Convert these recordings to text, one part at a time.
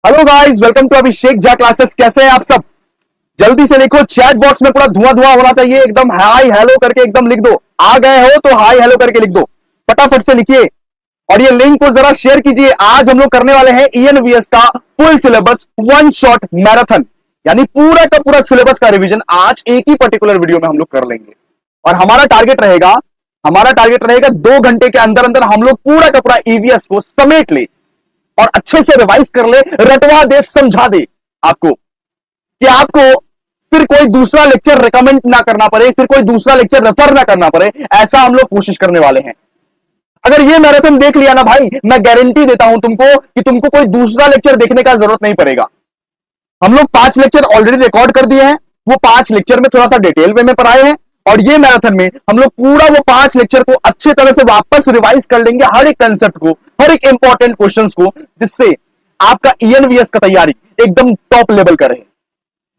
Hello guys, welcome to Abhishek Jha classes. कैसे हैं आप सब? जल्दी से लिखो, चैट बॉक्स में पूरा धुआं धुआं होना चाहिए। एकदम हाई हेलो करके एकदम लिख दो। आ गए हो तो हाई हेलो करके लिख दो, फटाफट से लिखिए। और ये लिंक को जरा शेयर कीजिए। आज हम लोग करने वाले हैं ईएनवीएस का full syllabus one shot marathon, यानी पूरा का पूरा सिलेबस का रिवीजन आज एक ही पर्टिकुलर वीडियो में हम लोग कर लेंगे। और हमारा टारगेट रहेगा 2 घंटे के अंदर अंदर हम लोग पूरा का पूरा ईवीएस को समेट ले और अच्छे से रिवाइज कर ले, रटवा दे, समझा दे आपको, कि आपको फिर कोई दूसरा लेक्चर रिकमेंड ना करना पड़े, फिर कोई दूसरा लेक्चर रेफर ना करना पड़े। ऐसा हम लोग कोशिश करने वाले हैं। अगर ये मैराथन देख लिया ना भाई, मैं गारंटी देता हूं तुमको कि तुमको कोई दूसरा लेक्चर देखने का जरूरत नहीं पड़ेगा। हम लोग 5 लेक्चर ऑलरेडी रिकॉर्ड कर दिए हैं। वो 5 लेक्चर में थोड़ा सा डिटेल वे में पढ़ाए हैं, और ये मैराथन में हम लोग पूरा वो 5 लेक्चर को अच्छे तरह से वापस रिवाइज कर लेंगे, हर एक कंसेप्ट को, हर एक इंपॉर्टेंट क्वेश्चंस को, जिससे आपका ईएनवीएस का तैयारी एकदम टॉप लेवल का रहे।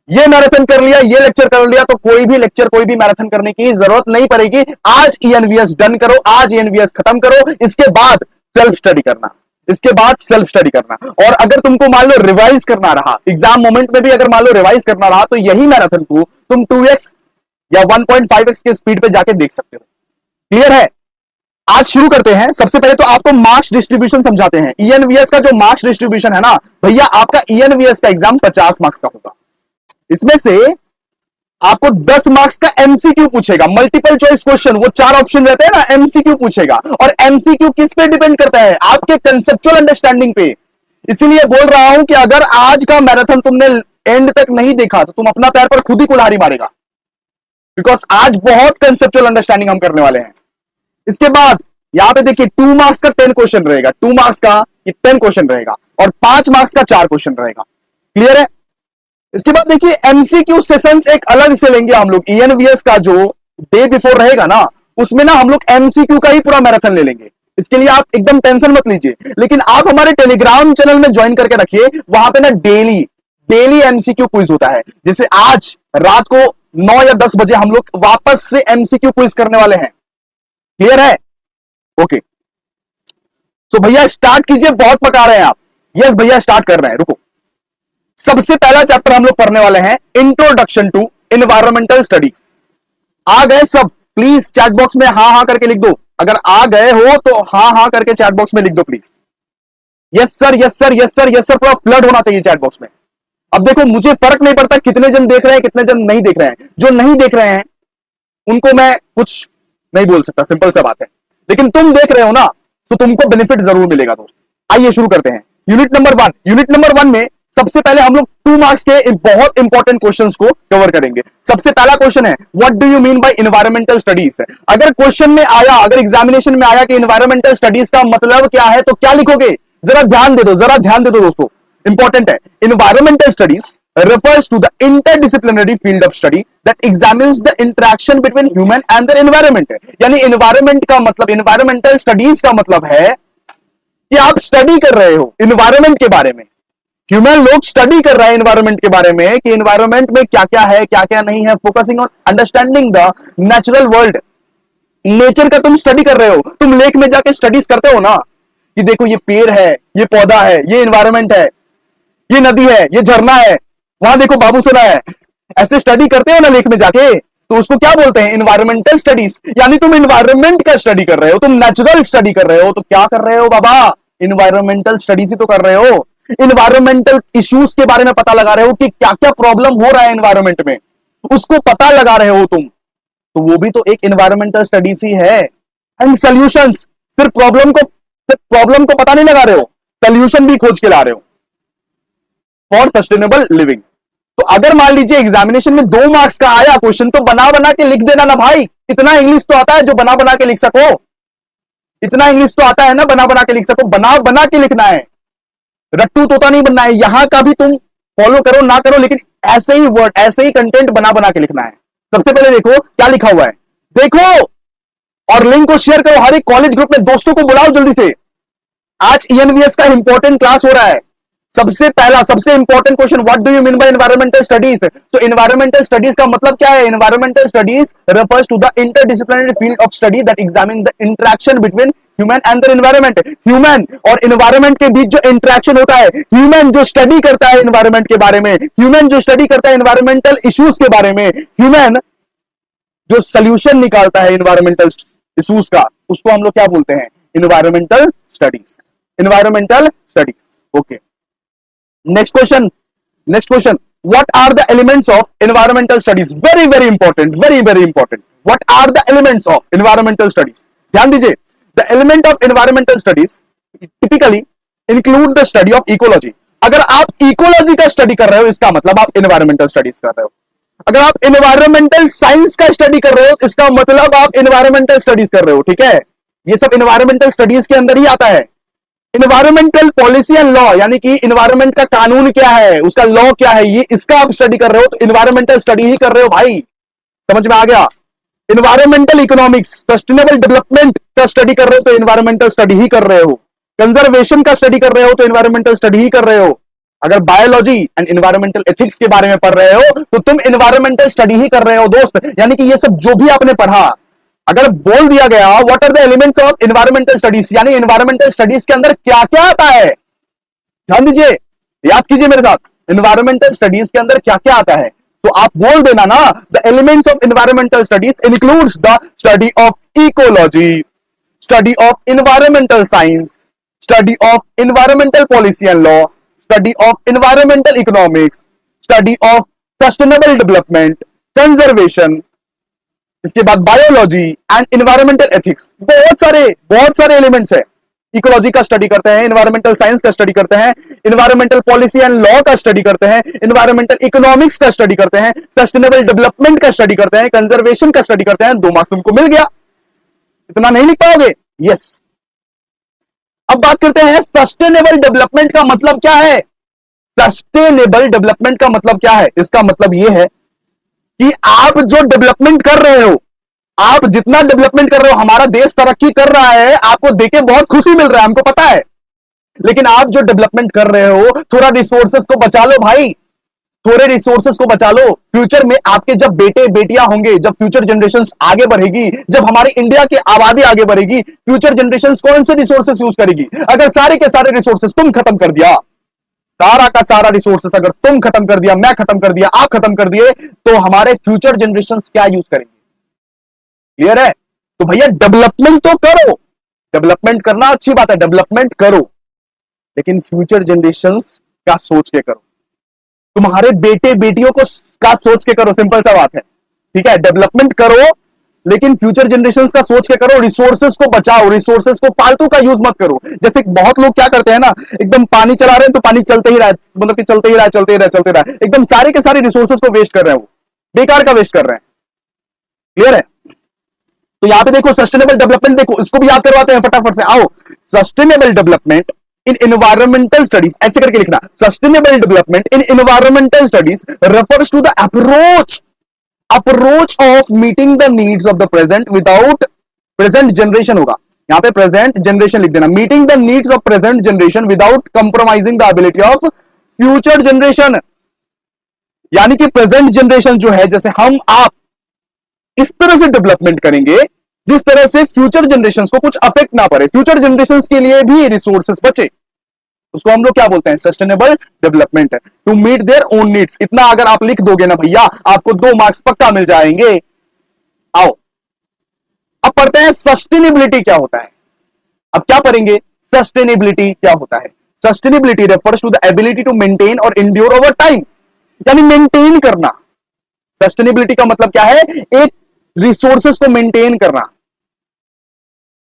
ये मैराथन कर लिया, ये लेक्चर कर लिया, तो कोई भी लेक्चर, कोई भी मैराथन करने की जरूरत नहीं पड़ेगी। आज ईएनवीएस डन करो, आज ईएनवीएस खत्म करो। इसके बाद सेल्फ स्टडी करना, और अगर तुमको मान लो रिवाइज करना रहा, एग्जाम मोमेंट में भी अगर मान लो रिवाइज करना रहा, तो यही मैराथन को तुम 2x या 1.5x के स्पीड पे जाके देख सकते हो। क्लियर है? आज शुरू करते हैं। सबसे पहले तो आपको मार्क्स डिस्ट्रीब्यूशन समझाते हैं। ईएनवीएस का जो मार्क्स डिस्ट्रीब्यूशन है ना भैया, आपका ईएनवीएस का एग्जाम 50 मार्क्स का होगा। इसमें से आपको 10 मार्क्स का एमसीक्यू पूछेगा, मल्टीपल चॉइस क्वेश्चन, वो 4 ऑप्शन रहते हैं ना, एमसीक्यू पूछेगा। और एमसीक्यू किस पे डिपेंड करता है? आपके कंसेप्चुअल अंडरस्टैंडिंग पे। इसीलिए बोल रहा हूं कि अगर आज का मैराथन तुमने एंड तक नहीं देखा तो तुम अपना पैर पर खुद ही कुल्हाड़ी मारेगा, बिकॉज आज बहुत कंसेप्चुअल अंडरस्टैंडिंग हम करने वाले हैं। इसके बाद यहां पे देखिए 2 मार्क्स का 10 क्वेश्चन रहेगा, 2 मार्क्स का ये 10 क्वेश्चन रहेगा, और 5 मार्क्स का 4 क्वेश्चन रहेगा। क्लियर है? इसके बाद देखिए एमसीक्यू सेशंस एक अलग से लेंगे हम लोग। ईएनवीएस का जो डे बिफोर रहेगा ना, उसमें ना हम लोग एमसीक्यू का ही पूरा मैराथन ले लेंगे। इसके लिए आप एकदम टेंशन मत लीजिए, लेकिन आप हमारे टेलीग्राम चैनल में ज्वाइन करके रखिए। वहां पे ना डेली एमसीक्यू क्विज होता है। जैसे आज रात को 9 या 10 बजे हम लोग वापस से एमसीक्यू क्विज करने वाले हैं। क्लियर है? ओके, तो भैया स्टार्ट कीजिए। बहुत पका रहे हैं आप। यस भैया, स्टार्ट कर रहे हैं। रुको, सबसे पहला चैप्टर हम लोग पढ़ने वाले हैं इंट्रोडक्शन टू एनवायरमेंटल स्टडीज। आ गए सब? प्लीज चैट बॉक्स में हाँ हाँ करके लिख दो। अगर आ गए हो तो हाँ हाँ करके चैट बॉक्स में लिख दो please. Yes sir, yes sir, yes sir, yes sir, पूरा फ्लड होना चाहिए चैट बॉक्स में। अब देखो, मुझे फर्क नहीं पड़ता कितने जन देख रहे हैं, कितने जन नहीं देख रहे हैं। जो नहीं देख रहे हैं उनको मैं कुछ नहीं बोल सकता, सिंपल सा बात है। लेकिन तुम देख रहे हो ना, तो तुमको बेनिफिट जरूर मिलेगा दोस्त। आइए शुरू करते हैं। Unit number 1। यूनिट नंबर 1 में सबसे पहले हम लोग 2 मार्क्स के बहुत इंपॉर्टेंट क्वेश्चंस को कवर करेंगे। सबसे पहला क्वेश्चन है, what do you mean by environmental studies. अगर क्वेश्चन में आया, अगर एग्जामिनेशन में आया कि एनवायरमेंटल स्टडीज का मतलब क्या है, तो क्या लिखोगे? जरा ध्यान दे दो, जरा ध्यान दे दो दोस्तों, इंपॉर्टेंट है। Environmental studies refers to the interdisciplinary field of study that examines the interaction between human and the environment। यानी environment का मतलब, environmental studies का मतलब है कि आप स्टडी कर रहे हो environment के बारे में। ह्यूमन लोग स्टडी कर रहे हैं environment के बारे में, कि environment में क्या क्या है, क्या क्या नहीं है। Focusing on understanding the natural world. Nature का तुम स्टडी कर रहे हो। तुम लेक में जाके स्टडीज करते हो ना, कि देखो ये पेड़ है, ये पौधा है, ये environment है, ये नदी है, ये झरना है, वहां देखो बाबू सोना है। ऐसे स्टडी करते हो ना लेक में जाके, तो उसको क्या बोलते हैं? Environmental studies. यानी तुम एनवायरमेंट का स्टडी कर रहे हो, तुम नेचुरल स्टडी कर रहे हो। तो क्या कर रहे हो बाबा? एनवायरमेंटल स्टडीज ही तो कर रहे हो। एनवायरमेंटल इश्यूज के बारे में पता लगा रहे हो कि क्या क्या प्रॉब्लम हो रहा है एनवायरमेंट में, उसको पता लगा रहे हो तुम। तो वो भी तो एक एनवायरमेंटल स्टडीज ही है। एंड सोल्यूशंस, सिर्फ प्रॉब्लम को पता नहीं लगा रहे हो, सोल्यूशन भी खोज के ला रहे हो फॉर सस्टेनेबल लिविंग। तो अगर मान लीजिए एग्जामिनेशन में 2 मार्क्स का आया क्वेश्चन, तो बना बना के लिख देना ना भाई। इतना इंग्लिश तो आता है जो बना बना के लिख सको। इतना इंग्लिश तो आता है ना, बना बना के लिख सको। बना बना के लिखना है, रट्टू तोता नहीं बनना है। यहां का भी तुम फॉलो करो ना करो, लेकिन ऐसे ही वर्ड, ऐसे ही कंटेंट बना बना के लिखना है। सबसे पहले देखो क्या लिखा हुआ है, देखो, और लिंक को शेयर करो हर एक कॉलेज ग्रुप में। दोस्तों को बुलाओ जल्दी से। आज ईएनवीएस का इंपॉर्टेंट क्लास हो रहा है। सबसे पहला, सबसे important question, what do you mean by environmental studies. तो एनवायरमेंटल स्टडीज का मतलब क्या है? Environmental studies refers to the interdisciplinary field of study that examines the interaction between human and the environment, human और एनवायरमेंट के बीच जो interaction होता है, ह्यूमन जो स्टडी करता है एनवायरमेंट के बारे में, ह्यूमन जो स्टडी करता है एनवायरमेंटल इश्यूज के बारे में, ह्यूमन जो सोल्यूशन निकालता है एनवायरमेंटल इश्यूज का, उसको हम लोग क्या बोलते हैं? Environmental studies, environmental studies. Okay, next question, next question, what are the elements of environmental studies? very very important, very very important. what are the elements of environmental studies? ध्यान दीजिए, the element of environmental studies typically include the study of ecology. अगर आप ecology का study कर रहे हो, इसका मतलब आप एनवायरमेंटल स्टडीज कर रहे हो। अगर आप एनवायरमेंटल साइंस का स्टडी कर रहे हो, इसका मतलब आप एनवायरमेंटल स्टडीज कर रहे हो। ठीक है, ये सब एनवायरमेंटल स्टडीज के अंदर ही आता है। इन्वायरमेंटल पॉलिसी एंड लॉ, यानी कि इन्वायरमेंट का कानून क्या है, उसका लॉ क्या है, ये इसका आप स्टडी कर रहे हो, तो इन्वायरमेंटल स्टडी ही कर रहे हो भाई। समझ में आ गया? इन्वायरमेंटल इकोनॉमिक्स, सस्टेनेबल डेवलपमेंट का स्टडी कर रहे हो, तो इन्वायरमेंटल स्टडी ही कर रहे हो। कंजर्वेशन का स्टडी कर रहे हो, तो इन्वायरमेंटल स्टडी ही कर रहे हो। अगर बायोलॉजी एंड इन्वायरमेंटल एथिक्स के बारे में पढ़ रहे हो, तो तुम इन्वायरमेंटल स्टडी ही कर रहे हो दोस्त। यानी कि ये सब जो भी आपने पढ़ा, अगर बोल दिया गया what are the elements of environmental studies, यानी एनवायरमेंटल स्टडीज के अंदर क्या क्या आता है, ध्यान दीजिए, याद कीजिए मेरे साथ, एनवायरमेंटल स्टडीज के अंदर क्या क्या आता है, तो आप बोल देना ना, the elements of environmental studies includes the study of ecology, study of environmental science, study of environmental policy and law, study of environmental economics, study of sustainable development, conservation, इसके बाद बायोलॉजी एंड एनवायरमेंटल एथिक्स। बहुत सारे elements है। Ecology का study करते हैं, environmental science का study करते हैं, एनवायरमेंटल पॉलिसी एंड लॉ का स्टडी करते हैं, एनवायरमेंटल इकोनॉमिक्स का स्टडी करते हैं, सस्टेनेबल डेवलपमेंट का स्टडी करते हैं, कंजर्वेशन का स्टडी करते हैं। 2 मार्क्स तुमको मिल गया। इतना नहीं लिख पाओगे? यस। अब बात करते हैं सस्टेनेबल डेवलपमेंट का मतलब क्या है। सस्टेनेबल डेवलपमेंट का मतलब क्या है? इसका मतलब यह है कि आप जो डेवलपमेंट कर रहे हो, आप जितना डेवलपमेंट कर रहे हो, हमारा देश तरक्की कर रहा है, आपको देखे बहुत खुशी मिल रहा है, हमको पता है, लेकिन आप जो डेवलपमेंट कर रहे हो, थोड़ा रिसोर्सेस को बचा लो भाई, थोड़े रिसोर्सेस को बचा लो। फ्यूचर में आपके जब बेटे बेटियां होंगे, जब फ्यूचर जनरेशंस आगे बढ़ेगी, जब हमारी इंडिया की आबादी आगे बढ़ेगी, फ्यूचर जनरेशंस कौन से रिसोर्सेस यूज करेगी? अगर सारे के सारे रिसोर्सेस तुम खत्म कर दिया, सारा का सारा रिसोर्सेस अगर तुम खत्म कर दिया, मैं खत्म कर दिया, आप खत्म कर दिए, तो हमारे फ्यूचर जनरेशंस क्या यूज करेंगे? क्लियर है? तो भैया डेवलपमेंट तो करो, डेवलपमेंट करना अच्छी बात है, डेवलपमेंट करो, लेकिन फ्यूचर जनरेशंस का सोच के करो, तुम्हारे बेटे बेटियों को का सोच के करो। सिंपल सा बात है। ठीक है, डेवलपमेंट करो लेकिन फ्यूचर जनरेशंस का सोच के करो, रिसोर्सेस को बचाओ, रिसोर्सेस को फालतू का यूज मत करो। जैसे बहुत लोग क्या करते हैं ना, एकदम पानी चला रहे हैं तो पानी चलते ही रहा है, मतलब कि चलते ही रहा है, चलते ही रहा है, चलते रहा है, एकदम सारे के सारे रिसोर्सेस को वेस्ट कर रहे हैं, वो बेकार का वेस्ट कर रहे हैं। क्लियर है? तो यहां पे देखो सस्टेनेबल डेवलपमेंट, देखो इसको भी याद करवाते हैं फटाफट से, आओ। Sustainable development in environmental studies, ऐसे करके लिखना, sustainable development in environmental studies refers to the approach of meeting the needs of the present without, present generation होगा यहां पे, प्रेजेंट जनरेशन लिख देना, meeting the needs of present generation without compromising the ability of future generation. यानी कि present generation जो है, जैसे हम आप इस तरह से डेवलपमेंट करेंगे जिस तरह से फ्यूचर जनरेशंस को कुछ अफेक्ट ना पड़े, फ्यूचर जनरेशंस के लिए भी रिसोर्सेस बचे, उसको हम लोग क्या बोलते हैं? Sustainable development. To meet their own needs, इतना अगर आप लिख दोगे ना भैया, आपको 2 मार्क्स पक्का मिल जाएंगे। आओ अब पढ़ते हैं सस्टेनेबिलिटी क्या होता है। अब क्या पढ़ेंगे? सस्टेनेबिलिटी क्या होता है। Sustainability refers to the ability to maintain और इंड्योर ओवर टाइम, यानी मेंटेन करना। सस्टेनेबिलिटी का मतलब क्या है? एक रिसोर्सेस को मेंटेन करना।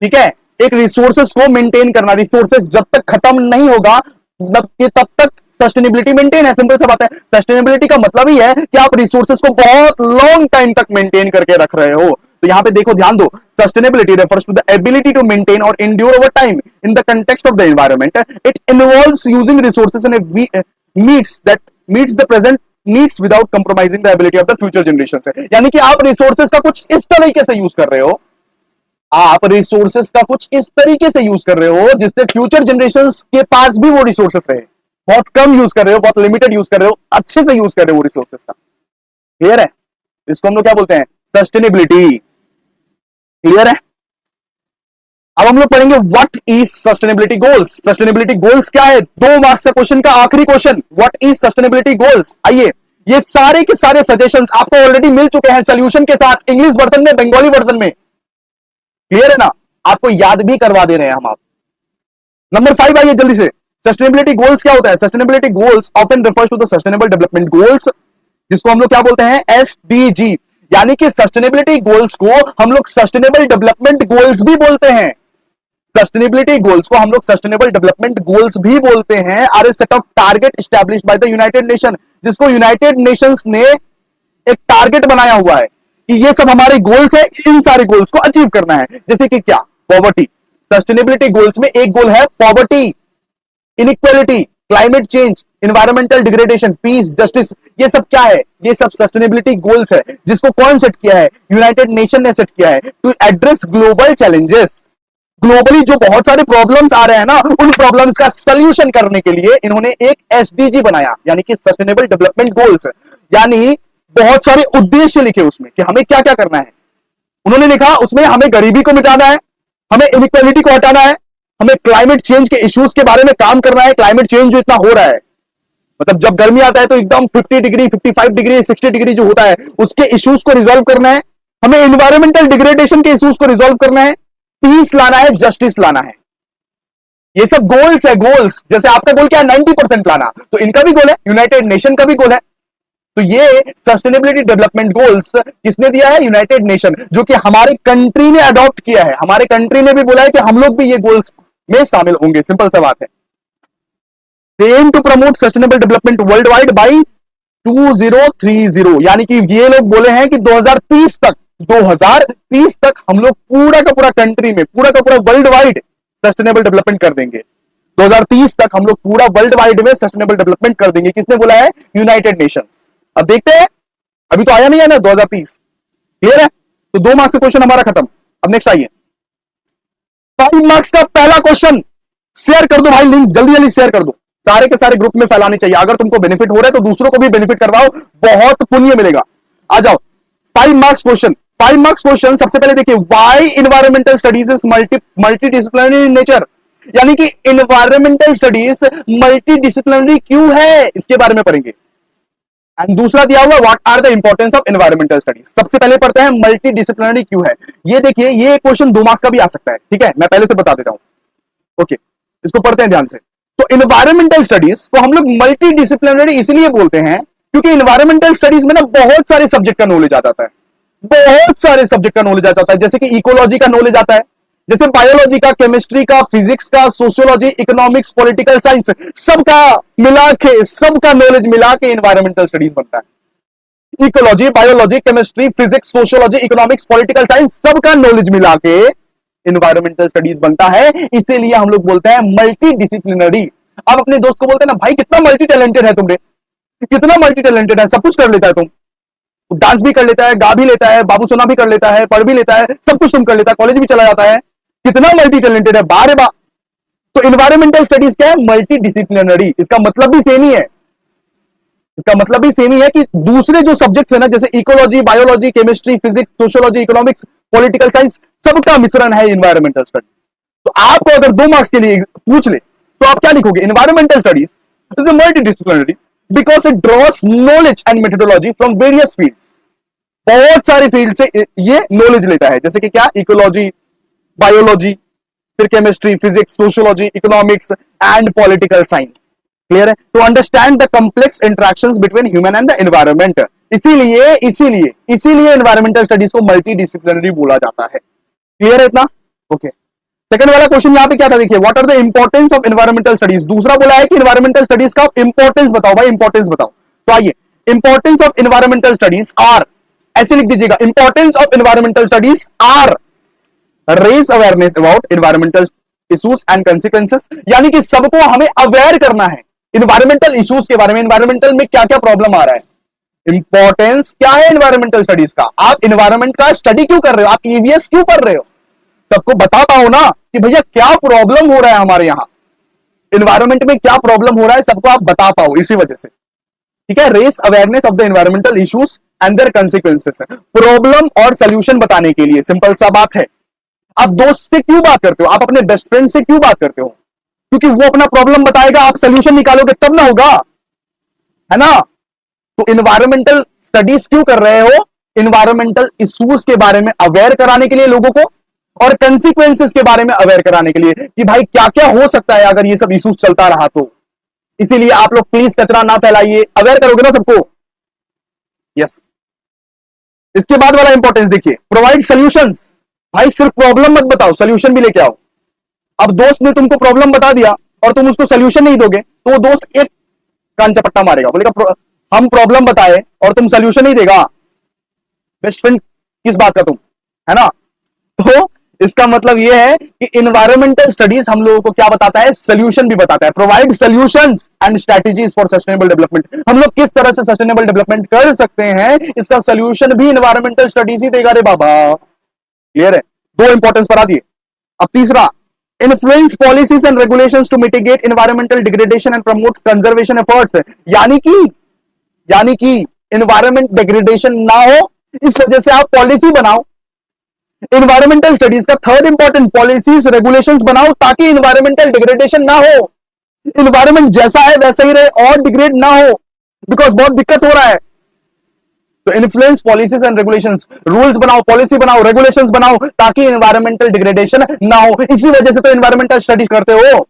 ठीक है, एक रिसोर्सेस को मेंटेन करना, रिसोर्सेस जब तक खत्म नहीं होगा तब तक सस्टेनेबिलिटी मेंटेन है। सिंपल सा बात है। सस्टेनेबिलिटी का मतलब ही है कि आप रिसोर्सेस को बहुत लॉन्ग टाइम तक मेंटेन करके रख रहे हो। तो यहां पे देखो, ध्यान दो, sustainability refers to the ability to maintain और endure over time in the context of the environment. It involves using resources in a meets the present needs without compromising the ability of the future generation. यानी कि आप resources का कुछ इस तरीके से use कर रहे हो, आप रिसोर्सेस का कुछ इस तरीके से यूज कर रहे हो जिससे फ्यूचर जनरेशंस के पास भी वो रिसोर्सेस रहे। बहुत कम यूज कर रहे हो, बहुत लिमिटेड यूज कर रहे हो, अच्छे से यूज कर रहे हो वो रिसोर्सेस का। क्लियर है? इसको हम लोग क्या बोलते हैं? सस्टेनेबिलिटी। क्लियर है? अब हम लोग पढ़ेंगे what is sustainability goals. Sustainability goals क्या है, 2 मार्क्स का क्वेश्चन का आखिरी question, what is sustainability goals. आइए, ये सारे के सारे सजेशंस आपको ऑलरेडी मिल चुके हैं सोल्यूशन के साथ, इंग्लिश वर्जन में, बंगाली वर्जन में। क्लियर है ना, आपको याद भी करवा दे रहे हैं हम। आप नंबर 5 आइए जल्दी से। सस्टेनेबिलिटी गोल्स क्या होता है? Sustainability goals often refers to the sustainable development goals, जिसको हम लोग क्या बोलते हैं, एसडीजी। यानी कि सस्टेनेबिलिटी गोल्स को हम लोग सस्टेनेबल डेवलपमेंट गोल्स भी बोलते हैं। सस्टेनेबिलिटी गोल्स को हम लोग सस्टेनेबल डेवलपमेंट गोल्स भी बोलते हैं। Are a set of target established by the United Nation, जिसको यूनाइटेड नेशंस ने एक टारगेट बनाया हुआ है कि ये सब हमारे गोल्स है, इन सारे गोल्स को अचीव करना है। जैसे कि क्या, पॉवर्टी। सस्टेनेबिलिटी गोल्स में एक गोल है poverty, inequality, climate change, environmental degradation, peace, justice. ये सब क्या है? ये सब सस्टेनेबिलिटी गोल्स है, जिसको कौन सेट किया है? यूनाइटेड नेशन ने सेट किया है to address global challenges. Globally जो बहुत सारे प्रॉब्लम्स आ रहे हैं ना, उन प्रॉब्लम्स का सॉल्यूशन करने के लिए इन्होंने एक एसडीजी बनाया, यानी कि सस्टेनेबल डेवलपमेंट गोल्स। यानी बहुत सारे उद्देश्य लिखे उसमें कि हमें क्या क्या करना है। उन्होंने लिखा उसमें हमें गरीबी को मिटाना है, हमें इनइक्वालिटी को हटाना है, हमें क्लाइमेट चेंज के इश्यूज के बारे में काम करना है। क्लाइमेट चेंज जो इतना हो रहा है, मतलब जब गर्मी आता है तो एकदम 50 डिग्री, 55 डिग्री, 60 डिग्री जो होता है, उसके इश्यूज को रिजॉल्व करना है। हमें एनवायरमेंटल डिग्रेडेशन के इश्यूज को रिजॉल्व करना है, पीस लाना है, जस्टिस लाना है। ये सब गोल्स है, गोल्स। जैसे आपका गोल क्या है, 90% लाना, तो इनका भी गोल है, यूनाइटेड नेशन का भी गोल है। तो ये सस्टेनेबिलिटी डेवलपमेंट गोल्स किसने दिया है? यूनाइटेड नेशन, जो कि हमारे कंट्री ने अडॉप्ट किया है। हमारे कंट्री ने भी बोला है कि हम लोग भी ये गोल्स में शामिल होंगे। सिंपल सा बात है। They aim to promote sustainable development worldwide by 2030, यानी कि ये लोग बोले हैं कि 2030 तक हम लोग पूरा का पूरा कंट्री में, पूरा का पूरा वर्ल्ड वाइड सस्टेनेबल डेवलपमेंट कर देंगे। 2030 तक हम लोग पूरा वर्ल्ड वाइड में सस्टेनेबल डेवलपमेंट कर देंगे। किसने बोला है? United Nations. अब देखते हैं, अभी तो आया नहीं है ना 2030। क्लियर है? तो 2 मार्क्स का क्वेश्चन हमारा खत्म। अब नेक्स्ट आइए, 5 मार्क्स का पहला क्वेश्चन। शेयर कर दो भाई, लिंक जल्दी जल्दी शेयर कर दो, सारे के सारे ग्रुप में फैलानी चाहिए। अगर तुमको बेनिफिट हो रहा है तो दूसरों को भी बेनिफिट करवाओ, बहुत पुण्य मिलेगा। आ जाओ, 5 मार्क्स क्वेश्चन। 5 मार्क्स क्वेश्चन सबसे पहले देखिए, why environmental studies is multi disciplinary in nature, यानी कि एनवायरमेंटल स्टडीज मल्टी डिसिप्लिनरी क्यों है, इसके बारे में पढ़ेंगे। एंड दूसरा दिया हुआ, what are the importance of environmental studies. सबसे पहले पढ़ते हैं मल्टी डिसिप्लिनरी क्यों है। ये देखिए, ये क्वेश्चन 2 मार्क्स का भी आ सकता है, ठीक है, मैं पहले से बता देता हूं। ओके, इसको पढ़ते हैं ध्यान से। तो एनवायरमेंटल स्टडीज को हम लोग मल्टी डिसिप्लिनरी इसलिए बोलते हैं क्योंकि एनवायरमेंटल स्टडीज में ना बहुत सारे सब्जेक्ट का नॉलेज आ जाता है, बहुत सारे सब्जेक्ट का नॉलेज आ जाता है। जैसे कि इकोलॉजी का नॉलेज आता है, जैसे बायोलॉजी का, केमिस्ट्री का, फिजिक्स का, सोशियोलॉजी, इकोनॉमिक्स, पॉलिटिकल साइंस, सबका मिला के, सबका नॉलेज मिला के एनवायरमेंटल स्टडीज बनता है। Ecology, biology, chemistry, physics, sociology, economics, political science, सबका नॉलेज मिला के एनवायरमेंटल स्टडीज बनता है। इसीलिए हम लोग बोलते हैं मल्टी डिसिप्लिनरी। अब अपने दोस्त को बोलते हैं ना, भाई कितना मल्टी टैलेंटेड है तुमने, कितना मल्टी टैलेंटेड है, सब कुछ कर लेता है तुम, डांस भी कर लेता है, गा भी लेता है, बाबू सोना भी कर लेता है, पढ़ भी लेता है, सब कुछ तुम कर लेता है, कॉलेज भी चला जाता है, कितना मल्टी टैलेंटेड है, बारे बा। तो एनवायरमेंटल स्टडीज क्या है? Multi disciplinary. इसका मतलब भी सेम ही है, इसका मतलब भी सेम ही है कि दूसरे जो सब्जेक्ट्स है ना, जैसे ecology, biology, chemistry, physics, sociology, economics, political science, सबका मिश्रण है एनवायरमेंटल स्टडीज। तो आपको अगर 2 मार्क्स के लिए पूछ ले तो आप क्या लिखोगे? Environmental studies is a multidisciplinary because it draws knowledge and methodology from various fields. बहुत सारे फील्ड से ये नॉलेज लेता है, जैसे कि क्या, इकोलॉजी, बायोलॉजी, फिर chemistry, physics, sociology, economics and political science. Clear है? To understand the complex interactions between human and the environment. इसीलिए एनवायरमेंटल स्टडीज को मल्टीडिसिप्लिनरी बोला जाता है। क्लियर है इतना? ओके। सेकंड वाला क्वेश्चन यहां पे क्या था, देखिए, what are the importance of environmental studies. दूसरा बोला है कि एनवायरमेंटल स्टडीज का इंपॉर्टेंस बताओ भाई, इंपॉर्टेंस बताओ। तो आइए, importance of environmental studies are, ऐसे लिख दीजिएगा, importance of environmental studies are raise awareness about environmental issues and consequences, यानी कि सबको हमें अवेयर करना है एनवायरमेंटल इश्यूज के बारे में, एनवायरमेंटल में क्या क्या प्रॉब्लम आ रहा है। इंपॉर्टेंस क्या है एनवायरमेंटल स्टडीज का? आप एनवायरमेंट का स्टडी क्यों कर रहे हो, आप ईवीएस क्यों पढ़ रहे हो? सबको बता पाओ ना कि भैया क्या प्रॉब्लम हो रहा है हमारे यहां, एनवायरमेंट में क्या प्रॉब्लम हो रहा है, सबको आप बता पाओ, इसी वजह से। ठीक है, raise awareness of the environmental issues and their consequences, problem और सॉल्यूशन बताने के लिए, सिंपल सा बात है। आप दोस्त से क्यों बात करते हो, आप अपने बेस्ट फ्रेंड से क्यों बात करते हो? क्योंकि वो अपना प्रॉब्लम बताएगा, आप सोल्यूशन निकालोगे तब ना होगा, है ना? तो इन्वायरमेंटल स्टडीज क्यों कर रहे हो? इन्वायरमेंटल इश्यूज के बारे में अवेयर कराने के लिए लोगों को, और कंसीक्वेंसेस के बारे में अवेयर कराने के लिए कि भाई क्या क्या हो सकता है अगर ये सब इश्यूज चलता रहा तो। इसीलिए आप लोग प्लीज कचरा ना फैलाइए, अवेयर करोगे ना सबको। यस। इसके बाद वाला इंपॉर्टेंस देखिए, प्रोवाइड सॉल्यूशंस। भाई सिर्फ प्रॉब्लम मत बताओ, सॉल्यूशन भी लेके आओ। अब दोस्त ने तुमको प्रॉब्लम बता दिया और तुम उसको सॉल्यूशन नहीं दोगे तो वो दोस्त एक कान चपट्टा मारेगा, बोलेगा हम प्रॉब्लम बताए और तुम सॉल्यूशन नहीं देगा, बेस्ट फ्रेंड किस बात का तुम, है ना? तो इसका मतलब यह है कि इन्वायरमेंटल स्टडीज हम लोगों को क्या बताता है? सॉल्यूशन भी बताता है। Provide solutions and strategies for sustainable development. हम लोग किस तरह से सस्टेनेबल डेवलपमेंट कर सकते हैं, इसका सॉल्यूशन भी इन्वायरमेंटल स्टडीज ही देगा रे बाबा। क्लियर है? दो इंपॉर्टेंस पर आ दिए। अब तीसरा, influence policies and regulations to mitigate environmental degradation and promote conservation efforts. यानी कि एनवायरमेंट डिग्रेडेशन ना हो, इस वजह से आप पॉलिसी बनाओ। एनवायरमेंटल स्टडीज का थर्ड इंपॉर्टेंट, पॉलिसीज रेगुलेशंस बनाओ ताकि एनवायरमेंटल डिग्रेडेशन ना हो, एनवायरमेंट जैसा है वैसा ही रहे और डिग्रेड ना हो, बिकॉज बहुत दिक्कत हो रहा है। तो influence policies and regulations, rules बनाओ, पॉलिसी बनाओ, रेगुलेशंस बनाओ ताकि एनवायरमेंटल डिग्रेडेशन ना हो। इसी वजह से तो एनवायरमेंटल स्टडीज करते हो,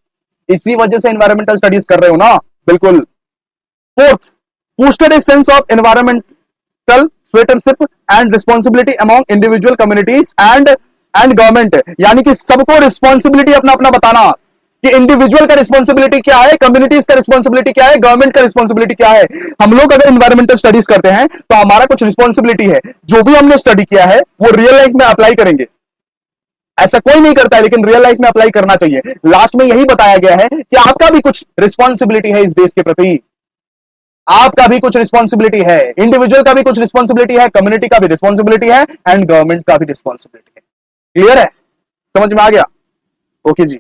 इसी वजह से एनवायरमेंटल स्टडीज कर रहे हो ना, बिल्कुल। Fourth, boosted a sense of environmental stewardship and responsibility among individual communities and government। यानी कि सबको रिस्पॉन्सिबिलिटी अपना अपना बताना कि इंडिविजुअल का रिस्पॉन्सिबिलिटी क्या है, कम्युनिटीज का रिस्पॉन्सिबिलिटी क्या है, गवर्नमेंट का रिस्पॉन्सिबिलिटी क्या है। हम लोग अगर इन्वायरमेंटल स्टडीज करते हैं तो हमारा कुछ रिस्पॉन्सिबिलिटी है, जो भी हमने स्टडी किया है वो रियल लाइफ में अप्लाई करेंगे। ऐसा कोई नहीं करता है लेकिन रियल लाइफ में अप्लाई करना चाहिए। लास्ट में यही बताया गया है कि आपका भी कुछ रिस्पॉन्सिबिलिटी है इस देश के प्रति, आपका भी कुछ रिस्पॉन्सिबिलिटी है, इंडिविजुअल का भी कुछ रिस्पॉन्सिबिलिटी है, कम्युनिटी का भी रिस्पॉन्सिबिलिटी है एंड गवर्नमेंट का भी रिस्पॉन्सिबिलिटी है। क्लियर है? समझ में आ गया? ओके जी।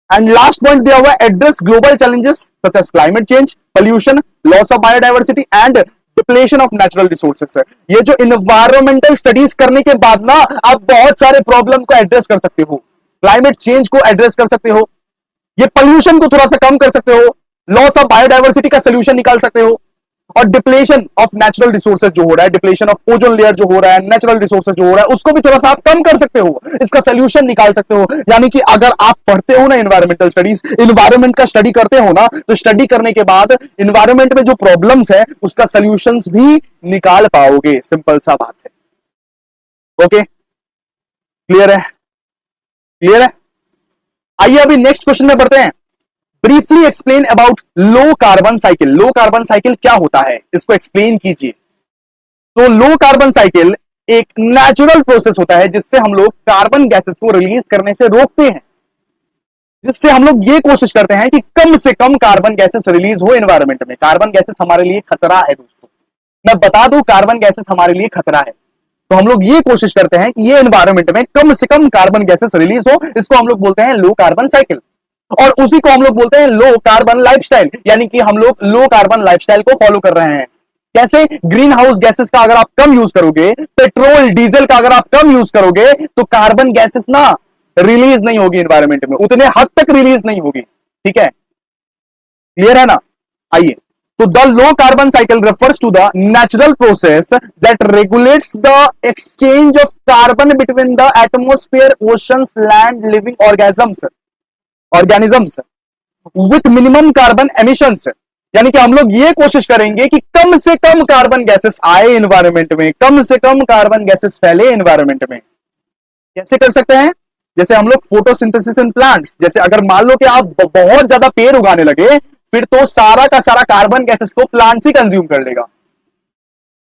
एंड लास्ट पॉइंट दिया हुआ है, address global challenges such as climate change, pollution, loss of biodiversity and depletion of natural resources. ये जो इन्वायरमेंटल स्टडीज करने के बाद ना आप बहुत सारे प्रॉब्लम को एड्रेस कर सकते हो, क्लाइमेट चेंज को एड्रेस कर सकते हो, ये पोल्यूशन को थोड़ा सा कम कर सकते हो, लॉस ऑफ बायोडाइवर्सिटी का सोल्यूशन निकाल सकते हो, और डिप्लेशन ऑफ नेचुरल रिसोर्सेज जो हो रहा है, डिप्लेशन ऑफ ओजोन लेयर जो हो रहा है, नेचुरल रिसोर्सेज जो हो रहा है, उसको भी थोड़ा सा आप कम कर सकते हो, इसका सोल्यूशन निकाल सकते हो। यानी कि अगर आप पढ़ते हो ना इन्वायरमेंटल स्टडीज, इन्वायरमेंट का स्टडी करते हो ना, तो स्टडी करने के बाद इन्वायरमेंट में जो प्रॉब्लम्स है उसका सोल्यूशंस भी निकाल पाओगे। सिंपल सा बात है। ओके, क्लियर है? क्लियर है? आइए अभी नेक्स्ट क्वेश्चन में बढ़ते हैं। Briefly explain about low carbon cycle. Low carbon cycle क्या होता है, इसको एक्सप्लेन कीजिए। तो लो कार्बन साइकिल एक नेचुरल प्रोसेस होता है जिससे हम लोग कार्बन गैसेस को रिलीज करने से रोकते हैं, जिससे हम लोग ये कोशिश करते हैं कि कम से कम कार्बन गैसेस रिलीज हो एनवायरमेंट में। कार्बन गैसेस हमारे लिए खतरा है दोस्तों, मैं बता दूं, कार्बन गैसेस हमारे लिए खतरा है। तो हम लोग ये कोशिश करते हैं कि ये एनवायरमेंट में कम से कम कार्बन गैसेस रिलीज हो, इसको हम लोग बोलते हैं लो कार्बन साइकिल। और उसी को हम लोग बोलते हैं लो कार्बन लाइफस्टाइल, यानी कि हम लोग लो कार्बन लाइफस्टाइल को फॉलो कर रहे हैं। कैसे? ग्रीन हाउस गैसेस का अगर आप कम यूज करोगे, पेट्रोल डीजल का अगर आप कम यूज करोगे, तो कार्बन गैसेस ना रिलीज नहीं होगी एनवायरमेंट में, उतने हद तक रिलीज नहीं होगी। ठीक है? क्लियर है ना? आइए, तो the low carbon cycle refers to the natural process that regulates the exchange of carbon between the atmosphere, oceans, land, living organisms with minimum carbon emissions। यानी कि हम लोग ये कोशिश करेंगे कि कम से कम कार्बन गैसेस आए एनवायरमेंट में, कम से कम कार्बन गैसेस फैले एनवायरमेंट में। कैसे कर सकते हैं? जैसे हम लोग फोटोसिंथेसिस इन प्लांट्स, जैसे अगर मान लो कि आप बहुत ज्यादा पेड़ उगाने लगे, फिर तो सारा का सारा कार्बन गैसेस को प्लांट्स ही कंज्यूम कर लेगा।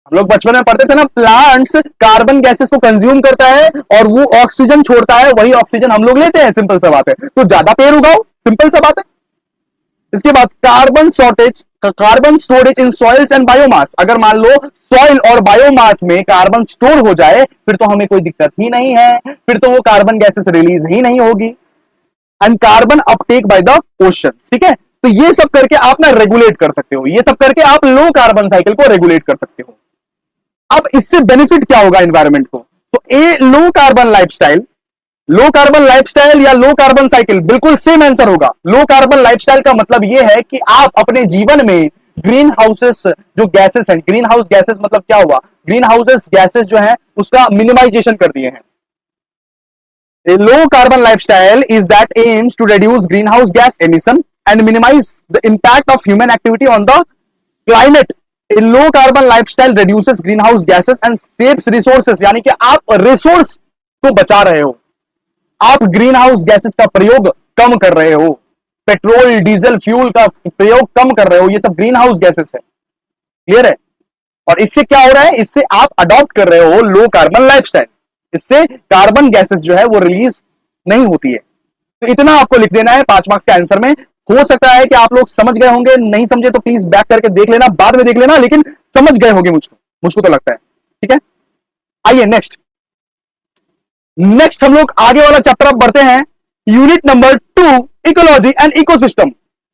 हम लोग बचपन में पढ़ते थे ना, प्लांट्स कार्बन गैसेस को कंज्यूम करता है और वो ऑक्सीजन छोड़ता है, वही ऑक्सीजन हम लोग लेते हैं। सिंपल सा बात है, तो ज्यादा पेड़ उगाओ, सिंपल सा बात है। इसके बाद carbon storage in soils and biomass. अगर मान लो सॉइल और बायोमास में कार्बन स्टोर हो जाए, फिर तो हमें कोई दिक्कत ही नहीं है, फिर तो वो कार्बन गैसेस रिलीज ही नहीं होगी। And carbon Uptake by the ocean. ठीक है? तो ये सब करके आप ना रेगुलेट कर सकते हो, ये सब करके आप लो कार्बन साइकिल को रेगुलेट कर सकते हो। अब इससे बेनिफिट क्या होगा एनवायरमेंट को? तो a low carbon lifestyle low carbon lifestyle या लो कार्बन साइकिल, बिल्कुल सेम आंसर होगा। लो कार्बन लाइफस्टाइल का मतलब यह है कि आप अपने जीवन में ग्रीन हाउसेस जो गैसेस हैं, ग्रीन हाउस गैसेस मतलब क्या हुआ, ग्रीन हाउसेस गैसेस जो है उसका मिनिमाइजेशन कर दिए हैं। A low carbon lifestyle is that aims to reduce greenhouse gas emission and minimize the impact of human activity on the climate. A low carbon lifestyle reduces greenhouse gases and saves resources, यानी कि आप resource को बचा रहे हो, आप green house gases का प्रयोग कम कर रहे हो, पेट्रोल डीजल फ्यूल का प्रयोग कम कर रहे हो, ये सब ग्रीन हाउस गैसेस है। क्लियर है? और इससे क्या हो रहा है, इससे आप अडॉप्ट कर रहे हो लो कार्बन लाइफस्टाइल, इससे कार्बन गैसेस जो है वो रिलीज नहीं होती है। तो इतना आपको लिख देना है 5 मार्क्स के आंसर में। हो सकता है कि आप लोग समझ गए होंगे, नहीं समझे तो प्लीज बैक करके देख लेना, बाद में देख लेना, लेकिन समझ गए होंगे मुझको तो लगता है। ठीक है, आइए नेक्स्ट हम लोग आगे वाला चैप्टर अब बढ़ते हैं। Unit number 2 ecology and ecosystem.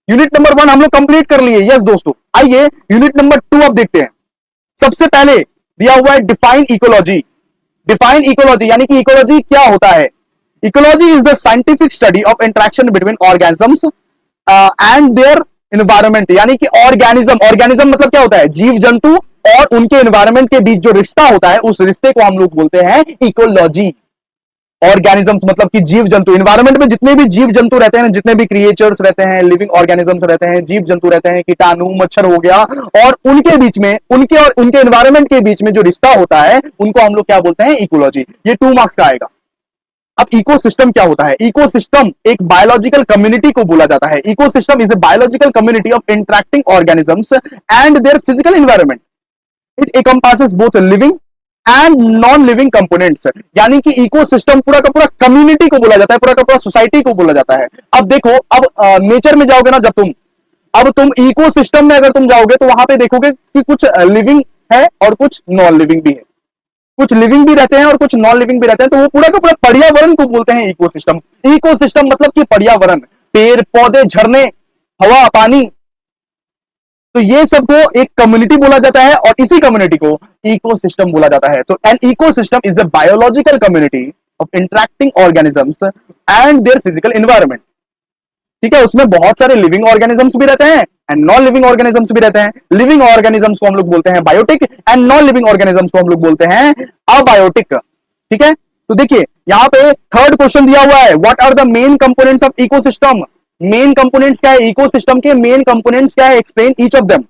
Unit number 1 हम लोग कंप्लीट कर लिए। यस दोस्तों, आइए यूनिट नंबर 2 अब देखते हैं। सबसे पहले दिया हुआ है डिफाइन इकोलॉजी। डिफाइन इकोलॉजी यानी कि इकोलॉजी क्या होता है। Ecology is the scientific study of interaction between organisms and their environment, यानी कि ऑर्गेनिज्म मतलब क्या होता है, जीव जंतु और उनके एनवायरमेंट के बीच जो रिश्ता होता है उस रिश्ते को हम लोग बोलते हैं इकोलॉजी। ऑर्गेनिजम्स मतलब कि जीव जंतु, एनवायरमेंट में जितने भी जीव जंतु रहते हैं, जितने भी क्रिएचर्स रहते हैं, लिविंग ऑर्गेनिजम्स रहते हैं, जीव जंतु रहते हैं, कीटाणु मच्छर हो गया, और उनके बीच में उनके और उनके एनवायरमेंट के बीच में जो रिश्ता होता है उनको हम लोग क्या बोलते हैं, इकोलॉजी। ये 2 मार्क्स का आएगा। अब इकोसिस्टम क्या होता है। इकोसिस्टम एक बायोलॉजिकल कम्युनिटी को बोला जाता है। Ecosystem is a biological community of interacting organisms and their physical environment. It encompasses both living and non living components, यानी कि इकोसिस्टम पूरा का पूरा कम्युनिटी को बोला जाता है, पूरा का पूरा सोसाइटी को बोला जाता है। अब देखो, अब नेचर में जाओगे ना, जब तुम इकोसिस्टम में अगर तुम जाओगे तो वहां पे देखोगे कि कुछ लिविंग है और कुछ नॉन लिविंग भी है, कुछ लिविंग भी रहते हैं और कुछ नॉन लिविंग भी रहते हैं। तो वो पूरा का पूरा पर्यावरण को बोलते हैं इकोसिस्टम। इकोसिस्टम मतलब कि पर्यावरण, पेड़ पौधे झरने हवा पानी, तो ये सबको एक कम्युनिटी बोला जाता है और इसी कम्युनिटी को इकोसिस्टम बोला जाता है। तो an ecosystem is the biological community of interacting organisms and their physical environment. ठीक है, उसमें बहुत सारे लिविंग ऑर्गेनिजम्स भी रहते हैं एंड नॉन लिविंग ऑर्गेनिजम्स भी रहते हैं। लिविंग ऑर्गेनिजम्स को हम लोग बोलते हैं biotic and non living organisms को हम लोग बोलते हैं अबायोटिक। ठीक है, तो देखिए यहां पे थर्ड क्वेश्चन दिया हुआ है, what are the main components of ecosystem. Main components क्या है, इकोसिस्टम के मेन कंपोनेंट्स क्या है, एक्सप्लेन ईच ऑफ देम।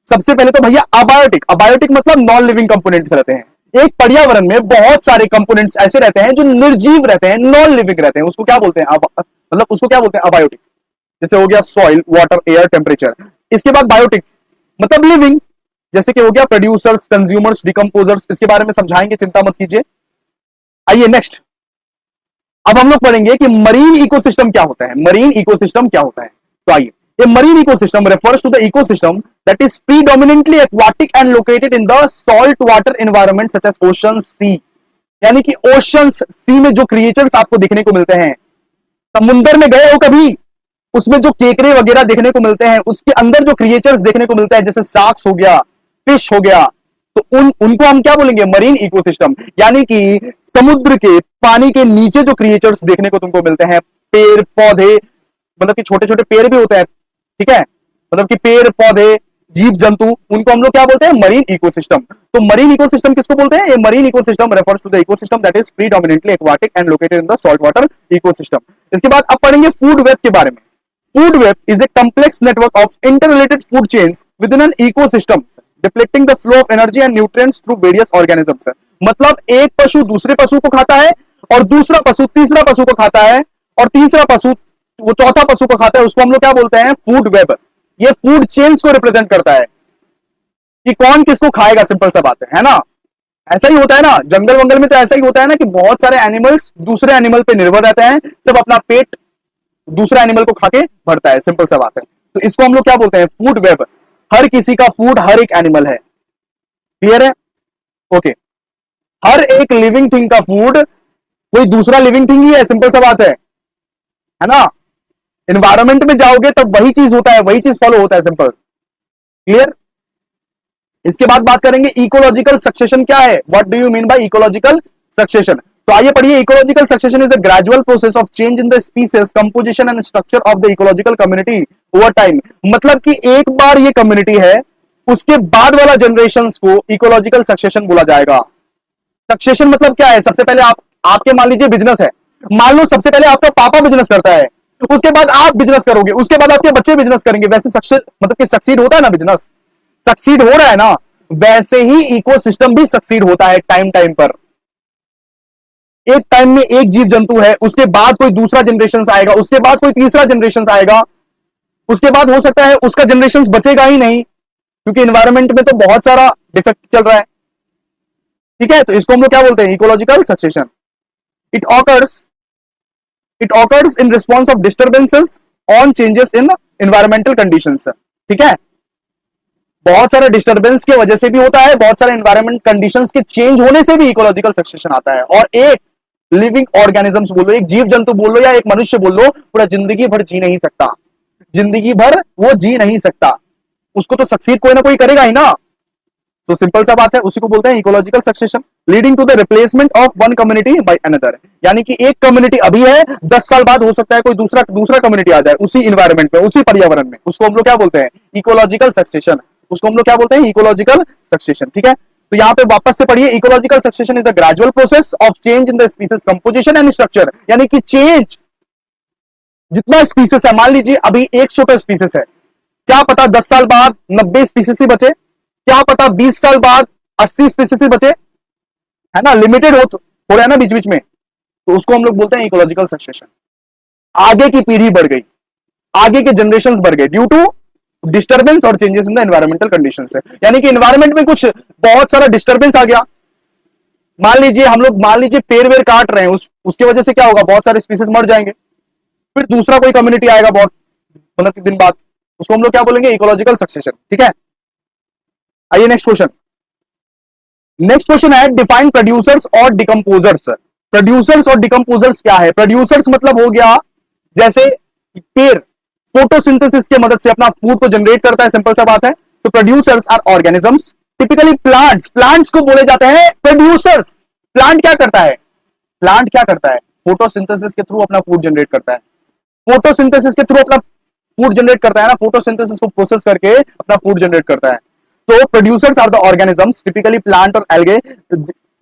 सबसे पहले तो भैया अबायोटिक, अबायोटिक मतलब नॉन लिविंग कंपोनेंट्स रहते हैं। एक पर्यावरण में बहुत सारे कंपोनेंट्स ऐसे रहते हैं जो निर्जीव रहते हैं, नॉन लिविंग रहते हैं, उसको क्या बोलते हैं, मतलब उसको क्या बोलते हैं, अबायोटिक। जैसे हो गया सॉइल, वाटर, एयर, टेम्परेचर। इसके बाद बायोटिक मतलब लिविंग, जैसे कि हो गया प्रोड्यूसर्स, कंज्यूमर्स, डिकम्पोजर्स। इसके बारे में समझाएंगे, चिंता मत कीजिए। आइए नेक्स्ट, अब हम लोग पढ़ेंगे कि मरीन इकोसिस्टम क्या होता है। मरीन इकोसिस्टम क्या होता है, तो आइए, A marine ecosystem refers to the ecosystem that is predominantly aquatic and located in the salt water environment such as oceans, sea। यानी कि ओशंस, सी में जो क्रिएचर्स आपको देखने को मिलते हैं, समुद्र में गए हो कभी, उसमें जो केकड़े वगैरह देखने को मिलते हैं, उसके अंदर जो क्रिएचर्स देखने को मिलता है, जैसे शार्क्स हो गया, फिश हो गया, तो उनको हम क्या बोलेंगे, मरीन इकोसिस्टम। यानी कि समुद्र के पानी के नीचे जो क्रिएचर्स देखने को तुमको मिलते हैं, पेड़ पौधे, मतलब कि छोटे छोटे पेड़ भी होते हैं, ठीक है, मतलब कि पेड़ पौधे जीव जंतु, उनको हम लोग क्या बोलते हैं, मरीन इकोसिस्टम। तो मरीन इकोसिस्टम किसको बोलते हैं, ये marine ecosystem refers to the ecosystem that is predominantly aquatic and located in the salt water ecosystem. इसके बाद अब पढ़ेंगे फूड वेब के बारे में। Food web is a complex network of interrelated food chains within an ecosystem depicting the flow of energy and nutrients through various organisms. मतलब एक पशु दूसरे पशु को खाता है और दूसरा पशु तीसरा पशु को खाता है और तीसरा पशु वो चौथा पशु को खाता है, उसको हम लोग क्या बोलते हैं, फूड वेब। ये फूड चेन्स को रिप्रेजेंट करता है कि कौन किसको खाएगा, सिंपल सा बात है ना। ऐसा ही होता है ना, जंगल वंगल में तो ऐसा ही होता है ना कि बहुत सारे एनिमल्स दूसरे एनिमल पे निर्भर रहते हैं, सब अपना पेट दूसरे एनिमल को खा के भरता है, सिंपल सा बात है। तो इसको हम लोग क्या बोलते हैं, फूड वेब। हर किसी का फूड हर एक एनिमल है, क्लियर है, ओके। हर एक लिविंग थिंग का फूड कोई दूसरा लिविंग थिंग ही है, सिंपल सा बात है ना। एनवायरमेंट में जाओगे तब वही चीज होता है, वही चीज फॉलो होता है, सिंपल, क्लियर। इसके बाद बात करेंगे इकोलॉजिकल सक्सेशन क्या है, what do you mean bye ecological succession. तो आइए पढ़िए, ecological succession is a gradual process of change in the species composition and structure of the ecological community over time. मतलब कि एक बार ये कम्युनिटी है, उसके बाद वाला जनरेशंस को इकोलॉजिकल सक्सेशन बोला जाएगा। सक्सेशन मतलब क्या है? सबसे पहले आपके मान लीजिए बिजनेस है, मान लो सबसे पहले आपका पापा बिजनेस करता है, उसके बाद आप बिजनेस करोगे, उसके बाद आपके बच्चे बिजनेस करेंगे। वैसे सक्सेस मतलब कि सक्सीड होता है ना, बिजनेस सक्सीड हो रहा है ना, वैसे ही इकोसिस्टम भी सक्सीड होता है टाइम टाइम पर। एक टाइम में एक जीव जंतु है, उसके बाद कोई दूसरा जनरेशन आएगा, उसके बाद कोई तीसरा जनरेशन आएगा, उसके बाद हो सकता है उसका जनरेशन बचेगा ही नहीं, क्योंकि एनवायरमेंट में तो बहुत सारा डिफेक्ट चल रहा है। ठीक है, तो इसको हम लोग क्या बोलते हैं? Ecological succession. It occurs in response of disturbances on changes in environmental conditions. ठीक है, बहुत सारे डिस्टर्बेंस की वजह से भी होता है, बहुत सारे एनवायरमेंट कंडीशंस के चेंज होने से भी इकोलॉजिकल सक्सेशन आता है। और एक लिविंग ऑर्गेनिजम्स बोलो, एक जीव जंतु बोल लो या एक मनुष्य बोल लो, पूरा जिंदगी भर जी नहीं सकता, जिंदगी भर वो जी नहीं सकता, उसको तो सक्सीड कोई ना कोई करेगा ही ना। तो सिंपल सा बात है, उसी को बोलते हैं ecological succession, leading to the replacement of one community by another. यानी कि एक कम्युनिटी अभी है, 10 साल बाद हो सकता है कोई दूसरा कम्युनिटी आ जाए उसी इन्वायरमेंट में, उसी पर्यावरण में, उसको हम लोग क्या बोलते हैं? Ecological succession. उसको हम लोग क्या बोलते हैं? Ecological succession. ठीक है, तो यहां पे वापस से पढ़िए, ecological succession is the gradual process of change in the species composition and structure. यानी कि चेंज, जितना स्पीसीज है, मान लीजिए अभी 100 का स्पीसीज है, क्या पता 10 साल बाद 90 स्पीसीज ही बचे, क्या पता 20 साल बाद 80 स्पीसीज ही बचे, है ना, लिमिटेड हो रहा है ना बीच बीच में, तो उसको हम लोग बोलते हैं इकोलॉजिकल सक्सेशन। आगे की पीढ़ी बढ़ गई, आगे के जनरेशंस बढ़ गए ड्यू टू डिस्टर्बेंस और changes in the environmental conditions है। यानी कि एनवायरमेंट में कुछ बहुत सारा डिस्टर्बेंस आ गया, मान लीजिए पेड़ वेड़ काट रहे हैं, उसकी वजह से क्या होगा? बहुत सारे स्पीसीज मर जाएंगे, फिर दूसरा कोई कम्युनिटी आएगा बहुत मतलब दिन बाद, उसको हम लोग क्या बोलेंगे? Ecological succession. ठीक है, आइए नेक्स्ट क्वेश्चन है, डिफाइन प्रोड्यूसर्स और डिकम्पोजर्स। प्रोड्यूसर्स और डिकम्पोजर्स क्या है? प्रोड्यूसर्स मतलब हो गया, जैसे पेड़ फोटोसिंथेसिस के मदद से अपना फूड को जनरेट करता है, सिंपल सा बात है। तो producers are organisms, typically plants को बोले जाते हैं प्रोड्यूसर्स। प्लांट क्या करता है? फोटोसिंथेसिस के थ्रू अपना फूड जनरेट करता है, फोटोसिंथेसिस के थ्रू अपना फूड जनरेट करता है ना, फोटोसिंथेसिस को प्रोसेस करके अपना फूड जनरेट करता है। So producers are the organisms, typically plant or algae,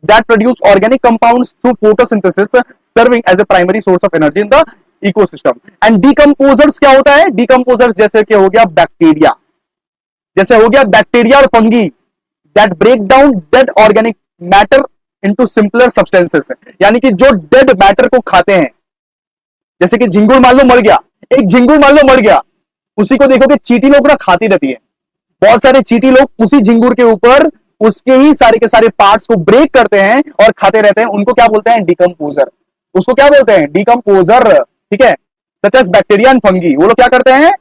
that produce organic compounds through photosynthesis, serving as a primary source of energy in the ecosystem. And decomposers क्या होता है? Decomposers जैसे कि हो गया बैक्टीरिया और fungi, that break down dead organic matter into simpler substances. यानी कि जो डेड मैटर को खाते हैं, जैसे कि झिंगुर मान लो मर गया, उसी को देखो कि चींटी लोग ना खाती रहती है, बहुत सारे चींटी लोग उसी झिंगुर के ऊपर उसके ही सारे के सारे पार्ट्स को ब्रेक करते हैं और खाते रहते हैं, उनको क्या बोलते हैं? डिकम्पोजर। उसको क्या बोलते हैं? डिकम्पोजर। ठीक है, such as bacteria and fungi, वो लोग क्या करते हैं?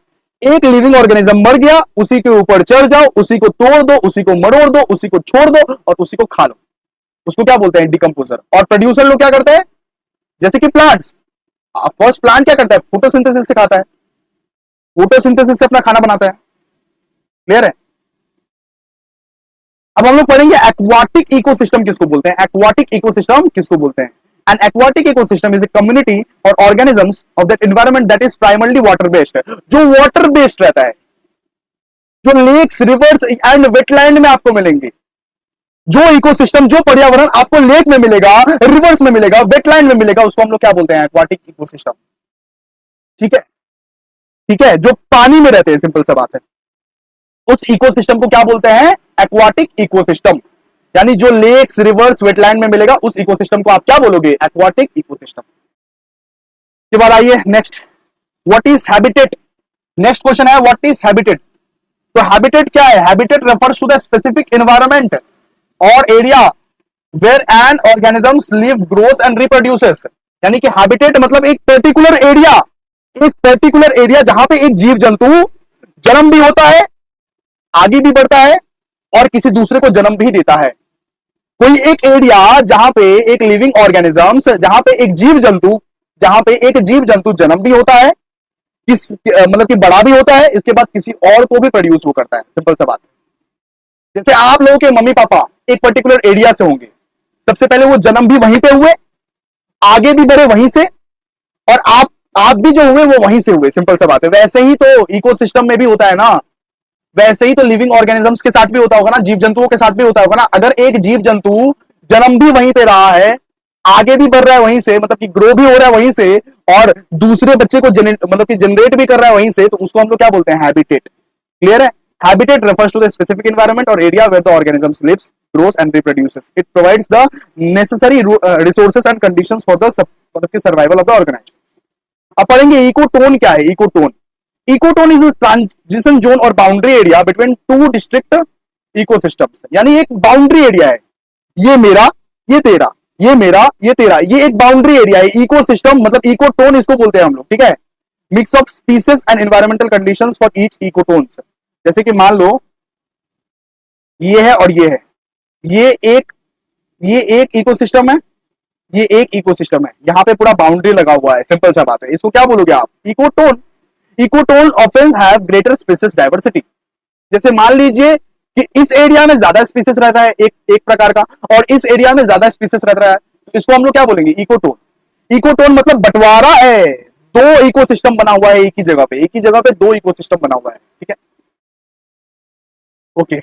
एक लिविंग ऑर्गेनिज्म मर गया, उसी के ऊपर चढ़ जाओ, उसी को तोड़ दो, उसी को मरोड़ दो, उसी को छोड़ दो और उसी को खा लो, उसको क्या बोलते हैं? डिकम्पोजर। और प्रोड्यूसर लोग क्या करते हैं? जैसे कि प्लांट्स, फर्स्ट प्लांट क्या करता है? फोटोसिंथेसिस से खाता है, फोटोसिंथेसिस से अपना खाना बनाता है। क्लियर है? अब हम लोग पढ़ेंगे एक्वाटिक इकोसिस्टम किसको बोलते हैं? An aquatic ecosystem is a community or organisms of that environment that is primarily water based, जो वाटर बेस्ड रहता है, जो लेक्स, रिवर्स एंड वेटलैंड में आपको मिलेंगे। जो इकोसिस्टम, जो पर्यावरण आपको लेक में मिलेगा, रिवर्स में मिलेगा, वेटलैंड में मिलेगा, उसको हम लोग क्या बोलते हैं? Aquatic ecosystem. ठीक है, जो पानी में रहते हैं, सिंपल सा बात है, उस इकोसिस्टम को क्या बोलते हैं? Aquatic ecosystem. यानी जो लेक्स, रिवर्स, वेटलैंड में मिलेगा, उस इकोसिस्टम को आप क्या बोलोगे? Aquatic ecosystem. के बाद आइए next, what is habitat. Next question है, व्हाट इज हैबिटेट। तो हैबिटेट क्या है? Habitat refers to the specific environment और area where an organisms live, grows and reproduces. यानी कि हैबिटेट मतलब एक पर्टिकुलर एरिया जहां पे एक जीव जंतु जन्म भी होता है, आगे भी बढ़ता है और किसी दूसरे को जन्म भी देता है। कोई एक एरिया जहां पे एक लिविंग ऑर्गेनिजम्स, जहां पे एक जीव जंतु जन्म भी होता है, मतलब कि बड़ा भी होता है, इसके बाद किसी और को भी प्रोड्यूस वो करता है। सिंपल सा बात है। जैसे आप लोगों के मम्मी पापा एक पर्टिकुलर एरिया से होंगे, सबसे पहले वो जन्म भी वहीं पे हुए, आगे भी बढ़े वहीं से, और आप भी जो हुए वो वहीं से हुए, सिंपल सा बात है। वैसे ही तो इकोसिस्टम में भी होता है ना, वैसे ही तो लिविंग ऑर्गेनिजम्स के साथ भी होता होगा ना, जीव जंतुओं के साथ भी होता होगा ना। अगर एक जीव जंतु जन्म भी वहीं पे रहा है, आगे भी बढ़ रहा है वहीं से, मतलब कि ग्रो भी हो रहा है वहीं से, और दूसरे बच्चे को मतलब कि जनरेट भी कर रहा है वहीं से, तो उसको हम लोग क्या बोलते हैं, हैबिटेट। क्लियर है? Habitat refers to the specific environment or area where the organisms lives, grows and reproduces. It provides the necessary resources and conditions for the मतलब कि survival of the organism. अब पढ़ेंगे इकोटोन क्या है। Ecotone, ecotone is transition zone और boundary area between two district ecosystems, यानी एक boundary area है, ये मेरा, ये तेरा, ये मेरा, ये तेरा, ये एक बाउंड्री एरिया है। इकोसिस्टम मतलब इकोटोन इसको बोलते हैं हम लोग, ठीक है। Mix of species and environmental conditions for each ecotones. जैसे कि मान लो ये है और ये है, ये एक इकोसिस्टम है, ये एक इकोसिस्टम है, यहां पे पूरा बाउंड्री लगा हुआ है, सिंपल सा बात है। इसको क्या बोलोगे आप, ecotone. Ecotone often have greater species diversity. जैसे मान लीजिए कि इस एरिया में ज्यादा स्पीसीज रहता है एक प्रकार का, और इस एरिया में ज्यादा स्पीसीज रहता है, तो इसको हम लोग क्या बोलेंगे, इकोटोन। इकोटोन मतलब बंटवारा है, दो इकोसिस्टम बना हुआ है एक ही जगह पे, एक ही जगह पे दो इकोसिस्टम बना हुआ है, ठीक है। ओके,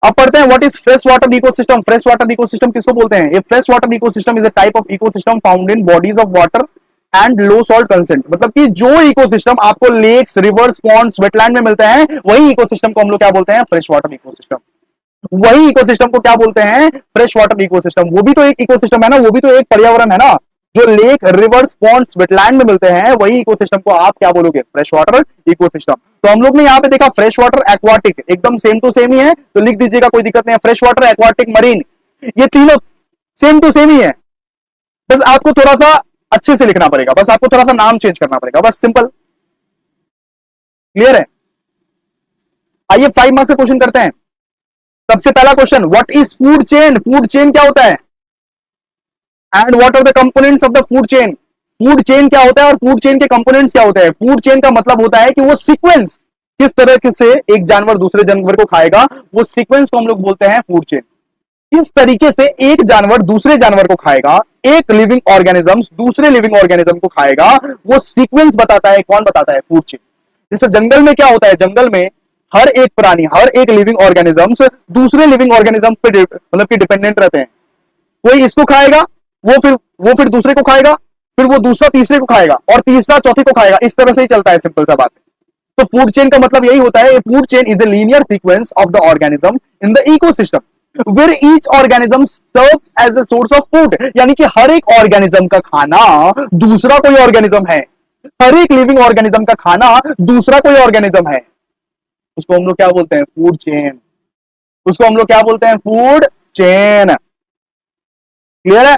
अब पढ़ते हैं what is fresh water ecosystem. Fresh water ecosystem किसको बोलते हैं? A fresh water ecosystem is a type of ecosystem found in bodies of water and low salt content. मतलब कि जो इकोसिस्टम आपको लेक्स, रिवर्स, पॉन्ड्स, वेटलैंड में मिलते हैं, वही इकोसिस्टम को हम लोग क्या बोलते हैं, फ्रेश वाटर इकोसिस्टम। वही इकोसिस्टम को क्या बोलते हैं, फ्रेश वाटर इकोसिस्टम। वो भी तो एक इकोसिस्टम है ना, वो भी तो एक पर्यावरण है ना। जो लेक, रिवर्स, पॉन्ड्स, वेटलैंड में मिलते हैं, वही इकोसिस्टम को आप क्या बोलोगे, फ्रेश वाटर इकोसिस्टम। तो हम लोग ने यहाँ पे देखा फ्रेश वाटर, एक्वाटिक, एकदम सेम टू सेम ही है, तो लिख दीजिएगा, कोई दिक्कत नहीं है। फ्रेश वाटर, एक्वाटिक, मरीन, ये तीनों सेम टू सेम ही है, बस आपको थोड़ा सा अच्छे से लिखना पड़ेगा, बस आपको थोड़ा सा नाम चेंज करना पड़ेगा, बस सिंपल। क्लियर है? आइए 5 मार्क्स का क्वेश्चन करते हैं। सबसे पहला question, what is food chain. Food chain क्या होता है, and what are the components of the food chain. Food chain क्या होता है और फूड चेन के कंपोनेंट्स क्या होते हैं। फूड चेन का मतलब होता है कि वो सीक्वेंस, किस तरह से एक जानवर दूसरे जानवर को खाएगा, वो सीक्वेंस को हम लोग बोलते हैं फूड चेन। किस तरीके से एक जानवर दूसरे जानवर को खाएगा, एक लिविंग ऑर्गेनिज्म दूसरे लिविंग ऑर्गेनिज्म को खाएगा, वो सीक्वेंस बताता है। कौन बताता है, फूड चेन। जैसे जंगल में क्या होता है, जंगल में हर एक प्राणी, हर एक लिविंग ऑर्गेनिजम्स दूसरे लिविंग ऑर्गेनिज्म पे मतलब कि डिपेंडेंट रहते हैं। कोई इसको खाएगा, वो फिर दूसरे को खाएगा, फिर वो दूसरा तीसरे को खाएगा, और तीसरा चौथे को खाएगा, इस तरह से ही चलता है, सिंपल सा बात है। तो फूड चेन का मतलब यही होता है, food chain is the linear sequence of the organism in the ecosystem where each organism serves as a source of food. यानी कि हर एक ऑर्गेनिज्म का खाना दूसरा कोई ऑर्गेनिज्म है, हर एक लिविंग ऑर्गेनिज्म का खाना दूसरा कोई ऑर्गेनिज्म है, उसको हम लोग क्या बोलते हैं, फूड चेन। उसको हम लोग क्या बोलते हैं, फूड चेन। क्लियर है?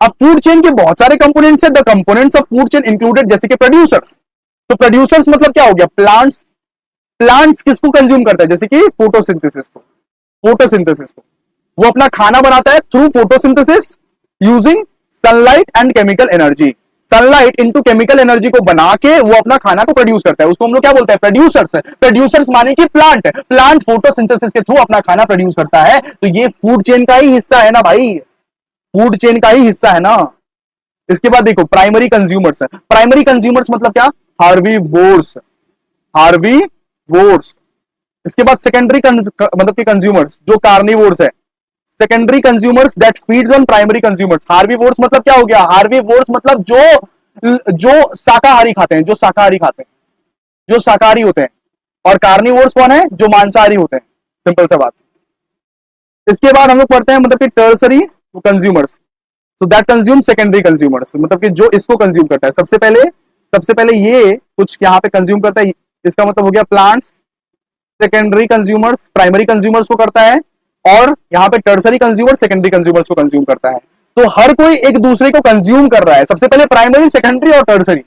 अब फूड चेन के बहुत सारे कंपोनेंट्स है। The components of food chain included, जैसे कि प्रोड्यूसर्स। तो प्रोड्यूसर्स मतलब क्या हो गया, प्लांट्स। प्लांट्स किसको कंज्यूम करता है, जैसे कि फोटोसिंथेसिस को। फोटोसिंथेसिस को वो अपना खाना बनाता है through photosynthesis using sunlight and chemical energy. Sunlight into chemical energy को बना के वो अपना खाना को प्रोड्यूस करता है, उसको हम लोग क्या बोलते हैं, प्रोड्यूसर्स। प्रोड्यूसर्स माने कि प्लांट। प्लांट फोटोसिंथेसिस के थ्रू अपना खाना प्रोड्यूस करता है, तो ये फूड चेन का ही हिस्सा है ना भाई, फूड चेन का ही हिस्सा है ना। इसके बाद देखो प्राइमरी कंज्यूमर्स। प्राइमरी कंज्यूमर्स मतलब क्या, हार्बीवोर्स। हार्बीवोर्स। इसके बाद सेकेंडरी मतलब कि कंज्यूमर्स जो कार्निवोर्स है। Secondary consumers that feeds on primary consumers. Herbivores मतलब क्या हो गया, हार्बीवोर्स मतलब जो शाकाहारी खाते हैं, जो शाकाहारी खाते हैं, जो शाकाहारी होते हैं। और कार्निवोर्स कौन है, जो मांसाहारी होते हैं, सिंपल सा बात। इसके बाद हम लोग पढ़ते हैं मतलब कि टर्सरी कंज्यूमर्स, तो दैट कंज्यूम सेकेंडरी कंज्यूमर्स, मतलब कि जो इसको कंज्यूम करता है। सबसे पहले ये कुछ यहाँ पे कंज्यूम करता है, इसका मतलब हो गया plants. Secondary consumers primary consumers को करता है, और यहाँ पे टर्सरी कंज्यूमर सेकेंडरी कंज्यूमर्स को कंज्यूम करता है। तो हर कोई एक दूसरे को कंज्यूम कर रहा है, सबसे पहले प्राइमरी, सेकेंडरी और टर्सरी।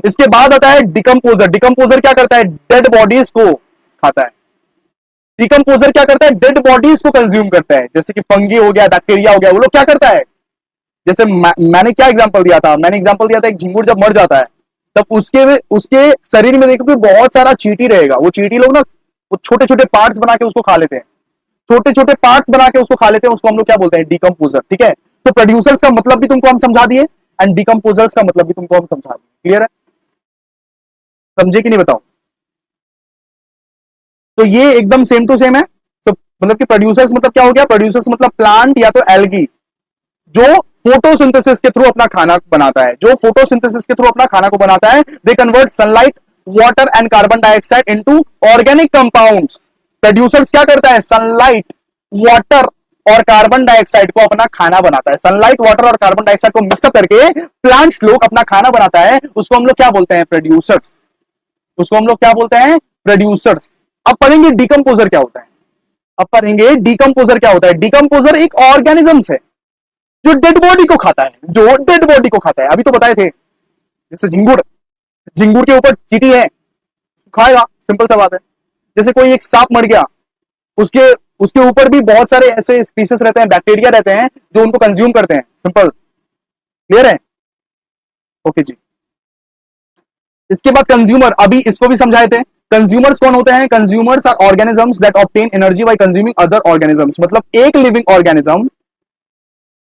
इसके बाद आता है डिकम्पोजर। डिकम्पोजर क्या करता है, डेड बॉडीज को खाता है। डिकम्पोजर क्या करता है, डेड बॉडीज को कंज्यूम करता है, जैसे कि फंगी हो गया, बैक्टीरिया हो गया, वो लोग क्या करता है। जैसे मैंने क्या एग्जांपल दिया था, मैंने एग्जांपल दिया था एक झिंगुर जब मर जाता है तब उसके शरीर में देखो कि बहुत सारा चींटी रहेगा। वो चींटी लोग ना वो छोटे छोटे पार्ट्स बना के उसको खा लेते हैं, छोटे छोटे पार्ट्स बना के उसको खा लेते हैं, उसको हम लोग क्या बोलते हैं, डिकम्पोजर। ठीक है, तो प्रोड्यूसर्स का मतलब भी तुमको हम समझा दिए। एंड डिकम्पोजर्स का मतलब भी तुमको हम समझा देंगे। क्लियर है? समझे कि नहीं बताओ? तो ये एकदम सेम टू सेम है। तो मतलब कि प्रोड्यूसर्स मतलब क्या हो गया? प्रोड्यूसर्स मतलब प्लांट या तो एल्गी जो फोटोसिंथेसिस के थ्रू अपना खाना बनाता है, जो फोटोसिंथेसिस के थ्रू अपना खाना को बनाता है। They convert sunlight, water and carbon dioxide into organic compounds. Producers क्या करता है? सनलाइट, वाटर और कार्बन डाइऑक्साइड को अपना खाना बनाता है। सनलाइट, वाटर और कार्बन डाइऑक्साइड को मिक्सअप करके प्लांट्स लोग अपना खाना बनाता है, उसको हम लोग क्या बोलते हैं? प्रोड्यूसर्स। उसको हम लोग क्या बोलते हैं? प्रोड्यूसर्स। अब पढ़ेंगे डिकम्पोजर क्या होता है। अब पढ़ेंगे डिकम्पोजर क्या होता है। डिकम्पोजर एक ऑर्गेनिजम्स है जो डेड बॉडी को खाता है, जो डेड बॉडी को खाता है। अभी तो बताए थे, जैसे झिंगुर, झिंगुर के ऊपर चींटी है, खाएगा, सिंपल सा बात है। जैसे कोई एक सांप मर गया, उसके उसके ऊपर भी बहुत सारे ऐसे स्पीसीज रहते हैं, बैक्टीरिया रहते हैं जो उनको कंज्यूम करते हैं। सिंपल, क्लियर है? ओके जी। इसके बाद कंज्यूमर, अभी इसको भी समझाए थे। कंज्यूमर्स कौन होते हैं? Consumers are organisms that obtain energy by consuming other organisms. मतलब एक लिविंग ऑर्गेनिज्म,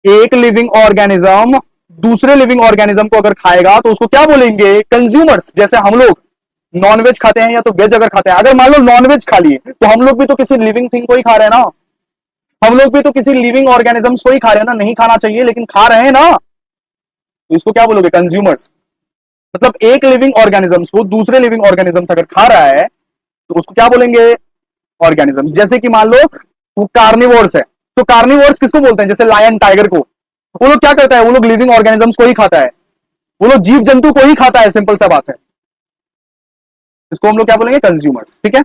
एक लिविंग ऑर्गेनिज्म दूसरे लिविंग ऑर्गेनिज्म को अगर खाएगा तो उसको क्या बोलेंगे? कंज्यूमर्स। जैसे हम लोग नॉनवेज खाते हैं या तो वेज अगर खाते हैं, अगर मान लो नॉनवेज खा लिए तो हम लोग भी तो किसी लिविंग थिंग को ही खा रहे हैं ना, हम लोग भी तो किसी लिविंग ऑर्गेनिजम्स को ही खा रहे हैं ना। नहीं खाना चाहिए लेकिन खा रहे हैं ना, तो इसको क्या बोलोगे? कंज्यूमर्स। मतलब एक लिविंग ऑर्गेनिजम्स को दूसरे लिविंग ऑर्गेनिजम्स अगर खा रहा है तो उसको क्या बोलेंगे? ऑर्गेनिजम्स। जैसे कि मान लो वो कार्निवोर्स है, तो कार्निवोर्स किसको बोलते हैं? जैसे लायन, टाइगर को। वो लोग क्या करता है? वो लोग लिविंग ऑर्गेनिजम्स को ही खाता है, वो लोग जीव जंतु को ही खाता है। सिंपल सा बात है। इसको हम लोग क्या बोलेंगे? कंज्यूमर्स। ठीक है,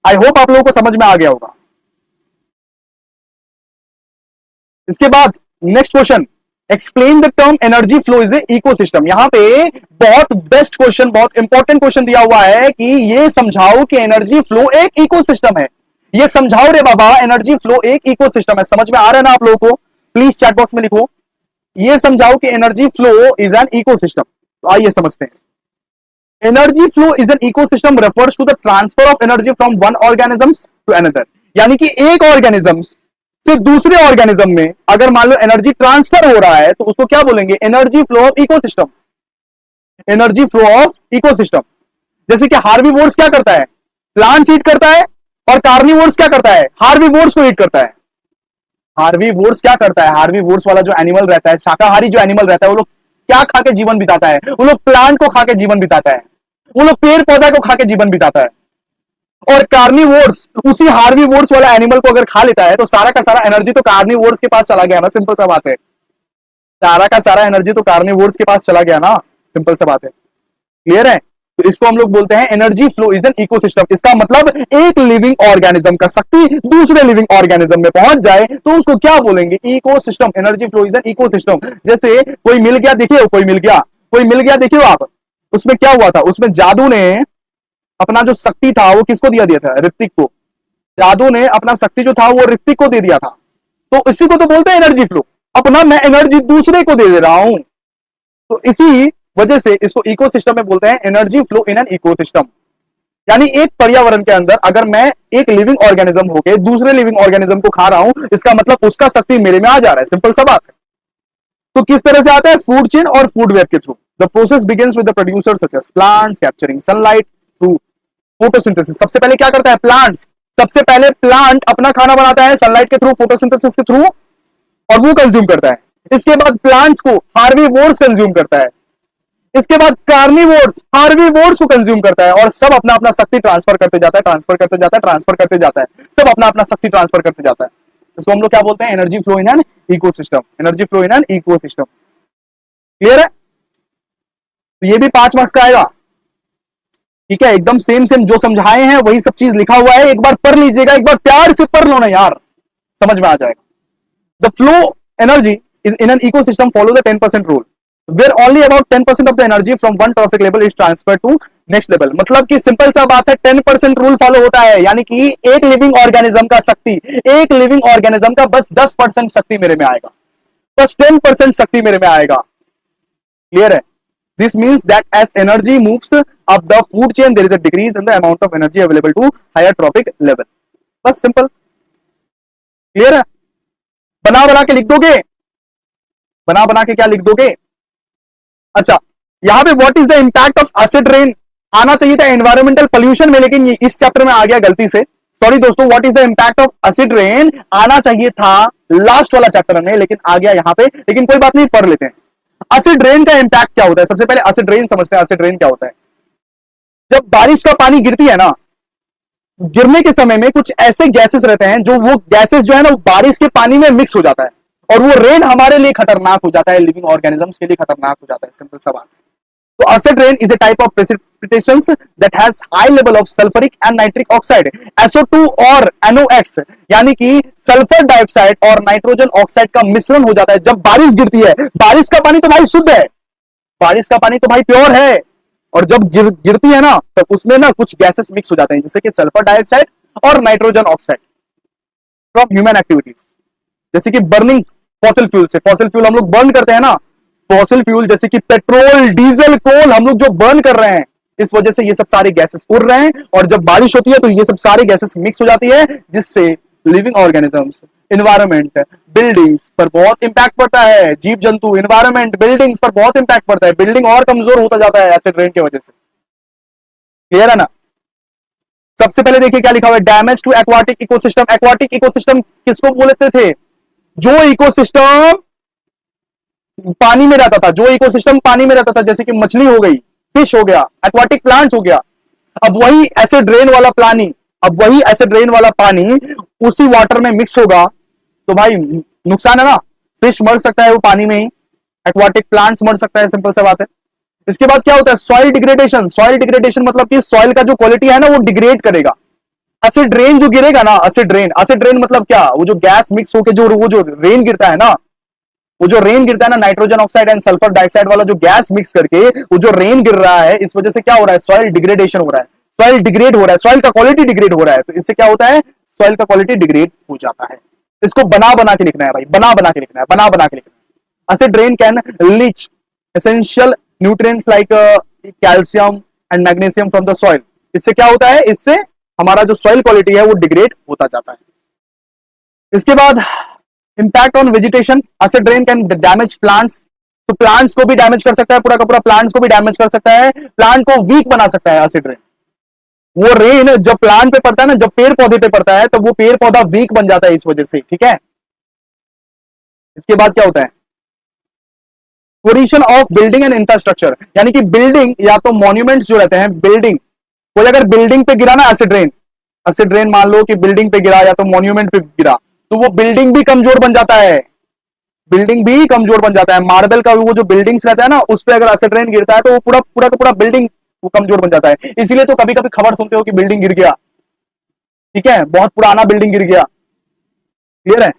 आई होप आप लोगों को समझ में आ गया होगा। इसके बाद next question, explain the term energy flow is a ecosystem. यहां पे बहुत बेस्ट क्वेश्चन, बहुत इंपॉर्टेंट क्वेश्चन दिया हुआ है कि ये समझाओ कि एनर्जी फ्लो एक इकोसिस्टम है। ये समझाओ रे बाबा, एनर्जी फ्लो एक इकोसिस्टम है। समझ में आ रहा है ना आप लोगों को? प्लीज चैट बॉक्स में लिखो, ये समझाओ कि energy flow is an ecosystem. तो आइए समझते हैं। Energy flow is an ecosystem refers to the transfer of energy from one organism to another. यानी कि एक ऑर्गेनिज्म से दूसरे ऑर्गेनिज्म में अगर मान लो एनर्जी ट्रांसफर हो रहा है तो उसको क्या बोलेंगे? Energy flow of ecosystem. Energy flow of ecosystem. जैसे कि हार्बीवोर्स क्या करता है? प्लांट्स ईट करता है, और कार्निवोर्स क्या करता है? हार्बीवोर्स को ईट करता है। हार्बीवोर्स क्या करता है? हार्बीवोर्स वाला जो एनिमल रहता है, शाकाहारी जो एनिमल रहता है, वो लोग क्या खा के जीवन बिताता है? वो लोग प्लांट को खा के जीवन बिताता है, वो लोग पेड़ पौधा को खा के जीवन बिताता है। और कार्निवोर्स उसी हार्बीवोर्स वाला एनिमल को अगर खा लेता है तो सारा का सारा एनर्जी तो कार्निवोर्स के पास चला गया ना। सिंपल सा बात है, सारा का सारा एनर्जी तो कार्निवोर्स के पास चला गया ना। सिंपल सा बात है, क्लियर है? तो इसको हम लोग बोलते हैं energy flow is an ecosystem. इसका मतलब एक लिविंग ऑर्गेनिज्म का शक्ति दूसरे लिविंग ऑर्गेनिज्म में पहुंच जाए तो उसको क्या बोलेंगे? Ecosystem. Energy flow is an ecosystem. जैसे कोई मिल गया, देखिए कोई मिल गया, कोई मिल गया, देखिए आप, उसमें क्या हुआ था? उसमें जादू ने अपना जो शक्ति था वो किसको दिया था? ऋतिक को। जादू ने अपना शक्ति जो था वो ऋतिक को दे दिया था। तो इसी को तो बोलते हैं एनर्जी फ्लो। अपना मैं एनर्जी दूसरे को दे रहा हूं, तो इसी वजह से इसको इकोसिस्टम में बोलते हैं energy flow in an ecosystem. यानी एक पर्यावरण के अंदर अगर मैं एक लिविंग ऑर्गेनिज्म होकर दूसरे लिविंग ऑर्गेनिज्म को खा रहा हूं, इसका मतलब उसका शक्ति मेरे में आ जा रहा है। सिंपल सा बात है। तो किस तरह से आता है? फूड चेन और फूड वेब के through. The process begins with the producer such as plants capturing sunlight through photosynthesis. सबसे पहले क्या करता है? प्लांट्स। सबसे पहले प्लांट अपना खाना बनाता है सनलाइट के थ्रू, फोटोसिंथेसिस के थ्रू, और वो कंज्यूम करता है। इसके बाद प्लांट्स को हार्बीवोर्स कंज्यूम करता है। इसके बाद कार्निवोर्स हार्बीवोर्स को कंज्यूम करता है, और सब अपना अपना शक्ति ट्रांसफर करते जाता है, ट्रांसफर करते जाता है, ट्रांसफर करते जाता है। सब अपना अपना शक्ति ट्रांसफर करते जाता है। इसको हम लोग क्या बोलते हैं? Energy flow in an ecosystem. Energy flow in an ecosystem. Clear है? तो ये भी 5 मार्क्स का आएगा। ठीक है, एकदम सेम सेम जो समझाए हैं वही सब चीज लिखा हुआ है। एक बार पढ़ लीजिएगा, एक बार प्यार से पढ़ लो ना यार, समझ में आ जाएगा। The flow energy in an ecosystem follow the 10% rule where only about 10% of the energy from one trophic level is transferred to next level। मतलब कि सिंपल सा बात है, 10% रूल फॉलो होता है। यानी कि एक लिविंग ऑर्गेनिज्म का शक्ति, एक लिविंग ऑर्गेनिज्म का बस 10% शक्ति मेरे में आएगा, बस 10% शक्ति मेरे में आएगा। क्लियर है? This means that as energy moves up the food chain, there is a decrease in the amount of energy available to higher trophic level। बस सिंपल। क्लियर है? बना बना के लिख दोगे, बना बना के क्या लिख दोगे? अच्छा, यहां पे what is the impact of acid rain आना चाहिए था एनवायरमेंटल पोल्यूशन में, लेकिन ये इस चैप्टर में आ गया गलती से। सॉरी दोस्तों, what is the impact of acid rain आना चाहिए था लास्ट वाला चैप्टर में, लेकिन आ गया यहां पे। लेकिन कोई बात नहीं, पढ़ लेते हैं। एसिड रेन का इंपैक्ट क्या होता है, सबसे पहले एसिड रेन समझते हैं। एसिड रेन क्या होता है? जब बारिश का पानी गिरती है ना, गिरने के समय में कुछ ऐसे गैसेस रहते हैं जो वो गैसेस जो है ना बारिश के पानी में मिक्स हो जाता है, और वो रेन हमारे लिए खतरनाक हो जाता है, लिविंग ऑर्गेनिजम्स के लिए खतरनाक हो जाता है। सिंपल सा बात है। तो acid rain is a type of precipitations that has high level of sulphuric and nitric oxide SO2 और NOx, यानी कि सल्फर डाइऑक्साइड और नाइट्रोजन ऑक्साइड का मिश्रण हो जाता है जब बारिश गिरती है। बारिश का पानी तो भाई शुद्ध है, बारिश का पानी तो भाई प्योर है, और जब गिरती है ना तब उसमें ना कुछ गैसेस मिक्स हो जाते हैं, जैसे कि सल्फर डाइऑक्साइड और nitrogen oxide from human activities, जैसे कि बर्निंग फॉसिल फ्यूल से। फॉसिल फ्यूल हम लोग बर्न करते हैं ना, फॉसिल फ्यूल जैसे कि पेट्रोल, डीजल, कोल हम लोग जो बर्न कर रहे हैं, इस वजह से ये सब सारे गैसेस उड़ रहे हैं, और जब बारिश होती है तो ये सब सारे गैसेस मिक्स हो जाती है, जिससे लिविंग ऑर्गेनिजम्स, इन्वायरमेंट, बिल्डिंग्स पर बहुत इंपैक्ट पड़ता है। जीव जंतु, इन्वायरमेंट, बिल्डिंग्स पर बहुत इंपैक्ट पड़ता है। बिल्डिंग और कमजोर होता जाता है एसिड रेन की वजह से। क्लियर है ना? सबसे पहले देखिए क्या लिखा हुआ है, damage to aquatic ecosystem. Aquatic ecosystem किसको बोलते थे? जो इकोसिस्टम पानी में रहता था, जो इकोसिस्टम पानी में रहता था, जैसे कि मछली हो गई, फिश हो गया, एक्वाटिक प्लांट्स हो गया। अब वही एसिड रेन वाला पानी, अब वही एसिड रेन वाला पानी उसी वाटर में मिक्स होगा तो भाई नुकसान है ना। फिश मर सकता है वो पानी में ही, एक्वाटिक प्लांट्स मर सकता है, सिंपल सा बात है। इसके बाद क्या होता है, सॉइल डिग्रेडेशन। सॉइल डिग्रेडेशन मतलब कि सॉइल का जो क्वालिटी है ना वो डिग्रेड करेगा। एसिड रेन जो गिरेगा ना, एसिड रेन, एसिड रेन मतलब क्या, वो जो गैस मिक्स होकर जो वो जो रेन गिरता है ना, वो जो रेन गिरता है ना, nitrogen oxide and sulphur dioxide वाला जो गैस मिक्स करके वो जो रेन गिर रहा है, इस वजह से क्या हो रहा है, सॉइल डिग्रेडेशन हो रहा है, सॉइल डिग्रेड हो रहा है, सॉइल का क्वालिटी डिग्रेड हो रहा है। तो इससे क्या होता है, सॉइल का क्वालिटी डिग्रेड हो जाता है। इसको बना बना के लिखना है भाई, बना बना के लिखना है, बना बना के लिखना है। Acid rain can leach essential nutrients like calcium and magnesium from the soil. इससे क्या होता है, इससे हमारा जो सॉइल क्वालिटी है वो डिग्रेड होता जाता है। इसके बाद impact on vegetation. Acid rain can damage plants. तो प्लांट्स को भी डैमेज कर सकता है, पूरा का पूरा प्लांट्स को भी डैमेज कर सकता है, प्लांट को वीक बना सकता है एसिड रेन। वो रेन जब प्लांट पे पड़ता है ना, जब पेड़ पौधे पे पड़ता है, तो वो पेड़ पौधा वीक बन जाता है इस वजह से। ठीक है, इसके बाद क्या होता है, position of building and infrastructure, यानी कि बिल्डिंग या तो मॉन्यूमेंट्स जो रहते हैं, बिल्डिंग, कोई अगर बिल्डिंग पे गिरा ना एसिड रेन, एसिड रेन मान लो कि बिल्डिंग पे गिरा या तो मॉन्यूमेंट पे गिरा, तो वो बिल्डिंग भी कमजोर बन जाता है, बिल्डिंग भी कमजोर बन जाता है। मार्बल का वो जो बिल्डिंग्स रहता है ना, उस पे अगर एसिड रेन गिरता है तो वो पूरा पूरा का पूरा बिल्डिंग वो कमजोर बन जाता है। इसीलिए तो कभी कभी खबर सुनते हो कि बिल्डिंग गिर गया, ठीक है, बहुत पुराना बिल्डिंग गिर गया। क्लियर है?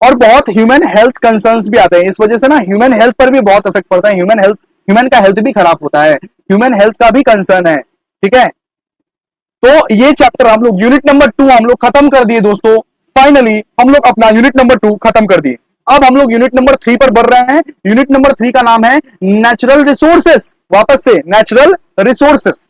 और बहुत ह्यूमन हेल्थ कंसर्न्स भी आते हैं इस वजह से ना, ह्यूमन हेल्थ पर भी बहुत इफेक्ट पड़ता है, ह्यूमन का हेल्थ भी खराब होता है, ह्यूमन हेल्थ का भी कंसर्न है। ठीक है, तो ये चैप्टर हम लोग यूनिट नंबर 2 हम लोग खत्म कर दिए दोस्तों। फाइनली हम लोग अपना यूनिट नंबर 2 खत्म कर दिए। अब हम लोग यूनिट नंबर 3 पर बढ़ रहे हैं। यूनिट नंबर 3 का नाम है नेचुरल रिसोर्सेस। वापस से नेचुरल रिसोर्सेस।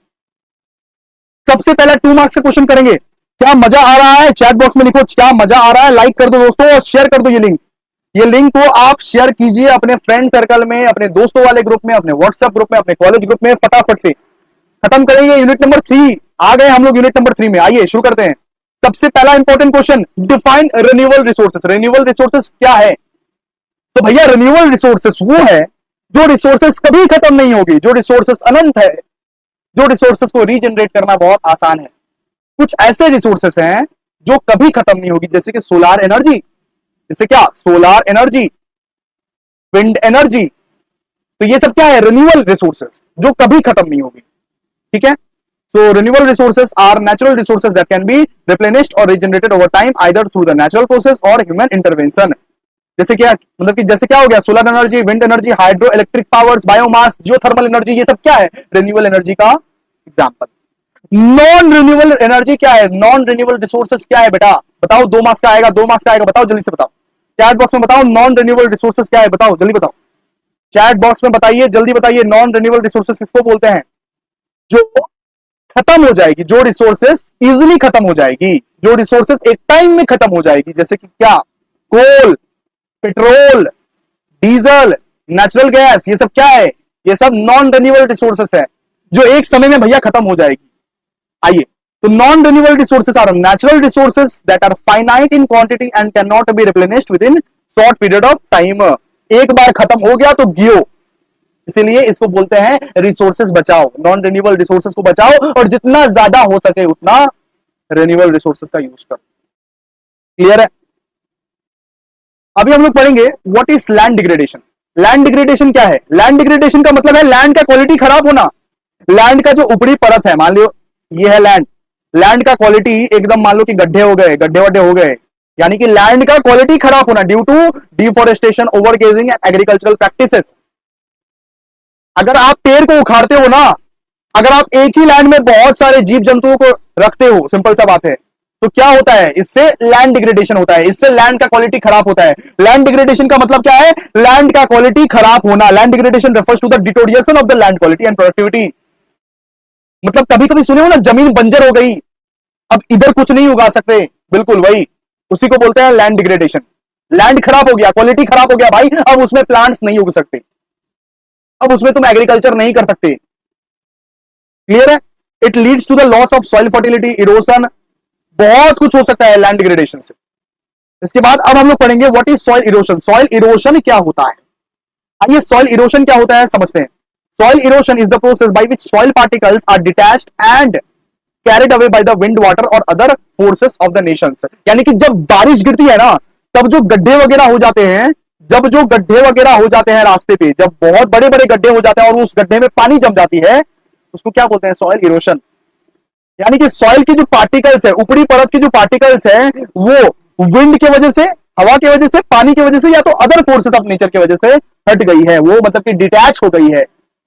सबसे पहला 2 मार्क्स का क्वेश्चन करेंगे। क्या मजा आ रहा है? चैट बॉक्स में लिखो क्या मजा आ रहा है, लाइक कर दो दोस्तों और शेयर कर दो। ये लिंक को आप शेयर कीजिए अपने फ्रेंड सर्कल में, अपने दोस्तों वाले ग्रुप में, अपने व्हाट्सएप ग्रुप में, अपने कॉलेज ग्रुप में। फटाफट से खत्म करेंगे यूनिट नंबर 3। आ गए हम लोग यूनिट नंबर 3 में। आइए शुरू करते हैं। सबसे पहला important question, define renewable resources. Renewable resources क्या है? तो भैया रिन्यूएबल रिसोर्सेस वो है जो रिसोर्सेस कभी खत्म नहीं होगी, जो रिसोर्सेस अनंत है, जो रिसोर्सेस को रीजनरेट करना बहुत आसान है। कुछ ऐसे रिसोर्सेस हैं जो कभी खत्म नहीं होगी, जैसे कि सोलर एनर्जी, जैसे क्या, सोलर एनर्जी, विंड एनर्जी। तो ये सब क्या है, रिन्यूएबल रिसोर्सेस जो कभी खत्म नहीं होगी। ठीक है, so renewable resources are natural resources that can be replenished और regenerated over time either through the natural process और ह्यूमन इंटरवेंशन। जैसे क्या, मतलब कि जैसे क्या हो गया, solar energy, wind energy, hydro electric powers, biomass, geothermal energy, ये सब क्या है, रिन्यूएबल एनर्जी का एग्जांपल। नॉन रिन्यूएबल एनर्जी क्या है, नॉन रिन्यूएबल रिसोर्सेस क्या है बेटा, बताओ। 2 मार्क्स का आएगा, 2 मार्क्स का आएगा, बताओ जल्दी से बताओ। चैट बॉक्स में बताओ नॉन रिन्यूएबल रिसोर्सेस क्या है, बताओ जल्दी बताओ। चैट बॉक्स में बताइए, जल्दी बताइए, नॉन रिन्यूएबल रिसोर्सेस किसको बोलते हैं? जो खत्म हो जाएगी, जो रिसोर्सेस इजिली खत्म हो जाएगी, जो रिसोर्सेस एक टाइम में खत्म हो जाएगी, जैसे कि क्या, कोल, पेट्रोल, डीजल, नेचुरल गैस, ये सब क्या है, ये सब नॉन रिन्यूएबल रिसोर्सेस है जो एक समय में भैया खत्म हो जाएगी। आइए, तो non renewable resources are natural resources that are finite in quantity and can not be replenished within short period of time. एक बार खत्म हो गया तो गियो, इसीलिए इसको बोलते हैं रिसोर्सेस बचाओ, नॉन रिन्यूएबल रिसोर्सेस को बचाओ और जितना ज्यादा हो सके उतना रिन्यूएबल रिसोर्सेस का यूज करो। क्लियर है? अभी हम लोग पढ़ेंगे what is land degradation. Land degradation क्या है? लैंड डिग्रेडेशन का मतलब है लैंड का क्वालिटी खराब होना। लैंड का जो ऊपरी परत है, मान लो ये है लैंड, लैंड का क्वालिटी एकदम मान लो कि गड्ढे हो गए, गड्ढे वड्ढे हो गए, यानी कि लैंड का क्वालिटी खराब होना due to deforestation, overgrazing and agricultural practices. अगर आप पेड़ को उखाड़ते हो ना, अगर आप एक ही लैंड में बहुत सारे जीव जंतुओं को रखते हो, सिंपल सा बात है, तो क्या होता है? इससे लैंड डिग्रेडेशन होता है, इससे लैंड का क्वालिटी खराब होता है। लैंड डिग्रेडेशन का मतलब क्या है? लैंड का क्वालिटी खराब होना। Land degradation refers to the deterioration of the land quality and productivity. मतलब कभी कभी सुने हो ना, जमीन बंजर हो गई, अब इधर कुछ नहीं उगा सकते, बिल्कुल वही, उसी को बोलते हैं लैंड डिग्रेडेशन। लैंड खराब हो गया, क्वालिटी खराब हो गया भाई, अब उसमें प्लांट्स नहीं उग सकते, अब उसमें तुम एग्रीकल्चर नहीं कर सकते। क्लियर है? It leads to the loss of soil fertility, erosion, बहुत कुछ हो सकता है लैंड डिग्रेडेशन से। इसके बाद अब हम लोग पढ़ेंगे what is soil erosion. Soil erosion क्या होता है? आइए, सॉइल इरोशन क्या होता है समझते हैं। Soil erosion is the process by which soil particles are detached and carried away by the wind, water और other forces of the nations. यानी कि जब बारिश गिरती है ना, तब जो गड्ढे वगैरह हो जाते हैं, जब जो गड्ढे वगैरह हो जाते हैं रास्ते पे, जब बहुत बड़े बड़े गड्ढे हो जाते हैं और उस गड्ढे में पानी जम जाती है, उसको क्या बोलते हैं? Soil erosion. यानी कि सॉइल की जो पार्टिकल्स है, ऊपरी परत की जो पार्टिकल्स है, वो विंड की वजह से, हवा की वजह से, पानी की वजह से, या तो अदर फोर्सेस ऑफ नेचर की वजह से हट गई है, वो मतलब कि डिटैच हो गई है,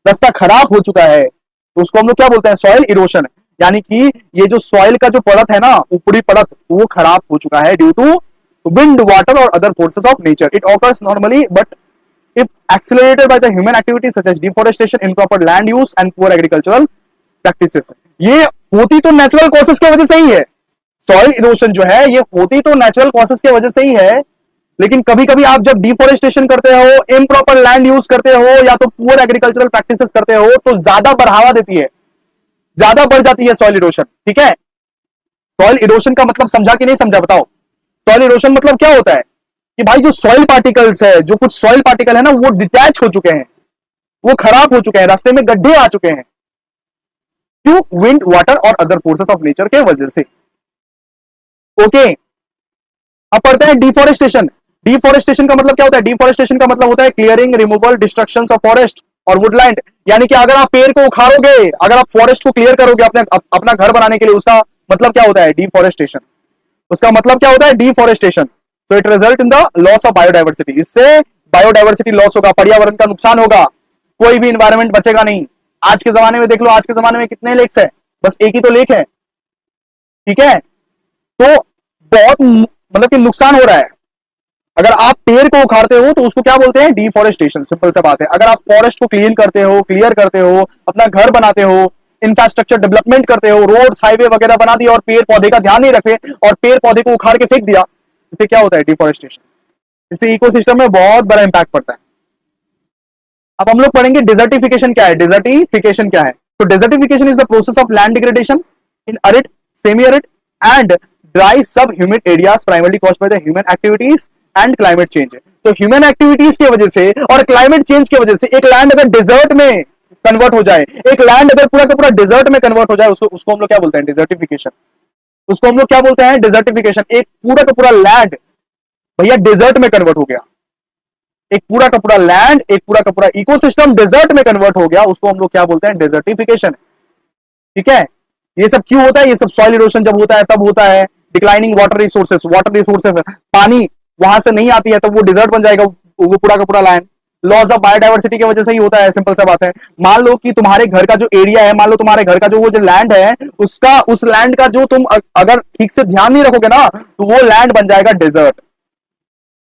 रास्ता खराब हो चुका है, तो उसको हम लोग क्या बोलते हैं? Soil erosion. यानी कि ये जो सॉइल का जो परत है ना, ऊपरी परत, वो खराब हो चुका है ड्यू टू विंड, वाटर और other forces of nature. It occurs normally but if accelerated by the human activities such as deforestation, improper land use and poor agricultural practices। ये होती तो नेचुरल कॉसेस की वजह से ही है, सॉइल इरोशन जो है ये होती तो नेचुरल कॉसेस की वजह से ही है, लेकिन कभी कभी आप जब डिफोरेस्टेशन करते हो, इम्प्रॉपर लैंड यूज करते हो, या तो पुअर एग्रीकल्चरल प्रैक्टिसेस करते हो, तो ज्यादा बढ़ावा देती है, ज्यादा बढ़ जाती है सॉइल इरोशन। ठीक है? सॉइल इरोशन का मतलब समझा कि नहीं समझा बताओ? सॉइल इरोशन मतलब क्या होता है कि भाई जो सॉइल पार्टिकल्स है, जो कुछ सॉइल पार्टिकल है ना, वो डिटैच हो चुके हैं, वो खराब हो चुके हैं, रास्ते में गड्ढे आ चुके हैं, क्यों? विंड, वाटर और अदर फोर्सेस ऑफ नेचर के वजह से। ओके, अब पढ़ते हैं डिफोरेस्टेशन। डिफोरेस्टेशन का मतलब क्या होता है? डिफोरेस्टेशन का मतलब होता है clearing, removal, destruction of forest और वुडलैंड। यानी कि अगर आप पेड़ को उखाड़ोगे, अगर आप फॉरेस्ट को क्लियर करोगे अपना घर बनाने के लिए, उसका मतलब क्या होता है? डिफोरेस्टेशन। उसका मतलब क्या होता है? डिफोरेस्टेशन। तो it result in the loss of biodiversity. इससे बायोडाइवर्सिटी लॉस होगा, पर्यावरण का नुकसान होगा, कोई भी इन्वायरमेंट बचेगा नहीं। आज के जमाने में देख लो, आज के जमाने में कितने लेक्स है? बस एक ही तो लेक है। ठीक है? तो बहुत मतलब कि नुकसान हो रहा है। अगर आप पेड़ को उखाड़ते हो तो उसको क्या बोलते हैं? डिफोरेस्टेशन। सिंपल सा बात है। अगर आप फॉरेस्ट को क्लीन करते हो, क्लियर करते हो, अपना घर बनाते हो, इंफ्रास्ट्रक्चर डेवलपमेंट करते हो, रोड हाईवे वगैरह बना दिया और पेड़ पौधे का ध्यान नहीं रखते और पेड़ पौधे को उखाड़ के फेंक दिया, इससे क्या होता है? डिफोरेस्टेशन। इससे इकोसिस्टम में बहुत बड़ा इंपैक्ट पड़ता है। अब हम लोग पढ़ेंगे डिजर्टिफिकेशन क्या है। डिजर्टिफिकेशन क्या है? तो desertification is the process of land degradation in arid, semi arid and dry सब humid areas primarily caused by the human activities and climate change. तो ह्यूमन एक्टिविटीज की वजह से और क्लाइमेट चेंज की वजह से एक लैंड अगर डिजर्ट में कन्वर्ट हो जाए, एक लैंड अगर पूरा का पूरा डिजर्ट में कन्वर्ट हो जाए, उसको हम लोग क्या बोलते हैं? डिजर्टिफिकेशन। उसको हम लोग क्या बोलते हैं? डिजर्टिफिकेशन। एक पूरा का पूरा लैंड भैया डिजर्ट में कन्वर्ट हो गया, एक पूरा का पूरा लैंड, एक पूरा का पूरा इकोसिस्टम डेजर्ट में कन्वर्ट हो गया, उसको हम लोग क्या बोलते हैं? डेजर्टिफिकेशन। ठीक है? ये सब क्यों होता है? ये सब सॉइल इरोशन जब होता है तब होता है। डिक्लाइनिंग वाटर रिसोर्सेस, पानी वहां से नहीं आती है तब वो डिजर्ट बन जाएगा, वो पूरा का पूरा लैंड। लॉस ऑफ बायोडाइवर्सिटी की वजह से ही होता है। सिंपल सा बात है। मान लो कि तुम्हारे घर का जो एरिया है, मान लो तुम्हारे घर का जो वो जो लैंड है, उसका उस लैंड का जो तुम अगर ठीक से ध्यान नहीं रखोगे ना, तो वो लैंड बन जाएगा डेजर्ट।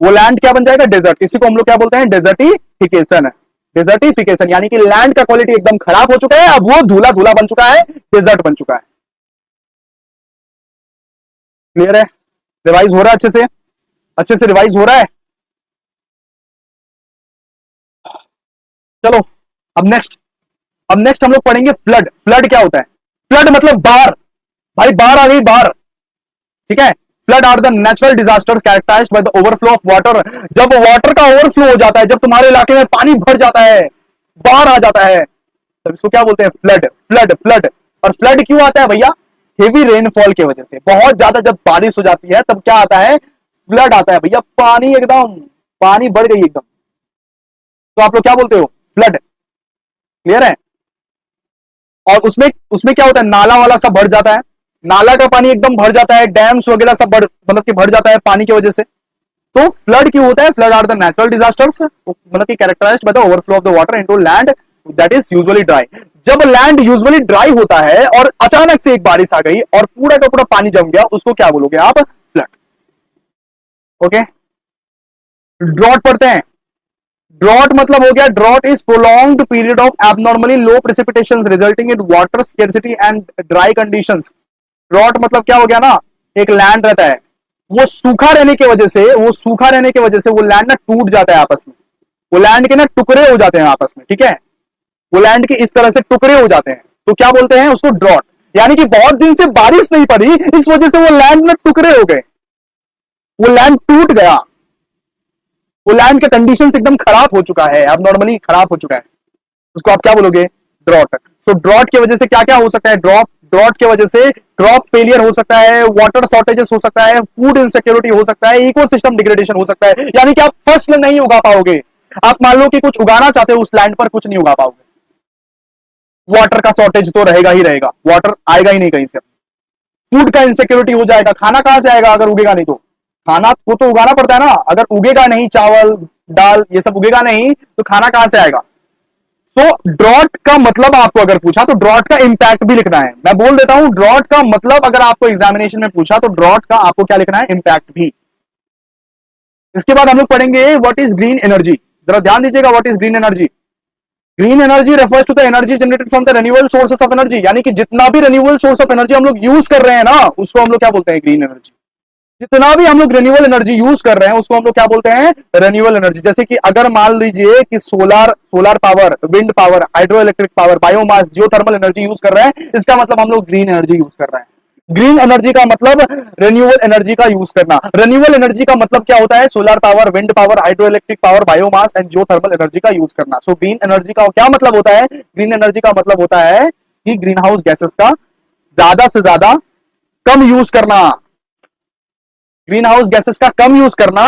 वो लैंड क्या बन जाएगा? डेजर्ट। इसी को हम लोग क्या बोलते हैं? डेजर्टिफिकेशन। डेजर्टिफिकेशन यानी कि लैंड का क्वालिटी एकदम खराब हो चुका है, अब वो धूला धूला बन चुका है, डेजर्ट बन चुका है। क्लियर है? रिवाइज हो रहा है? अच्छे से रिवाइज हो रहा है? चलो अब नेक्स्ट हम लोग पढ़ेंगे फ्लड। फ्लड क्या होता है? फ्लड मतलब बाढ़, भाई बाढ़ आ गई, बाढ़, ठीक है। Flood are the natural disasters characterized by the overflow of water. जब वाटर का ओवरफ्लो हो जाता है, जब तुम्हारे इलाके में पानी भर जाता है, बाढ़ आ जाता है, तब इसको क्या बोलते हैं? फ्लड। फ्लड। और फ्लड क्यों आता है भैया? हेवी रेनफॉल की वजह से, बहुत ज्यादा जब बारिश हो जाती है तब क्या आता है? फ्लड आता है भैया। पानी बढ़ गई एकदम, तो आप लोग क्या बोलते हो? फ्लड। क्लियर है? और उसमें उसमें क्या होता है? नाला वाला सब भर जाता है, नाला का पानी एकदम भर जाता है, डैम्स वगैरह सब मतलब कि भर जाता है पानी की वजह से। तो फ्लड क्यों होता है? Flood are the natural disasters मतलब कि characterized by the overflow of the water into land that is usually dry. जब लैंड यूजुअली ड्राई होता है और अचानक से एक बारिश आ गई और पूरा का पूरा पानी जम गया, उसको क्या बोलोगे आप? फ्लड। ओके, ड्रॉट पढ़ते हैं। ड्रॉट मतलब हो गया, drought is prolonged period of abnormally low precipitations resulting in water scarcity and dry conditions. Drought मतलब क्या हो गया ना, एक लैंड रहता है, वो सूखा रहने की वजह से वो लैंड ना टूट जाता है आपस में, वो लैंड के ना टुकड़े हो जाते हैं आपस में, ठीक है। वो लैंड के इस तरह से टुकड़े हो जाते हैं, तो क्या बोलते हैं उसको? ड्रॉट। यानी कि बहुत दिन से बारिश नहीं पड़ी, इस वजह से वो लैंड में टुकड़े हो गए, वो लैंड टूट गया, वो लैंड का कंडीशंस एकदम खराब हो चुका है, अब नॉर्मली खराब हो चुका है, उसको आप क्या बोलोगे? ड्रॉट। तो ड्रॉट की वजह से क्या क्या हो सकता है? ड्रॉट की वजह से क्रॉप फेलियर हो सकता है, वाटर शॉर्टेजेस हो सकता है, फूड इनसिक्योरिटी हो सकता है, इकोसिस्टम डिग्रेडेशन हो सकता है। यानी कि आप फसल नहीं उगा पाओगे। आप मान लो कि कुछ उगाना चाहते हो, उस लैंड पर कुछ नहीं उगा पाओगे, वाटर का शॉर्टेज तो रहेगा ही रहेगा, वाटर आएगा ही नहीं कहीं से। फूड का इनसिक्योरिटी हो जाएगा, खाना कहां से आएगा अगर उगेगा नहीं? तो खाना को तो उगाना पड़ता है ना, अगर उगेगा नहीं, चावल दाल ये सब उगेगा नहीं तो खाना कहां से आएगा? तो ड्रॉट का मतलब आपको अगर पूछा तो ड्रॉट का इंपैक्ट भी लिखना है। मैं बोल देता हूं, ड्रॉट का मतलब अगर आपको एग्जामिनेशन में पूछा तो ड्रॉट का आपको क्या लिखना है? इंपैक्ट भी। इसके बाद हम लोग पढ़ेंगे व्हाट इज ग्रीन एनर्जी। जरा ध्यान दीजिएगा, what is green energy? Green energy refers to the energy generated from the renewable sources of energy. यानी कि जितना भी रिन्यूएबल सोर्स ऑफ एनर्जी हम लोग यूज कर रहे हैं ना, उसको हम लोग क्या बोलते हैं? Green energy. जितना भी हम लोग रिन्यूएबल एनर्जी यूज कर रहे हैं उसको हम लोग क्या बोलते हैं? Renewable energy. जैसे कि अगर मान लीजिए कि solar power, wind power, hydro electric power, biomass, geothermal energy use कर रहे हैं, इसका मतलब हम लोग ग्रीन एनर्जी यूज कर रहे हैं। ग्रीन एनर्जी का मतलब रिन्यूएबल एनर्जी का यूज करना। रिन्यूएबल एनर्जी का मतलब क्या होता है? Solar power, wind power, hydro electric power, biomass and geothermal energy का यूज करना। सो ग्रीन एनर्जी का क्या मतलब होता है? ग्रीन एनर्जी का मतलब होता है कि ग्रीन हाउस गैसेस का ज्यादा से ज्यादा कम यूज करना, ग्रीन हाउस गैसेस का कम यूज करना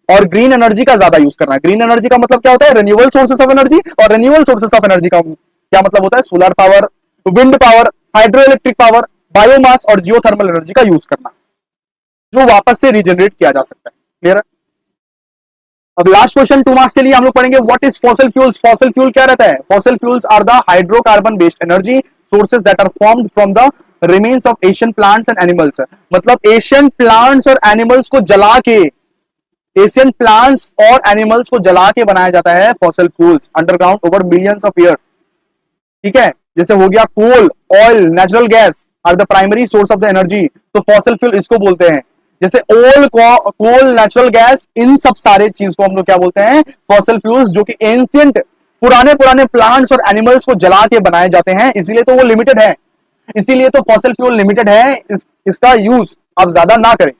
और ग्रीन एनर्जी का ज्यादा यूज करना। ग्रीन एनर्जी का मतलब क्या होता है? रिन्यूएबल सोर्सेस ऑफ एनर्जी, और रिन्यूएबल सोर्सेस ऑफ एनर्जी का क्या मतलब होता है? Solar power, wind power, hydro electric power, biomass और जियोथर्मल एनर्जी का यूज करना, जो वापस से रिजनरेट किया जा सकता है। क्लियर है? अब लास्ट क्वेश्चन 2 मार्क्स के लिए हम लोग पढ़ेंगे what is fossil fuels. Fossil fuel क्या रहता है? Fossil fuels are the hydrocarbon based energy sources that are formed from the remains of ancient plants and animals. मतलब एशियन प्लांट्स और एनिमल्स को जला के, एशियन प्लांट्स और एनिमल्स को जला के बनाया जाता है fossil fuels underground over millions of year. ठीक है, जैसे हो गया coal, oil, natural gas are the primary source of the energy, तो फॉसिल फ्यूल इसको बोलते हैं। जैसे ऑयल, कोल, नेचुरल गैस, इन सब सारे चीज को हम लोग क्या बोलते हैं? फॉसिल फ्यूल्स, जो कि एंशिएंट पुराने पुराने प्लांट्स और एनिमल्स को जला के बनाए जाते हैं, इसीलिए तो वो लिमिटेड है, इसीलिए तो फॉसिल फ्यूल लिमिटेड है। इसका यूज आप ज्यादा ना करें,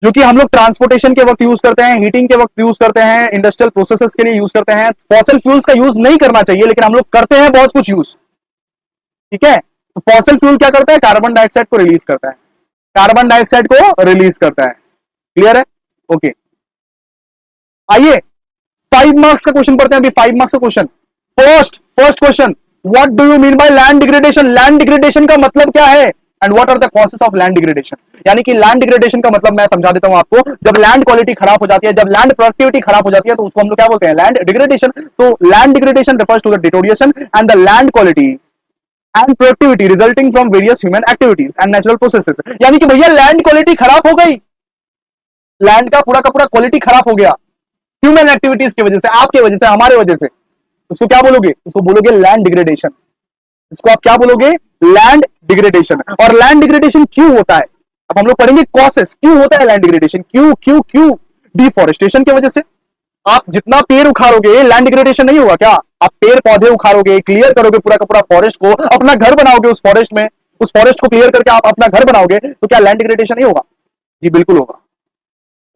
जो कि हम लोग ट्रांसपोर्टेशन के वक्त यूज करते हैं, हीटिंग के वक्त यूज करते हैं, इंडस्ट्रियल प्रोसेसेस के लिए यूज करते हैं। फॉसिल फ्यूल्स का यूज नहीं करना चाहिए, लेकिन हम लोग करते हैं बहुत कुछ यूज। ठीक है, तो फॉसिल फ्यूल क्या करता है? कार्बन डाइऑक्साइड को रिलीज करता है, कार्बन डाइऑक्साइड को रिलीज करता है। क्लियर है? ओके, आइए 5 मार्क्स का क्वेश्चन पढ़ते हैं अभी। 5 मार्क्स का question, first question, what do you mean by land degradation? Land degradation का मतलब क्या है? And what are the causes of land degradation? यानी कि लैंड डिग्रेडेशन का मतलब मैं समझा देता हूं आपको। जब लैंड क्वालिटी खराब हो जाती है, जब लैंड प्रोडक्टिविटी खराब हो जाती है, तो उसको हम लोग क्या बोलते हैं? Land degradation. तो land degradation refers to the deterioration and the land quality and productivity resulting from various human activities and natural processes। यानी कि भैया लैंड क्वालिटी खराब हो गई, लैंड का पूरा क्वालिटी खराब हो गया ह्यूमन एक्टिविटीज की वजह से, आपके वजह से, हमारे वजह से, उसको क्या बोलोगे? उसको बोलोगे लैंड डिग्रेडेशन। इसको आप क्या बोलोगे? Land degradation. और लैंड डिग्रेडेशन क्यों होता है? अब हम लोग पढ़ेंगे कॉसेस, क्यों होता है लैंड डिग्रेडेशन, क्यों? डिफॉरेस्टेशन की वजह से। आप जितना पेड़ उखाड़ोगे लैंड डिग्रेडेशन नहीं होगा क्या? आप पेड़ पौधे उखाड़ोगे, क्लियर करोगे पूरा का पूरा फॉरेस्ट को, अपना घर बनाओगे उस फॉरेस्ट में, उस फॉरेस्ट को क्लियर करके आप अपना घर बनाओगे, तो क्या लैंड डिग्रेडेशन नहीं होगा? जी बिल्कुल होगा।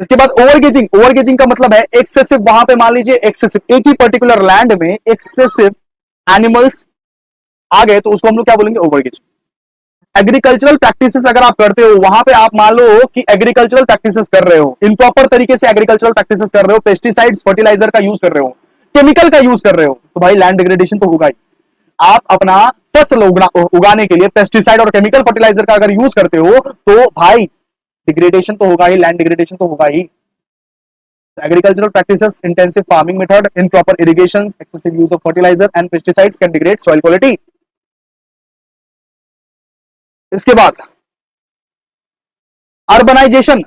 इसके बाद ओवरगेजिंग, ओवरगेजिंग का मतलब है एक्सेसिव, वहां पे मान लीजिए एक्सेसिव, एक ही पर्टिकुलर लैंड में एक्सेसिव एनिमल्स आ गए तो उसको हम लोग क्या बोलेंगे? ओवरगेजिंग। एग्रीकल्चरल प्रैक्टिसेस अगर आप करते हो, वहां पे आप मान लो कि एग्रीकल्चरल प्रैक्टिसेस कर रहे हो, इम्प्रॉपर तरीके से एग्रीकल्चरल प्रैक्टिसेस कर रहे हो, पेस्टिसाइड्स फर्टिलाइजर का यूज कर रहे हो, केमिकल का यूज कर रहे हो, तो भाई लैंड डिग्रेडेशन तो होगा ही। आप अपना फसल उगाने के लिए पेस्टिसाइड और केमिकल फर्टिलाइजर का अगर यूज करते हो तो भाई डिग्रेडेशन तो होगा ही, लैंड डिग्रेडेशन तो होगा ही। Agricultural practices, intensive farming method, improper irrigation, excessive use of fertiliser and pesticides can degrade soil quality. इसके बाद अर्बनाइजेशन,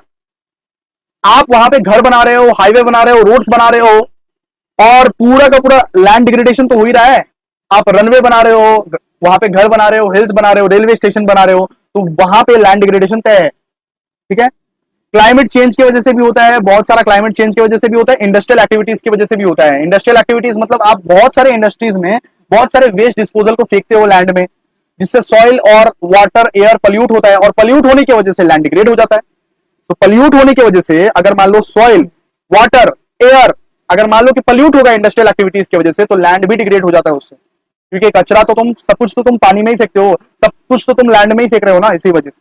आप वहां पे घर बना रहे हो, हाईवे बना रहे हो, रोड्स बना रहे हो, और पूरा का पूरा लैंड डिग्रेडेशन तो हो ही रहा है। आप रनवे बना रहे हो, वहां पे घर बना रहे हो, हिल्स बना रहे हो, रेलवे स्टेशन बना रहे हो, तो वहां पे लैंड डिग्रेडेशन तय है। ठीक है। क्लाइमेट चेंज की वजह से भी होता है, बहुत सारा क्लाइमेट चेंज की वजह से भी होता है, इंडस्ट्रियल एक्टिविटीज की वजह से भी होता है। इंडस्ट्रियल एक्टिविटीज मतलब आप बहुत सारे इंडस्ट्रीज में बहुत सारे वेस्ट डिस्पोजल को फेंकते हो लैंड में, जिससे सॉइल और वाटर एयर पल्यूट होता है, और पल्यूट होने की वजह से लैंड डिग्रेड हो जाता है। तो पल्यूट होने की वजह से अगर मान लो सॉइल, वाटर, एयर अगर मान लो कि पल्यूट होगा इंडस्ट्रियल एक्टिविटीज की वजह से, तो लैंड भी डिग्रेड हो जाता है उससे, क्योंकि कचरा तो तुम सब कुछ तो तुम पानी में ही फेंकते हो, सब कुछ तो तुम लैंड में ही फेंक रहे हो ना, इसी वजह से।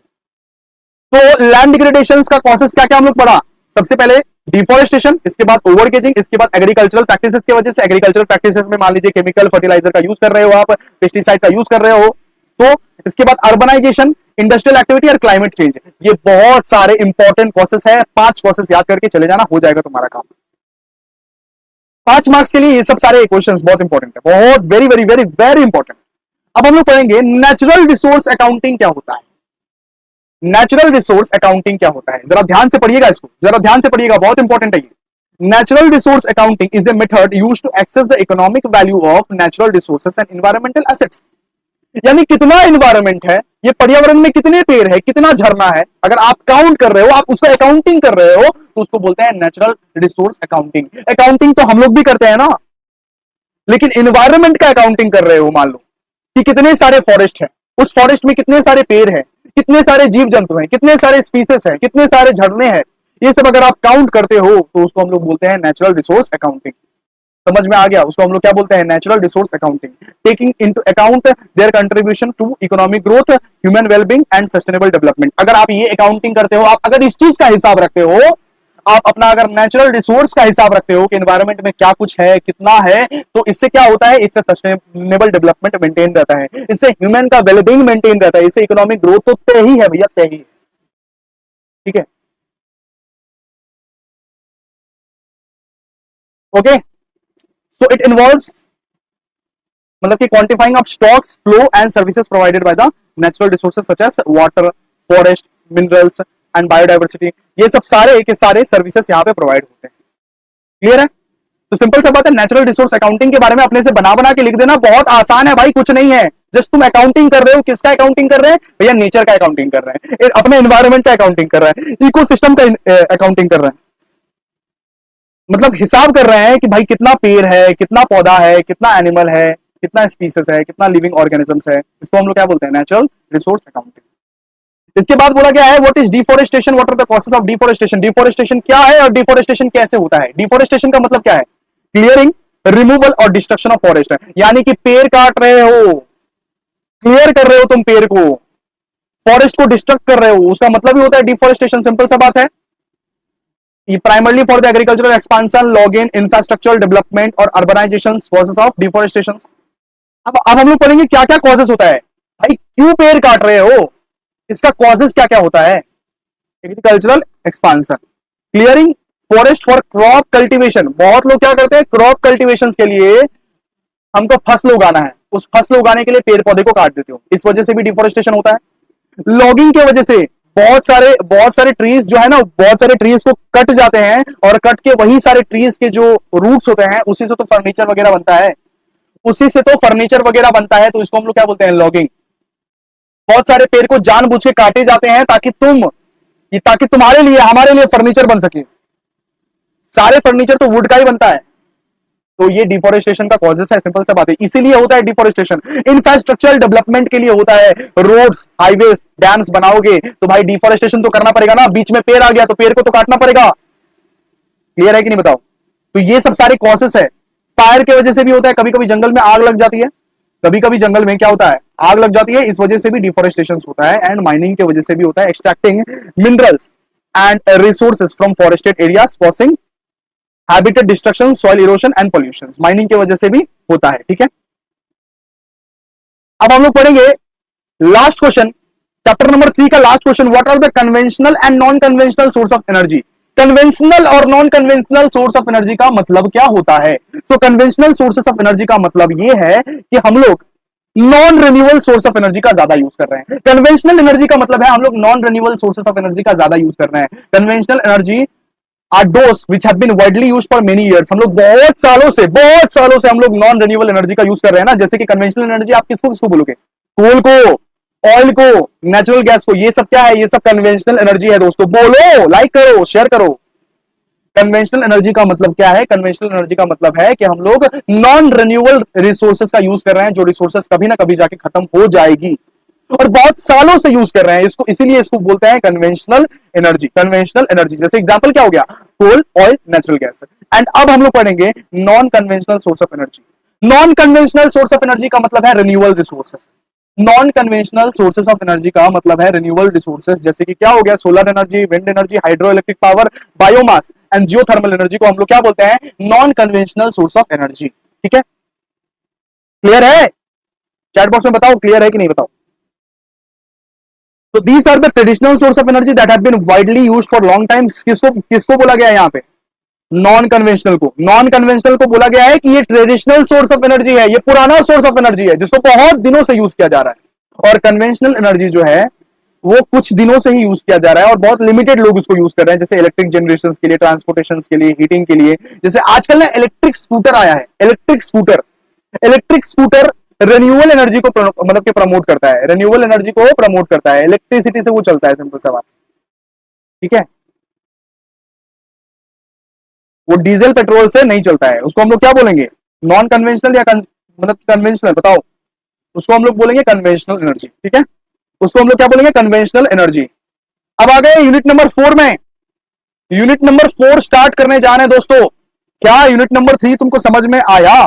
तो लैंड डिग्रेडेशन का प्रोसेस क्या क्या हम लोग पढ़ा? सबसे पहले डिफॉरेस्टेशन, इसके बाद ओवरगेजिंग, इसके बाद एग्रीकल्चरल प्रैक्टिसेस की वजह से, एग्रीकल्चरल प्रैक्टिसेस में मान लीजिए केमिकल फर्टिलाइजर का यूज कर रहे हो, आप पेस्टिसाइड का यूज कर रहे हो, तो इसके बाद अर्बनाइजेशन, इंडस्ट्रियल एक्टिविटी और क्लाइमेट चेंज। ये बहुत सारे इंपॉर्टेंट प्रोसेस है, 5 प्रोसेस याद करके चले जाना, हो जाएगा तुम्हारा काम। 5 मार्क्स के लिए ये सब सारे क्वेश्चंस बहुत इंपॉर्टेंट है, बहुत very very very very important. अब हम लोग पढ़ेंगे नेचुरल रिसोर्स अकाउंटिंग क्या होता है। नेचुरल रिसोर्स अकाउंटिंग क्या होता है, जरा ध्यान से पढ़िएगा, इसको जरा ध्यान से पढ़िएगा, बहुत इंपॉर्टेंट है ये। Natural resource accounting is the method used to access the economic value of natural resources and environmental assets. यानी कितना एनवायरमेंट है, ये पर्यावरण में कितने पेड़ है, कितना झरना है, अगर आप काउंट कर रहे हो, आप उसको अकाउंटिंग कर रहे हो, तो उसको बोलते हैं नेचुरल रिसोर्स अकाउंटिंग। अकाउंटिंग तो हम लोग भी करते हैं ना, लेकिन एनवायरमेंट का अकाउंटिंग कर रहे हो। मान लो कि कितने सारे फॉरेस्ट है, उस फॉरेस्ट में कितने सारे पेड़ हैं, कितने सारे जीव जंतु हैं, कितने सारे स्पीसीज हैं, कितने सारे झरने हैं, ये सब अगर आप काउंट करते हो तो उसको हम लोग बोलते हैं नेचुरल रिसोर्स अकाउंटिंग। समझ में आ गया? उसको हम लोग क्या बोलते हैं? Natural resource accounting, taking into account their contribution to economic growth, human wellbeing and sustainable development. अगर आप ये अकाउंटिंग करते हो, आप अगर इस चीज का हिसाब रखते हो, आप अपना अगर नेचुरल रिसोर्स का हिसाब रखते हो कि एनवायरमेंट में क्या कुछ है, कितना है, तो इससे क्या होता है? इससे सस्टेनेबल डेवलपमेंट मेंटेन रहता है, इससे ह्यूमन का वेलबींग मेंटेन रहता है, इससे इकोनॉमिक ग्रोथ तो तय ही है भैया, तय ही है। ठीक है, ओके। सो इट इन्वॉल्व्स, मतलब कि quantifying of stocks, flow and services provided by the natural resources such as water, forest, minerals and biodiversity. ये सब सारे के सारे सर्विसेज यहाँ पे प्रोवाइड होते हैं। क्लियर है? तो सिंपल सा बात है, नेचुरल रिसोर्स अकाउंटिंग के बारे में अपने से बना बना के लिख देना, बहुत आसान है भाई, कुछ नहीं है। जस्ट तुम अकाउंटिंग कर रहे हो, किसका अकाउंटिंग कर रहे हैं भैया? नेचर का अकाउंटिंग कर रहे हैं, अपने एनवायरमेंट का अकाउंटिंग कर रहे हैं, इकोसिस्टम का अकाउंटिंग कर रहे हैं। मतलब हिसाब कर रहे हैं कि भाई कितना पेड़ है, कितना पौधा है, कितना एनिमल है, कितना स्पीसीज है, कितना लिविंग ऑर्गेनिजम्स है। इसको हम लोग क्या बोलते हैं? Natural resource accounting. इसके बाद बोला गया है what is deforestation, what are the causes of deforestation. Deforestation क्या है और डिफोरेस्टेशन कैसे होता है? डिफोरेस्टेशन का मतलब क्या है? क्लियरिंग, रिमूवल और डिस्ट्रक्शन ऑफ फॉरेस्ट है, यानी कि पेड़ काट रहे हो, क्लियर कर रहे हो तुम पेड़ को, फॉरेस्ट को डिस्ट्रक्ट कर रहे हो, उसका मतलब ही होता है डिफोरेस्टेशन। सिंपल सा बात है। ये primarily for the agricultural expansion, login, infrastructural development और अर्बनाइजेशन, कॉजेस ऑफ डिफोरेस्टेशन। अब हम लोग पढ़ेंगे क्या क्या कॉजेस होता है। भाई क्यों पेड़ काट रहे हो, इसका कॉजेस क्या क्या होता है? Agricultural expansion, clearing forest for crop cultivation. बहुत लोग क्या करते हैं, क्रॉप कल्टीवेशन के लिए हमको फसल उगाना है, उस फसल उगाने के लिए पेड़ पौधे को काट देते हो, इस वजह से भी डिफोरेस्टेशन होता है। लॉगिंग की वजह से बहुत सारे ट्रीज जो है ना, बहुत सारे ट्रीज को कट जाते हैं, और कट के वही सारे ट्रीज के जो रूट्स होते हैं, उसी से तो फर्नीचर वगैरह बनता है, उसी से तो फर्नीचर वगैरह बनता है, तो इसको हम लोग क्या बोलते हैं? लॉगिंग। बहुत सारे पेड़ को जानबूझ के काटे जाते हैं ताकि तुम्हारे लिए, हमारे लिए फर्नीचर बन सके। सारे फर्नीचर तो वुड का ही बनता है, तो ये डिफोरेस्टेशन का कॉजेस है, सिंपल सा बात है, इसीलिए होता है डिफोरेस्टेशन। इंफ्रास्ट्रक्चरल डेवलपमेंट के लिए होता है, रोड्स, हाईवेज, डैम्स बनाओगे तो भाई डिफोरेस्टेशन तो करना पड़ेगा ना, बीच में पेड़ आ गया तो पेड़ को तो काटना पड़ेगा। क्लियर है कि नहीं बताओ? तो ये सब सारे कॉजेस है। फायर की वजह से भी होता है, कभी कभी जंगल में आग लग जाती है, कभी कभी जंगल में क्या होता है, आग लग जाती है, इस वजह से भी डिफोरेस्टेशन होता है। एंड माइनिंग की वजह से भी होता है, extracting minerals and resources from forested areas causing habitat destruction, soil erosion and pollution, mining की वजह से भी होता है। ठीक है, अब हम लोग पढ़ेंगे लास्ट क्वेश्चन, चैप्टर नंबर 3 का last question, what are the conventional and non conventional source of energy. Conventional और non conventional source of energy का मतलब क्या होता है? तो कन्वेंशनल सोर्सेस ऑफ एनर्जी का मतलब यह है कि हम लोग non renewable source of energy का ज्यादा यूज कर रहे हैं। कन्वेंशनल एनर्जी का मतलब है हम लोग non renewable sources of energy का ज्यादा यूज कर रहे हैं। Conventional energy are those which have been widely used for many years, हम लोग बहुत सालों से हम लोग नॉन रिन्यूएबल एनर्जी का यूज कर रहे हैं ना। जैसे कि कन्वेंशनल एनर्जी आप किसको किसको बोलोगे? कोल को, ऑयल को, नेचुरल गैस को, ये सब क्या है? ये सब कन्वेंशनल एनर्जी है दोस्तों। बोलो, लाइक करो, शेयर करो। कन्वेंशनल एनर्जी का मतलब क्या है? कन्वेंशनल एनर्जी का मतलब है कि हम लोग नॉन रिन्यूएबल रिसोर्सेज का यूज कर रहे हैं, जो रिसोर्सेज कभी ना कभी जाके खत्म हो जाएगी और बहुत सालों से यूज कर रहे हैं इसको, इसीलिए इसको बोलते हैं कन्वेंशनल एनर्जी। कन्वेंशनल एनर्जी जैसे एग्जांपल क्या हो गया? Coal, oil, natural gas. And अब हम लोग पढ़ेंगे non conventional source of energy. Non conventional source of energy का मतलब है renewable resources. Non conventional sources of energy का मतलब है रिन्यूएबल रिसोर्सेज, जैसे कि क्या हो गया? Solar energy, wind energy, hydro electric power, biomass and geothermal energy को हम लोग क्या बोलते हैं? Non conventional source of energy. ठीक है, क्लियर है? चैट बॉक्स में बताओ क्लियर है कि नहीं बताओ। तो these are the traditional source of energy that have been widely used for long time. किसको किसको बोला गया है यहाँ पे? नॉन कन्वेंशनल को। नॉन कन्वेंशनल को बोला गया है कि ये ट्रेडिशनल सोर्स ऑफ एनर्जी है, ये पुराना सोर्स ऑफ एनर्जी है जिसको बहुत दिनों से यूज किया जा रहा है। और कन्वेंशनल एनर्जी जो है वो कुछ दिनों से ही यूज किया जा रहा है और बहुत लिमिटेड लोग उसको यूज कर रहे हैं, जैसे इलेक्ट्रिक जनरेशन के लिए, ट्रांसपोर्टेशन के लिए, हीटिंग के लिए। जैसे आजकल ना इलेक्ट्रिक स्कूटर आया है, इलेक्ट्रिक स्कूटर रिन्यूएबल एनर्जी को मतलब कि प्रमोट करता है, रिन्यूएबल एनर्जी को प्रमोट करता है, इलेक्ट्रिसिटी से वो चलता है, सिंपल सा बात। ठीक है, वो डीजल पेट्रोल से नहीं चलता है, उसको हम लोग क्या बोलेंगे? नॉन कन्वेंशनल या मतलब कन्वेंशनल, बताओ। उसको हम लोग बोलेंगे कन्वेंशनल एनर्जी। ठीक है, उसको हम लोग क्या बोलेंगे? Conventional energy. अब आ गए यूनिट नंबर 4 में। यूनिट नंबर 4 स्टार्ट करने जा रहे हैं दोस्तों। क्या यूनिट नंबर 3 तुमको समझ में आया?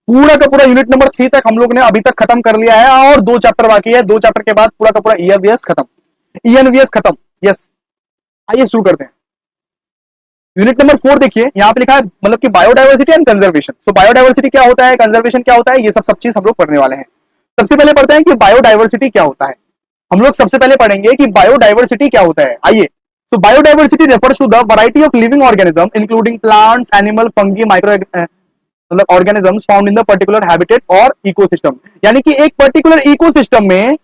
पूरा का पूरा यूनिट नंबर 3 तक हम लोग ने अभी तक खत्म कर लिया है और 2 चैप्टर बाकी है। 2 चैप्टर के बाद पूरा का पूरा ईएनवीएस खत्म, ईएनवीएस खत्म। यस, आइए शुरू करते हैं। यूनिट नंबर 4 देखिए, यहां पे लिखा है मतलब कि biodiversity and conservation. So biodiversity क्या होता है, कंजर्वेशन क्या होता है, ये सब चीज हम लोग पढ़ने वाले हैं। सबसे पहले पढ़ते हैं कि बायोडायवर्सिटी क्या होता है। हम लोग सबसे पहले पढ़ेंगे कि बायोडायवर्सिटी क्या होता है। आइए, so biodiversity refers to the variety of living organism including plants, animal, fungi, micro मतलब organisms found in the particular habitat और इकोसिस्टम। यानी कि एक पर्टिकुलर इकोसिस्टम में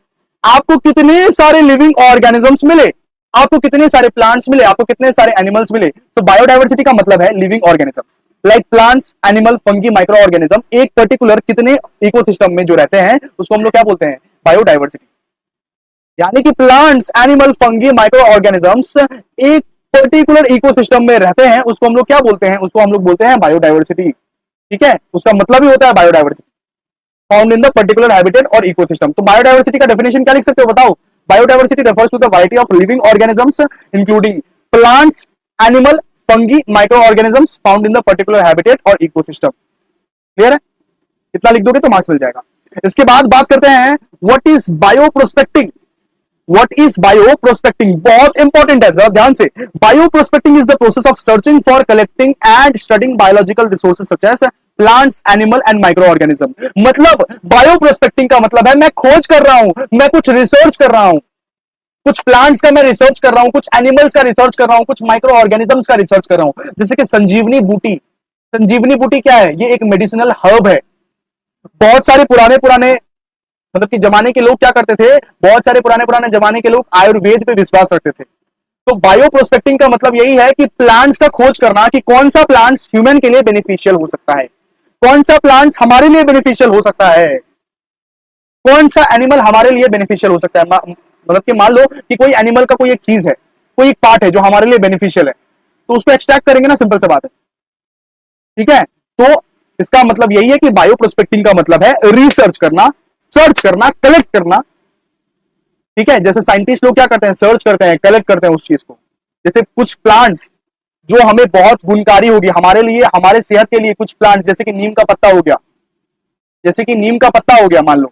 आपको कितने सारे लिविंग ऑर्गेनिजम्स मिले, आपको कितने सारे प्लांट्स मिले, आपको कितने सारे एनिमल्स मिले। तो बायोडायवर्सिटी का मतलब है living organisms like plants, animal, fungi, micro organism एक पर्टिकुलर कितने इकोसिस्टम में जो रहते हैं उसको हम लोग क्या बोलते हैं? बायोडायवर्सिटी। यानी कि plants, animal, fungi, micro organisms एक पर्टिकुलर इकोसिस्टम में रहते हैं, उसको हम लोग क्या बोलते हैं? उसको हम लोग बोलते हैं बायोडायवर्सिटी। ठीक है, उसका मतलब ही होता है biodiversity, found in the particular habitat और इकोसिस्टम। तो बायोडायवर्सिटी का डेफिनेशन क्या लिख सकते हो बताओ? Biodiversity refers to the variety of living organisms including plants, animal, fungi, microorganisms found in the particular habitat और ecosystem। क्लियर है? इतना लिख दोगे तो मार्क्स मिल जाएगा। इसके बाद बात करते हैं what is bioprospecting. What is bioprospecting, बहुत इंपॉर्टेंट है, जरा ध्यान से। Bioprospecting is the process of searching for, collecting and studying biological resources such as plants, animal and micro organism. मतलब बायोप्रोस्पेक्टिंग का मतलब है मैं खोज कर रहा हूं, मैं कुछ रिसर्च कर रहा हूं, कुछ प्लांट्स का मैं रिसर्च कर रहा हूं, कुछ एनिमल्स का रिसर्च कर रहा हूं, कुछ माइक्रो ऑर्गेनिजम्स का रिसर्च कर रहा हूं। जैसे कि संजीवनी बूटी। संजीवनी बूटी क्या है? ये एक मेडिसिनल हर्ब है। बहुत सारे पुराने पुराने मतलब कि जमाने के लोग क्या करते थे, बहुत सारे पुराने पुराने जमाने के लोग आयुर्वेद पे विश्वास रखते थे। तो बायो प्रोस्पेक्टिंग का मतलब यही है कि प्लांट्स का खोज करना कि कौन सा प्लांट्स ह्यूमन के लिए बेनिफिशियल हो सकता है, कौन सा प्लांट्स हमारे लिए बेनिफिशियल हो सकता है, कौन सा एनिमल हमारे लिए बेनिफिशियल हो सकता है। मतलब कि मान लो कि कोई एनिमल का कोई एक चीज है, कोई एक पार्ट है जो हमारे लिए बेनिफिशियल है, तो उसको एक्सट्रैक्ट करेंगे ना, सिंपल सी बात है। ठीक है, तो इसका मतलब यही है कि बायो प्रोस्पेक्टिंग का मतलब है रिसर्च करना, सर्च करना, कलेक्ट करना। ठीक है, जैसे साइंटिस्ट लोग क्या करते हैं, सर्च करते हैं, कलेक्ट करते हैं उस चीज को। जैसे कुछ प्लांट्स जो हमें बहुत गुणकारी होगी हमारे लिए, हमारे सेहत के लिए, कुछ प्लांट जैसे कि नीम का पत्ता हो गया, जैसे कि नीम का पत्ता हो गया, मान लो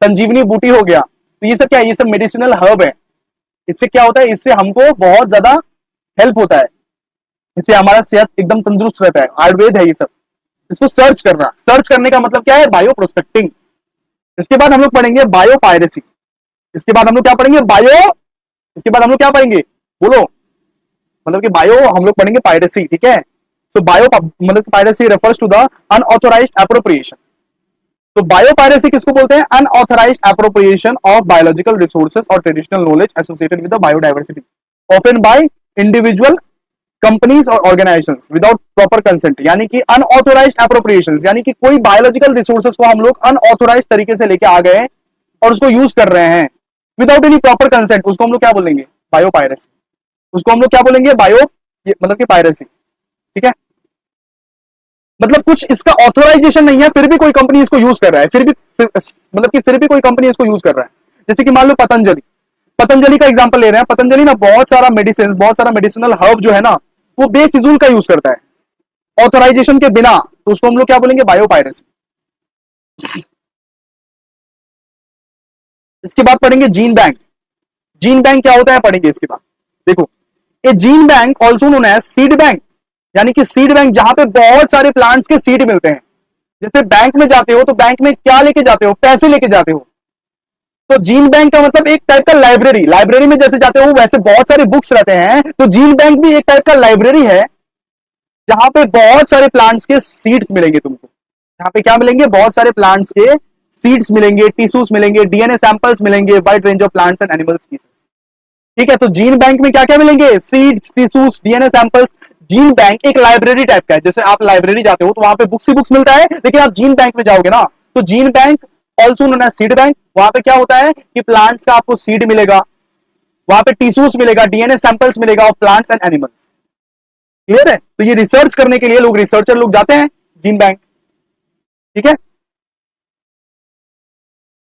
संजीवनी बूटी हो गया, तो ये सब क्या है, ये सब मेडिसिनल हर्ब है। इससे क्या होता है, इससे हमको बहुत ज्यादा हेल्प होता है, इससे हमारा सेहत एकदम तंदुरुस्त रहता है, आयुर्वेद है ये सब। इसको सर्च करना, सर्च करने का मतलब क्या है, बायो प्रोस्पेक्टिंग। इसके बाद हम लोग पढ़ेंगे बायो पायरेसी। इसके बाद हम लोग क्या पढ़ेंगे, इसके बाद हम लोग क्या पढ़ेंगे, बोलो, मतलब कि बायो हम लोग पढ़ेंगे पायरेसी। ठीक है, सो बायो मतलब piracy refers to the unauthorised appropriation. तो बायो पायरेसी किसको बोलते हैं, unauthorised appropriation of biological resources और traditional knowledge associated with the biodiversity often by individual companies और ऑर्गेनाइजेशंस विदाउट प्रॉपर कंसेंट। यानी कि अनऑथोराइज्ड एप्रोप्रिएशन, यानी कि कोई बायोलॉजिकल रिसोर्सेज को हम लोग अनऑथोराइज्ड तरीके से लेके आ गए और उसको यूज कर रहे हैं विदाउट एनी प्रॉपर कंसेंट, उसको हम लोग क्या बोलेंगे, बायो पायरेसी। उसको हम लोग क्या बोलेंगे, बायो मतलब कि पायरेसी। ठीक है, मतलब कुछ इसका ऑथोराइजेशन नहीं है, फिर भी कोई कंपनी इसको यूज कर रहा है, मतलब कि फिर भी कोई कंपनी इसको यूज कर रहा है। जैसे कि मान लो पतंजलि, पतंजलि का एग्जांपल ले रहे हैं। पतंजलि ना बहुत सारा मेडिसिन, बहुत सारा मेडिसिनल हर्ब जो है ना, वो बेफिजूल का यूज करता है ऑथोराइजेशन के बिना, तो उसको हम लोग क्या बोलेंगे, बायो पायरेसी। इसके बाद पढ़ेंगे जीन बैंक। जीन बैंक क्या होता है पढ़ेंगे इसके बाद। देखो, a gene bank also known as seed bank, यानी कि सीड बैंक जहां पे बहुत सारे प्लांट्स के सीड मिलते हैं। जैसे बैंक में जाते हो तो बैंक में क्या लेके जाते हो, पैसे लेके जाते हो। तो जीन बैंक का मतलब एक टाइप का लाइब्रेरी, लाइब्रेरी में जैसे जाते हो वैसे बहुत सारे बुक्स रहते हैं, तो जीन बैंक भी एक टाइप का लाइब्रेरी है जहां पे बहुत सारे प्लांट्स के सीड्स मिलेंगे तुमको। यहाँ पे क्या मिलेंगे, बहुत सारे प्लांट्स के सीड्स मिलेंगे, टिश्यूज मिलेंगे, डीएनए सैंपल्स मिलेंगे, wide range of plants and animal species. ठीक है, तो जीन बैंक में क्या क्या मिलेंगे, seeds, tissues, DNA samples. Gene bank एक लाइब्रेरी टाइप का है, जैसे आप लाइब्रेरी जाते हो तो वहां पे बुक्स ही बुक्स मिलता है, लेकिन आप जीन बैंक में जाओगे ना, तो gene bank also known as seed bank. वहां पे क्या होता है कि प्लांट्स का आपको सीड मिलेगा, वहां पे टिश्यूज मिलेगा, डीएनए सैंपल्स मिलेगा of plants and animals. Clear है, तो ये रिसर्च करने के लिए लोग, रिसर्चर लोग जाते हैं जीन बैंक। ठीक है,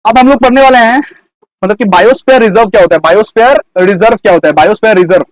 अब हम लोग पढ़ने वाले हैं मतलब कि बायोस्फीयर रिजर्व क्या होता है, बायोस्फीयर रिजर्व क्या होता है, biosphere reserve.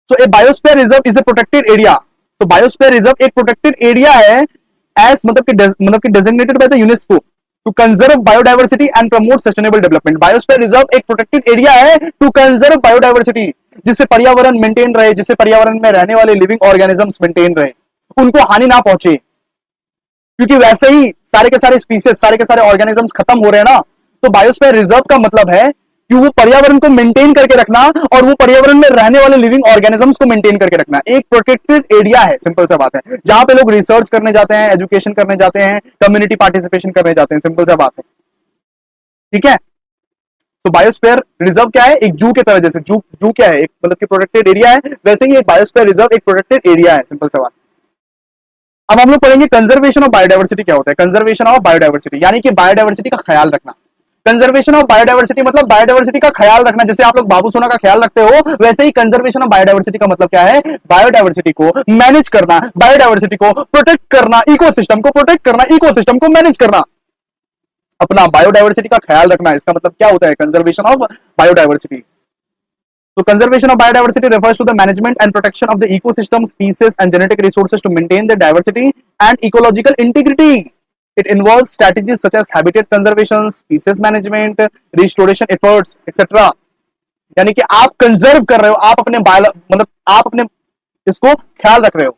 So a biosphere reserve is a protected area. तो बायोस्फीयर रिजर्व एक प्रोटेक्टेड एरिया है एज मतलब कि designated by the UNESCO to conserve biodiversity and promote sustainable development. Biosphere reserve एक प्रोटेक्टेड एरिया है टू कंजर्व बायोडायवर्सिटी, जिससे पर्यावरण maintain रहे, जिससे पर्यावरण में रहने वाले लिविंग ऑर्गेनिजम्स मेंटेन रहे, उनको हानि ना पहुंचे। क्योंकि वैसे ही सारे के सारे स्पीसीज, सारे के सारे ऑर्गेनिजम्स खत्म हो रहे हैं ना, तो बायोस्फीयर रिजर्व का मतलब है कि वो पर्यावरण को मेंटेन करके रखना और वो पर्यावरण में रहने वाले लिविंग ऑर्गेनिजम्स को मेंटेन करके रखना। एक प्रोटेक्टेड एरिया है, सिंपल सा बात है, जहां पे लोग रिसर्च करने जाते हैं, एजुकेशन करने जाते हैं, कम्युनिटी पार्टिसिपेशन करने जाते हैं, सिंपल सा बात है। ठीक है, तो बायोस्फीयर रिजर्व क्या है, एक जू के तरह, जैसे जू क्या है, एक मतलब कि प्रोटेक्टेड एरिया है, वैसे ही एक बायोस्फीयर रिजर्व एक प्रोटेक्टेड एरिया है, सिंपल सा बात। अब हम लोग पढ़ेंगे कंजर्वेशन ऑफ बायोडायवर्सिटी क्या होता है। कंजर्वेशन ऑफ बायोडायवर्सिटी यानी कि बायोडायवर्सिटी का ख्याल रखना। कंजर्वेशन ऑफ बायोडायवर्सिटी मतलब बायोडायवर्सिटी का ख्याल रखना, जैसे आप लोग बाबू सोना का ख्याल रखते हो, वैसे ही कंजर्वेशन ऑफ बायोडायवर्सिटी का मतलब क्या है, बायोडायवर्सिटी को मैनेज करना, बायोडायवर्सिटी को प्रोटेक्ट करना, इकोसिस्टम को प्रोटेक्ट करना, इकोसिस्टम को मैनेज करना, अपना बायोडायवर्सिटी का ख्याल रखना। इसका मतलब क्या होता है, conservation of biodiversity. So conservation of biodiversity refers to the management and protection of the ecosystem, species and genetic resources to maintain their diversity and ecological integrity. It involves strategies such as habitat conservation, species management, restoration efforts, etc. यानी कि आप conserve कर रहे हो, आप अपने मतलब आप अपने इसको ख्याल रख रहे हो,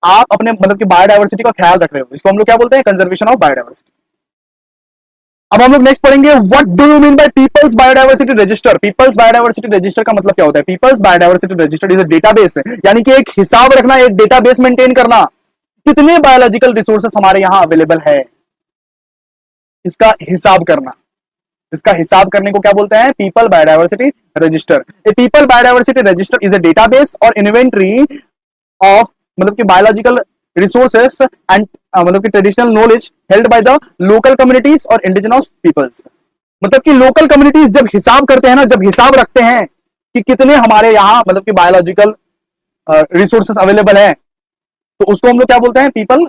आप अपने मतलब कि बायोडायवर्सिटी का ख्याल रख रहे हो, इसको हम लोग क्या बोलते हैं, कंजर्वेशन ऑफ बायोडायवर्सिटी। अब हम लोग नेक्स्ट पढ़ेंगे what do you mean by people's biodiversity register. People's biodiversity register का मतलब क्या होता है, people's biodiversity register is a database, यानी कि एक हिसाब रखना, एक डेटाबेस मेंटेन करना, कितने बायोलॉजिकल रिसोर्सेस हमारे यहां अवेलेबल है, इसका हिसाब करना। इसका हिसाब करने को क्या बोलते हैं, people biodiversity register. A people biodiversity register is a database और इन्वेंटरी ऑफ मतलब कि बायोलॉजिकल रिसोर्सेस एंड मतलब कि traditional knowledge held by the local communities और इंडिजिनस पीपल्स। मतलब कि लोकल कम्युनिटीज जब हिसाब करते हैं ना, जब हिसाब रखते हैं कि कितने हमारे यहाँ मतलब कि बायोलॉजिकल रिसोर्सेस अवेलेबल है, तो उसको हम लोग क्या बोलते हैं, पीपल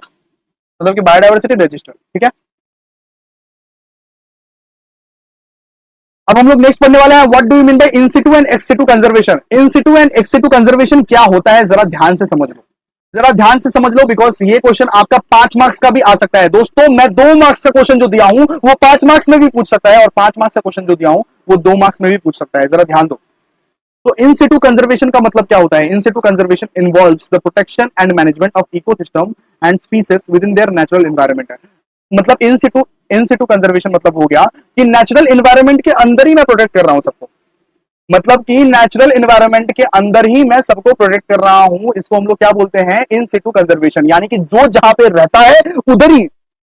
मतलब कि बायोडायवर्सिटी रजिस्टर, ठीक है। अब हम लोग नेक्स्ट पढ़ने वाले हैं what do you mean bye in Situ and ex situ conservation. In Situ and ex situ conservation क्या होता है, जरा ध्यान से समझ लो, जरा ध्यान से समझ लो, बिकॉज ये क्वेश्चन आपका 5 मार्क्स का भी आ सकता है दोस्तों। मैं 2 मार्क्स का क्वेश्चन जो दिया हूं वो 5 मार्क्स में भी पूछ सकता है, और 5 मार्क्स का क्वेश्चन जो दिया हूं वो 2 मार्क्स में भी पूछ सकता है, जरा ध्यान दो। तो इन सिटू कंजर्वेशन का मतलब क्या होता है? In situ conservation involves the protection and management of ecosystem and species within their natural environment. मतलब इन सिटू कंजर्वेशन मतलब हो गया कि नेचुरल एनवायरनमेंट के अंदर ही मैं प्रोटेक्ट कर रहा हूं सबको, मतलब कि नेचुरल एनवायरनमेंट के अंदर ही मैं सबको प्रोटेक्ट कर रहा हूं। इसको हम लोग क्या बोलते हैं? इन सिटू कंजर्वेशन। यानी कि जो जहां पे रहता है उधर ही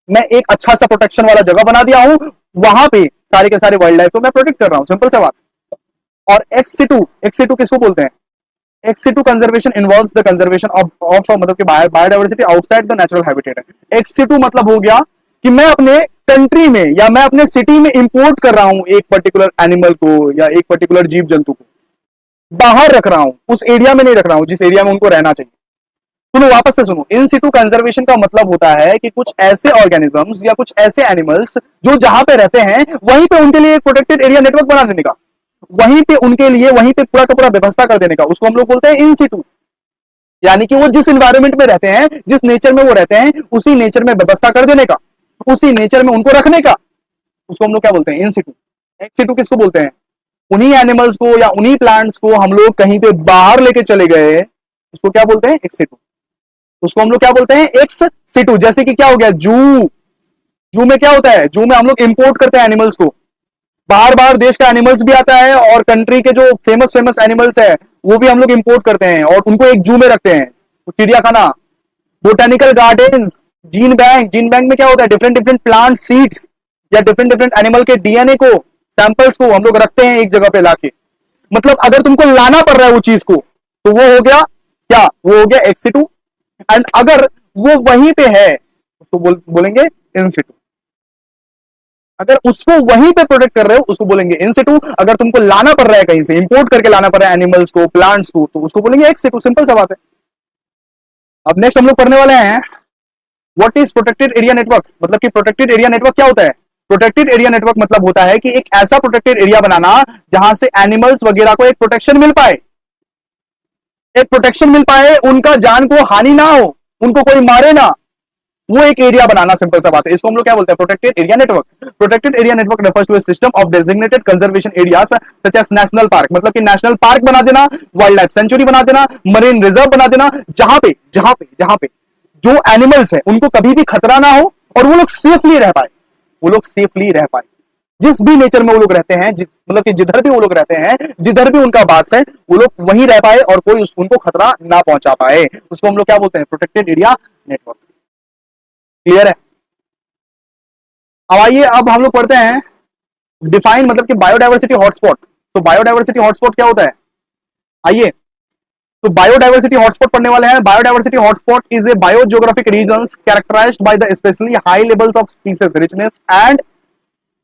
मैं एक अच्छा सा प्रोटेक्शन वाला जगह बना दिया हूं, वहां पे सारे के सारे वाइल्ड लाइफ को मैं प्रोटेक्ट कर रहा हूं, सिंपल सा बात। और एक्स सिटू किसको बोलते हैं? Ex situ conservation involves the conservation of मतलब कि biodiversity outside the natural habitat है। एक्स सिटू मतलब हो गया कि मैं अपने कंट्री में या मैं अपने सिटी में इंपोर्ट कर रहा हूं एक पर्टिकुलर एनिमल को या एक पर्टिकुलर जीव जंतु को, बाहर रख रहा हूं, उस एरिया में नहीं रख रहा हूं जिस एरिया में उनको रहना चाहिए। सुनो, वापस से सुनो, इन सिटू कंजर्वेशन का मतलब होता है कि कुछ ऐसे ऑर्गेनिजम्स या कुछ ऐसे एनिमल्स जो जहां पे रहते हैं वहीं पे उनके लिए एक प्रोटेक्टेड एरिया नेटवर्क बना देने का, वहीं पे उनके लिए वहीं पे पूरा का पूरा व्यवस्था कर देने का, उसको हम लोग बोलते हैं इन सिटू। यानी कि वो जिस एनवायरनमेंट में रहते हैं, जिस नेचर में वो रहते हैं, उसी नेचर में व्यवस्था कर देने का, उसी नेचर में उनको रखने का, उसको हम लोग क्या बोलते हैं? इन सिटू। एक्स सिटू किसको बोलते हैं? उन्हीं एनिमल्स को या उन्हीं प्लांट्स को हम लोग कहीं पे बाहर लेके चले गए, उसको क्या बोलते हैं? Ex situ. उसको हम लोग क्या बोलते हैं? Ex situ. जैसे कि क्या हो गया? जू में क्या होता है? जू में हम लोग इंपोर्ट करते हैं एनिमल्स को, बाहर बाहर देश का एनिमल्स भी आता है, और कंट्री के जो फेमस फेमस एनिमल्स है वो भी हम लोग इंपोर्ट करते हैं और उनको एक जू में रखते हैं। चिड़ियाखाना, बोटेनिकल गार्डन्स, जीन बैंक में क्या होता है? डिफरेंट डिफरेंट प्लांट सीड्स या डिफरेंट डिफरेंट एनिमल के डीएनए को, सैंपल्स को हम लोग रखते हैं एक जगह पे लाके। मतलब अगर तुमको लाना पड़ रहा है वो चीज को, तो वो हो गया क्या? वो हो गया एक्स सिटू। एंड अगर वो वहीं पे है उसको बोलेंगे इन सिटू। अगर उसको वहीं पे प्रोटेक्ट कर रहे हो उसको बोलेंगे इन सिटू। अगर तुमको लाना पड़ रहा है कहीं से, इंपोर्ट करके लाना पड़ रहा है एनिमल्स को, प्लांट्स को, तो उसको बोलेंगे एक्स सिटू, सिंपल सा बात है। अब नेक्स्ट हम लोग पढ़ने वाले हैं what is protected area network. मतलब कि प्रोटेक्टेड एरिया नेटवर्क क्या होता है? प्रोटेक्टेड एरिया नेटवर्क मतलब होता है कि एक ऐसा प्रोटेक्टेड एरिया बनाना जहां से एनिमल्स वगैरह को एक प्रोटेक्शन मिल पाए, एक प्रोटेक्शन मिल पाए, उनका जान को हानि ना हो, उनको कोई मारे ना, वो एक एरिया बनाना, सिंपल सा बात है। इसको हम लोग क्या बोलते हैं? Protected area network. Protected area network refers to a system of designated conservation areas such as national park. मतलब कि नेशनल पार्क बना देना, वाइल्ड लाइफ सेंचुरी बना देना, मरीन रिजर्व बना देना, जहां पे जो एनिमल्स है उनको कभी भी खतरा ना हो और वो लोग सेफली रह पाए, वो लोग सेफली रह पाए जिस भी नेचर में वो लोग रहते हैं, मतलब कि जिधर भी वो लोग रहते हैं, जिधर भी उनका वास है, वो लोग वहीं रह पाए और कोई उनको खतरा ना पहुंचा पाए, उसको हम लोग क्या बोलते हैं? Protected area network. क्लियर है? अब आइए, अब हम लोग पढ़ते हैं डिफाइन, मतलब कि बायोडायवर्सिटी हॉटस्पॉट। तो बायोडायवर्सिटी हॉटस्पॉट क्या होता है? आइए, तो बायोडायवर्सिटी हॉटस्पॉट पढ़ने वाले हैं। Biodiversity hotspot is a biogeographic regions characterised by the specially high levels of species richness and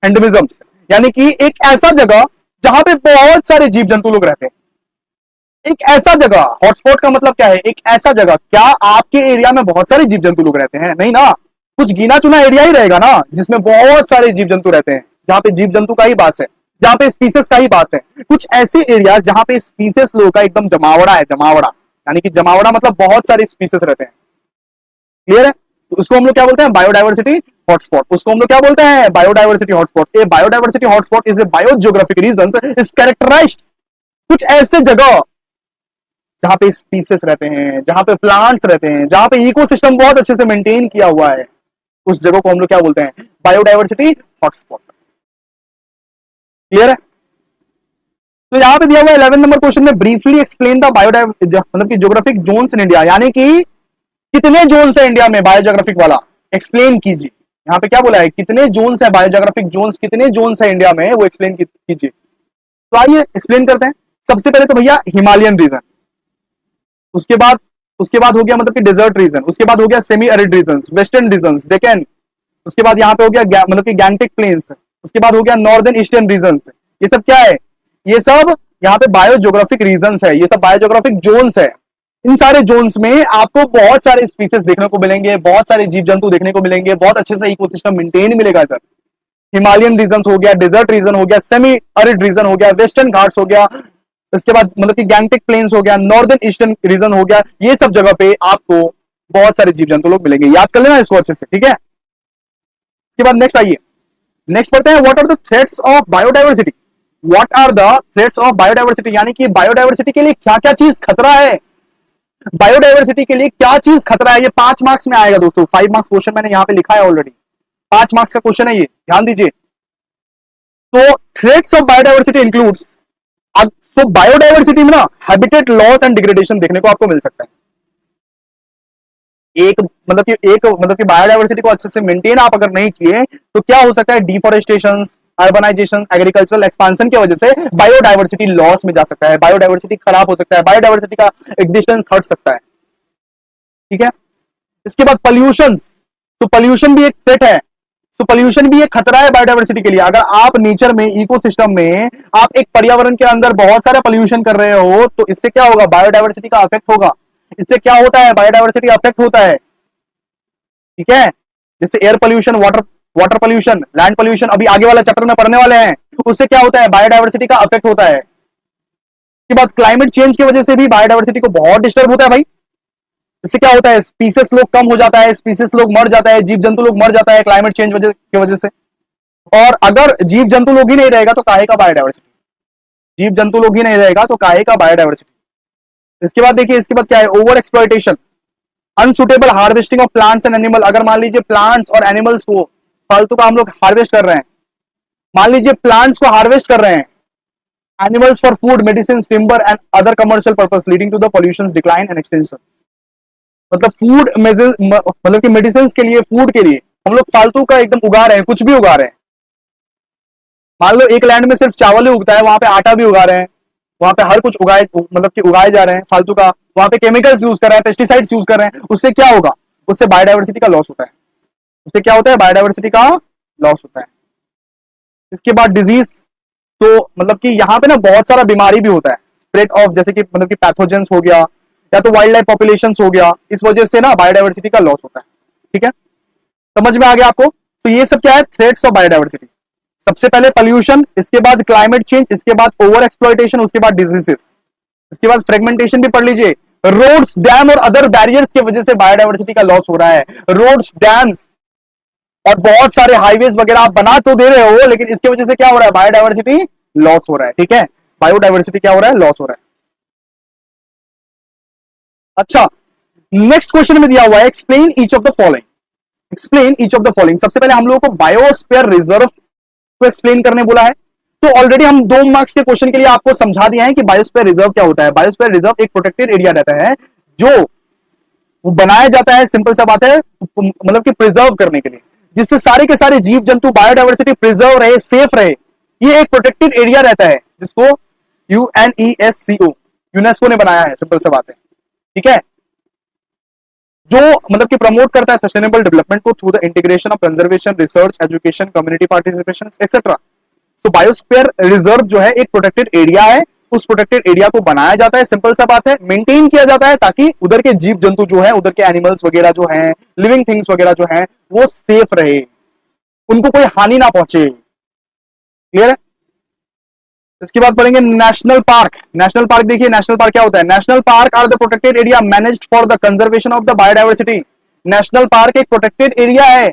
endemisms. यानी कि एक ऐसा जगह जहां पे बहुत सारे जीव जंतु लोग रहते हैं, एक ऐसा जगह। हॉटस्पॉट का मतलब क्या है? एक ऐसा जगह। क्या आपके एरिया में बहुत सारे जीव जंतु लोग रहते हैं? नहीं ना, कुछ गिना चुना एरिया ही रहेगा ना जिसमें बहुत सारे जीव जंतु रहते हैं, जहां पे जीव जंतु का ही बास है, जहां पे स्पीसीज का ही बास है। कुछ ऐसे एरिया जहां पे स्पीसीज लोगों का एकदम जमावड़ा है, जमावड़ा, यानी कि जमावड़ा मतलब बहुत सारे स्पीसीज रहते हैं। क्लियर है? तो उसको हम लोग क्या बोलते हैं? Biodiversity hotspot. उसको हम लोग क्या बोलते हैं? Biodiversity hotspot. A biodiversity hotspot is a biogeographic region is characterised, कुछ ऐसे जगह जहां पे स्पीसीज रहते हैं, जहां पे प्लांट्स रहते हैं, जहां पे इकोसिस्टम बहुत अच्छे से मेंटेन किया हुआ है, उस जगह को हम लोग क्या बोलते हैं? Biodiversity hotspot. क्लियर है? तो यहां पे दिया हुआ 11 नंबर क्वेश्चन में ब्रीफली एक्सप्लेन द मतलब कि ज्योग्राफिक जोन्स इन इंडिया। यानी कि कितने जोन्स है इंडिया में बायोजियोग्राफिक वाला, एक्सप्लेन कीजिए। यहां पे क्या बोला है? कितने जोन्स है बायोजियोग्राफिक जोन्स, कितने जोन्स है इंडिया में, वो एक्सप्लेन कीजिए। तो आइए एक्सप्लेन करते हैं। सबसे पहले तो भैया हिमालयन रीजन, उसके बाद हो गया मतलब कि डेजर्ट रीजन, उसके बाद हो गया semi arid region, western region, Deccan, उसके बाद यहाँ पे हो गया मतलब कि गैंगटिक प्लेन्स, उसके बाद हो गया नॉर्दर्न ईस्टर्न रीजन। ये सब क्या है? ये सब यहाँ पे बायोजियोग्राफिक रीजन है, ये सब बायोजियोग्राफिक जोन्स है। इन सारे जोन्स में आपको बहुत सारे स्पीसीज देखने को मिलेंगे, बहुत सारे जीव जंतु देखने को मिलेंगे, बहुत अच्छे से इकोसिस्टम मेंटेन मिलेगा इधर। हिमालयन रीजन हो गया, डेजर्ट रीजन हो गया, सेमी अरिड रीजन हो गया, वेस्टर्न घाट्स हो गया, इसके बाद मतलब कि गैंगटिक प्लेन्स हो गया, नॉर्दर्न ईस्टर्न रीजन हो गया, ये सब जगह पे आपको बहुत सारे जीव जंतु लोग मिलेंगे। याद कर लेना इसको अच्छे से, ठीक है। इसके बाद नेक्स्ट आइए, नेक्स्ट पढ़ते हैं what are the threats of biodiversity. What are the threats of biodiversity, यानी कि बायोडाइवर्सिटी के लिए क्या क्या चीज खतरा है, बायोडाइवर्सिटी के लिए क्या चीज खतरा है। ये 5 मार्क्स में आएगा दोस्तों, 5 मार्क्स क्वेश्चन मैंने यहां पे लिखा है ऑलरेडी, 5 मार्क्स का क्वेश्चन है ये, ध्यान दीजिए। तो थ्रेट्स ऑफ बायोडाइवर्सिटी इंक्लूड्स, तो बायोडाइवर्सिटी में ना हैबिटेट लॉस एंड डिग्रेडेशन देखने को आपको मिल सकता है। एक मतलब कि बायोडाइवर्सिटी को अच्छे से मेंटेन आप अगर नहीं किए तो क्या हो सकता है, डिफॉरेस्टेशन, अर्बनाइजेशन, एग्रीकल्चरल एक्सपांशन की वजह से बायोडाइवर्सिटी लॉस में जा सकता है, बायोडाइवर्सिटी खराब हो सकता है, बायोडाइवर्सिटी का एग्जिस्टेंस हट सकता है, ठीक है। इसके बाद पॉल्यूशन, तो पॉल्यूशन भी एक थ्रेट है, तो पॉल्यूशन भी एक खतरा है बायोडाइवर्सिटी के लिए। अगर आप नेचर में, इकोसिस्टम में आप एक पर्यावरण के अंदर बहुत सारा पॉल्यूशन कर रहे हो तो इससे क्या होगा, बायोडाइवर्सिटी का अफेक्ट होगा। इससे क्या होता है, बायोडाइवर्सिटी अफेक्ट होता है, ठीक है। जैसे air pollution, water pollution, land pollution, अभी आगे वाला चैप्टर में पढ़ने वाले हैं, उससे क्या होता है, बायोडाइवर्सिटी का अफेक्ट होता है। इसके बाद क्लाइमेट चेंज की वजह से भी बायोडाइवर्सिटी को बहुत डिस्टर्ब होता है भाई। इससे क्या होता है, स्पीसीज लोग कम हो जाता है, स्पीसीज लोग मर जाता है, जीव जंतु लोग मर जाता है क्लाइमेट चेंज की वजह से। और अगर जीव जंतु लोग ही नहीं रहेगा तो काहे का बायोडाइवर्सिटी, जीव जंतु लोग ही नहीं रहेगा तो काहे का बायोडाइवर्सिटी। इसके बाद देखिए, इसके बाद क्या है, over exploitation, unsuitable harvesting of plants and animal. अगर मान लीजिए प्लांट्स और एनिमल्स को फालतू का हम लोग हार्वेस्ट कर रहे हैं, मान लीजिए प्लांट्स को हार्वेस्ट कर रहे हैं, animals for food, medicine, timber and other commercial purpose leading to the population decline and extinction. मतलब फूड, मतलब कि मेडिसिन के लिए, फूड के लिए हम लोग फालतू का एकदम उगा रहे हैं, कुछ भी उगा रहे हैं। मान लो एक लैंड में सिर्फ चावल ही उगता है, वहां पे आटा भी उगा रहे हैं, वहां पे हर कुछ मतलब कि उगाए जा रहे हैं फालतू का, वहां पे केमिकल्स यूज कर रहे हैं, पेस्टिसाइड्स यूज कर रहे हैं। उससे क्या होगा, उससे बायोडाइवर्सिटी का लॉस होता है, उससे क्या होता है, बायोडाइवर्सिटी का लॉस होता है। इसके बाद डिजीज, तो मतलब कि यहाँ पे ना बहुत सारा बीमारी भी होता है, स्प्रेड ऑफ, जैसे कि मतलब कि पैथोजेंस हो गया या तो वाइल्ड लाइफ पॉपुलेशन हो गया, इस वजह से ना बायोडाइवर्सिटी का लॉस होता है, ठीक है। समझ में आ गया आपको। तो ये सब क्या है, थ्रेट्स ऑफ बायोडाइवर्सिटी। सबसे पहले पॉल्यूशन, इसके बाद क्लाइमेट चेंज, इसके बाद ओवर एक्सप्लॉयटेशन, उसके बाद डिजीजेस, इसके बाद फ्रेगमेंटेशन भी पढ़ लीजिए। रोड्स, डैम और अदर बैरियर्स की वजह से बायोडाइवर्सिटी का लॉस हो रहा है। रोड्स, डैम्स और बहुत सारे हाईवेज वगैरह आप बना तो दे रहे हो, लेकिन इसकी वजह से क्या हो रहा है, बायोडाइवर्सिटी लॉस हो रहा है, ठीक है। बायोडाइवर्सिटी क्या हो रहा है, लॉस हो रहा है। अच्छा, नेक्स्ट क्वेश्चन में दिया हुआ है, explain each of the following, explain each of the following. सबसे पहले हम लोगों को बायोस्फीयर रिजर्व को एक्सप्लेन करने बोला है। तो ऑलरेडी हम 2 मार्क्स के क्वेश्चन के लिए आपको समझा दिया है कि बायोस्फीयर रिजर्व क्या होता है। बायोस्फीयर रिजर्व एक प्रोटेक्टेड एरिया रहता है जो बनाया जाता है, सिंपल सा बात है, मतलब कि प्रिजर्व करने के लिए, जिससे सारे के सारे जीव जंतु, बायोडाइवर्सिटी प्रिजर्व रहे, सेफ रहे। ये एक प्रोटेक्टेड एरिया रहता है जिसको UNESCO, यूनेस्को ने बनाया है, सिंपल सा बात है, ठीक है। जो मतलब कि प्रमोट करता है सस्टेनेबल डेवलपमेंट को through the integration of conservation, research, education, community participation etcetera. तो बायोस्फीयर रिजर्व जो है एक प्रोटेक्टेड एरिया है, उस प्रोटेक्टेड एरिया को बनाया जाता है, सिंपल सा बात है, मेंटेन किया जाता है ताकि उधर के जीव जंतु जो है, उधर के एनिमल्स वगैरह जो हैं, लिविंग थिंग्स वगैरह जो हैं, वो सेफ रहे, उनको कोई हानि ना पहुंचे, क्लियर है। इसके बाद पढ़ेंगे नेशनल पार्क। नेशनल पार्क देखिए, नेशनल पार्क क्या होता है, national park are the protected area managed for the conservation of the biodiversity. National park एक प्रोटेक्टेड एरिया है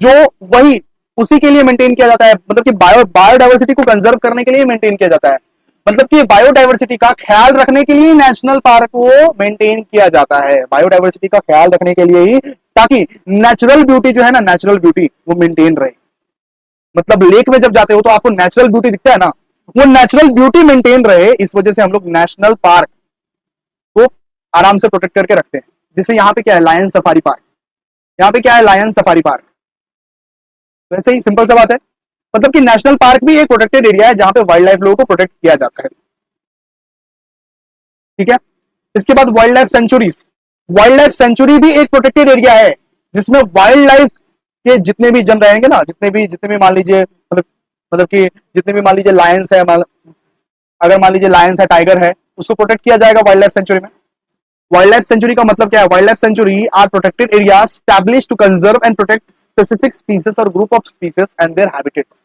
जो वही उसी के लिए मेंटेन किया जाता है, मतलब कि बायोडाइवर्सिटी को कंजर्व करने के लिए मेंटेन किया जाता है, मतलब कि बायोडाइवर्सिटी का ख्याल रखने के लिए नेशनल पार्क को मेंटेन किया जाता है, बायोडाइवर्सिटी का ख्याल रखने के लिए ही, ताकि नेचुरल ब्यूटी जो है ना, नेचुरल ब्यूटी वो मेंटेन रहे। मतलब लेक में जब जाते हो तो आपको नेचुरल ब्यूटी दिखता है ना, वो नेचुरल ब्यूटी मेंटेन रहे, इस वजह से हम लोग नेशनल पार्क को आराम से प्रोटेक्ट करके रखते हैं। जैसे यहाँ पे क्या है, लायन सफारी पार्क, यहाँ पे क्या है, लायन सफारी पार्क, वैसे ही सिंपल सा बात है। मतलब कि नेशनल पार्क भी एक प्रोटेक्टेड एरिया है जहां पे वाइल्ड लाइफ लोगों को प्रोटेक्ट किया जाता है, ठीक है। इसके बाद wild life sanctuaries, wild life century भी एक प्रोटेक्टेड एरिया है जिसमें वाइल्ड लाइफ के जितने भी जन रहेंगे ना, जितने भी मान लीजिए, मतलब कि जितने भी मान लीजिए लायंस है, अगर मान लीजिए लायंस है, टाइगर है, उसको प्रोटेक्ट किया जाएगा वाइल्ड लाइफ सेंचुरी में। वाइल्ड लाइफ सेंचुरी का मतलब क्या है? Wild life sanctuary are protected areas establish to conserve and protect specific species और group of species and their habitats.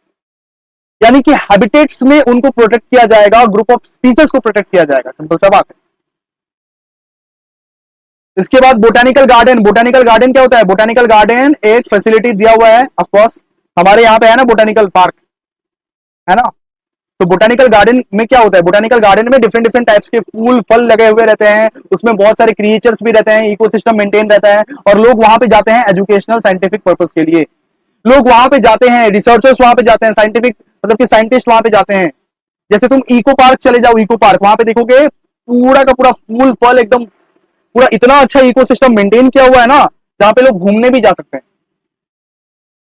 यानी कि हैबिटेट्स में उनको प्रोटेक्ट किया जाएगा, ग्रुप ऑफ स्पीसीज को प्रोटेक्ट किया जाएगा, सिंपल सा बात है। इसके बाद बोटानिकल गार्डन। बोटानिकल गार्डन क्या होता है? बोटानिकल गार्डन एक फैसिलिटी दिया हुआ है, ऑफ कोर्स हमारे यहाँ पे है ना बोटानिकल पार्क, है ना। तो बोटानिकल गार्डन में क्या होता है? बोटानिकल गार्डन में डिफरेंट डिफरेंट टाइप्स के फूल फल लगे हुए रहते हैं, उसमें बहुत सारे क्रिएचर्स भी रहते हैं, इकोसिस्टम मेंटेन रहता है, और लोग वहां पे जाते हैं एजुकेशनल साइंटिफिक पर्पस के लिए। लोग वहां पे जाते हैं, रिसर्चर्स वहां पे जाते हैं, साइंटिफिक मतलब कि साइंटिस्ट वहां पे जाते हैं। जैसे तुम इको पार्क चले जाओ, इको पार्क वहां पे देखोगे पूरा का पूरा फूल फल एकदम पूरा इतना अच्छा इकोसिस्टम मेंटेन किया हुआ है ना, जहां पे लोग घूमने भी जा सकते हैं।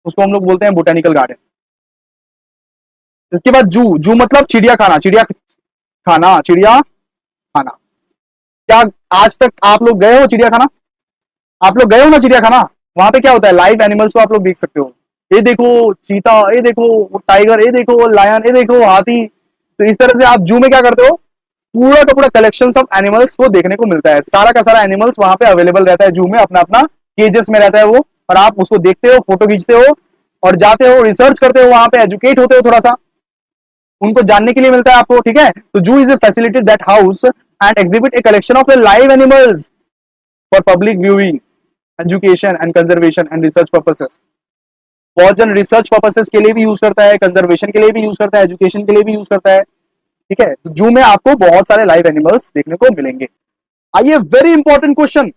उसको हम लोग बोलते हैं बोटानिकल गार्डन। इसके बाद जू। जू मतलब चिड़िया खाना, चिड़िया खाना, चिड़िया खाना। क्या आज तक आप लोग गए हो चिड़िया खाना? आप लोग गए हो ना चिड़िया खाना? वहां पे क्या होता है? लाइव एनिमल्स को आप लोग देख सकते हो। ये देखो चीता, ये देखो टाइगर, ये देखो लायन, ये देखो हाथी। तो इस तरह से आप जू में क्या करते हो? पूरा का पूरा कलेक्शन ऑफ एनिमल्स को देखने को मिलता है। सारा का सारा एनिमल्स वहां पे अवेलेबल रहता है जू में, अपना अपना केजेस में रहता है वो, और आप उसको देखते हो, फोटो खींचते हो और जाते हो, रिसर्च करते हो, वहां पे एजुकेट होते हो, थोड़ा सा उनको जानने के लिए मिलता है आपको, ठीक है। तो जू is a facility that house and exhibit a collection of the live animals for public viewing, education and conservation and research purposes. बहुत जन रिसर्च पर्पसेस के लिए भी यूज करता है, कंजर्वेशन के लिए भी यूज करता है, एजुकेशन के लिए भी यूज करता है, ठीक है। तो जू में आपको बहुत सारे लाइव एनिमल्स देखने को मिलेंगे। आइए very important question,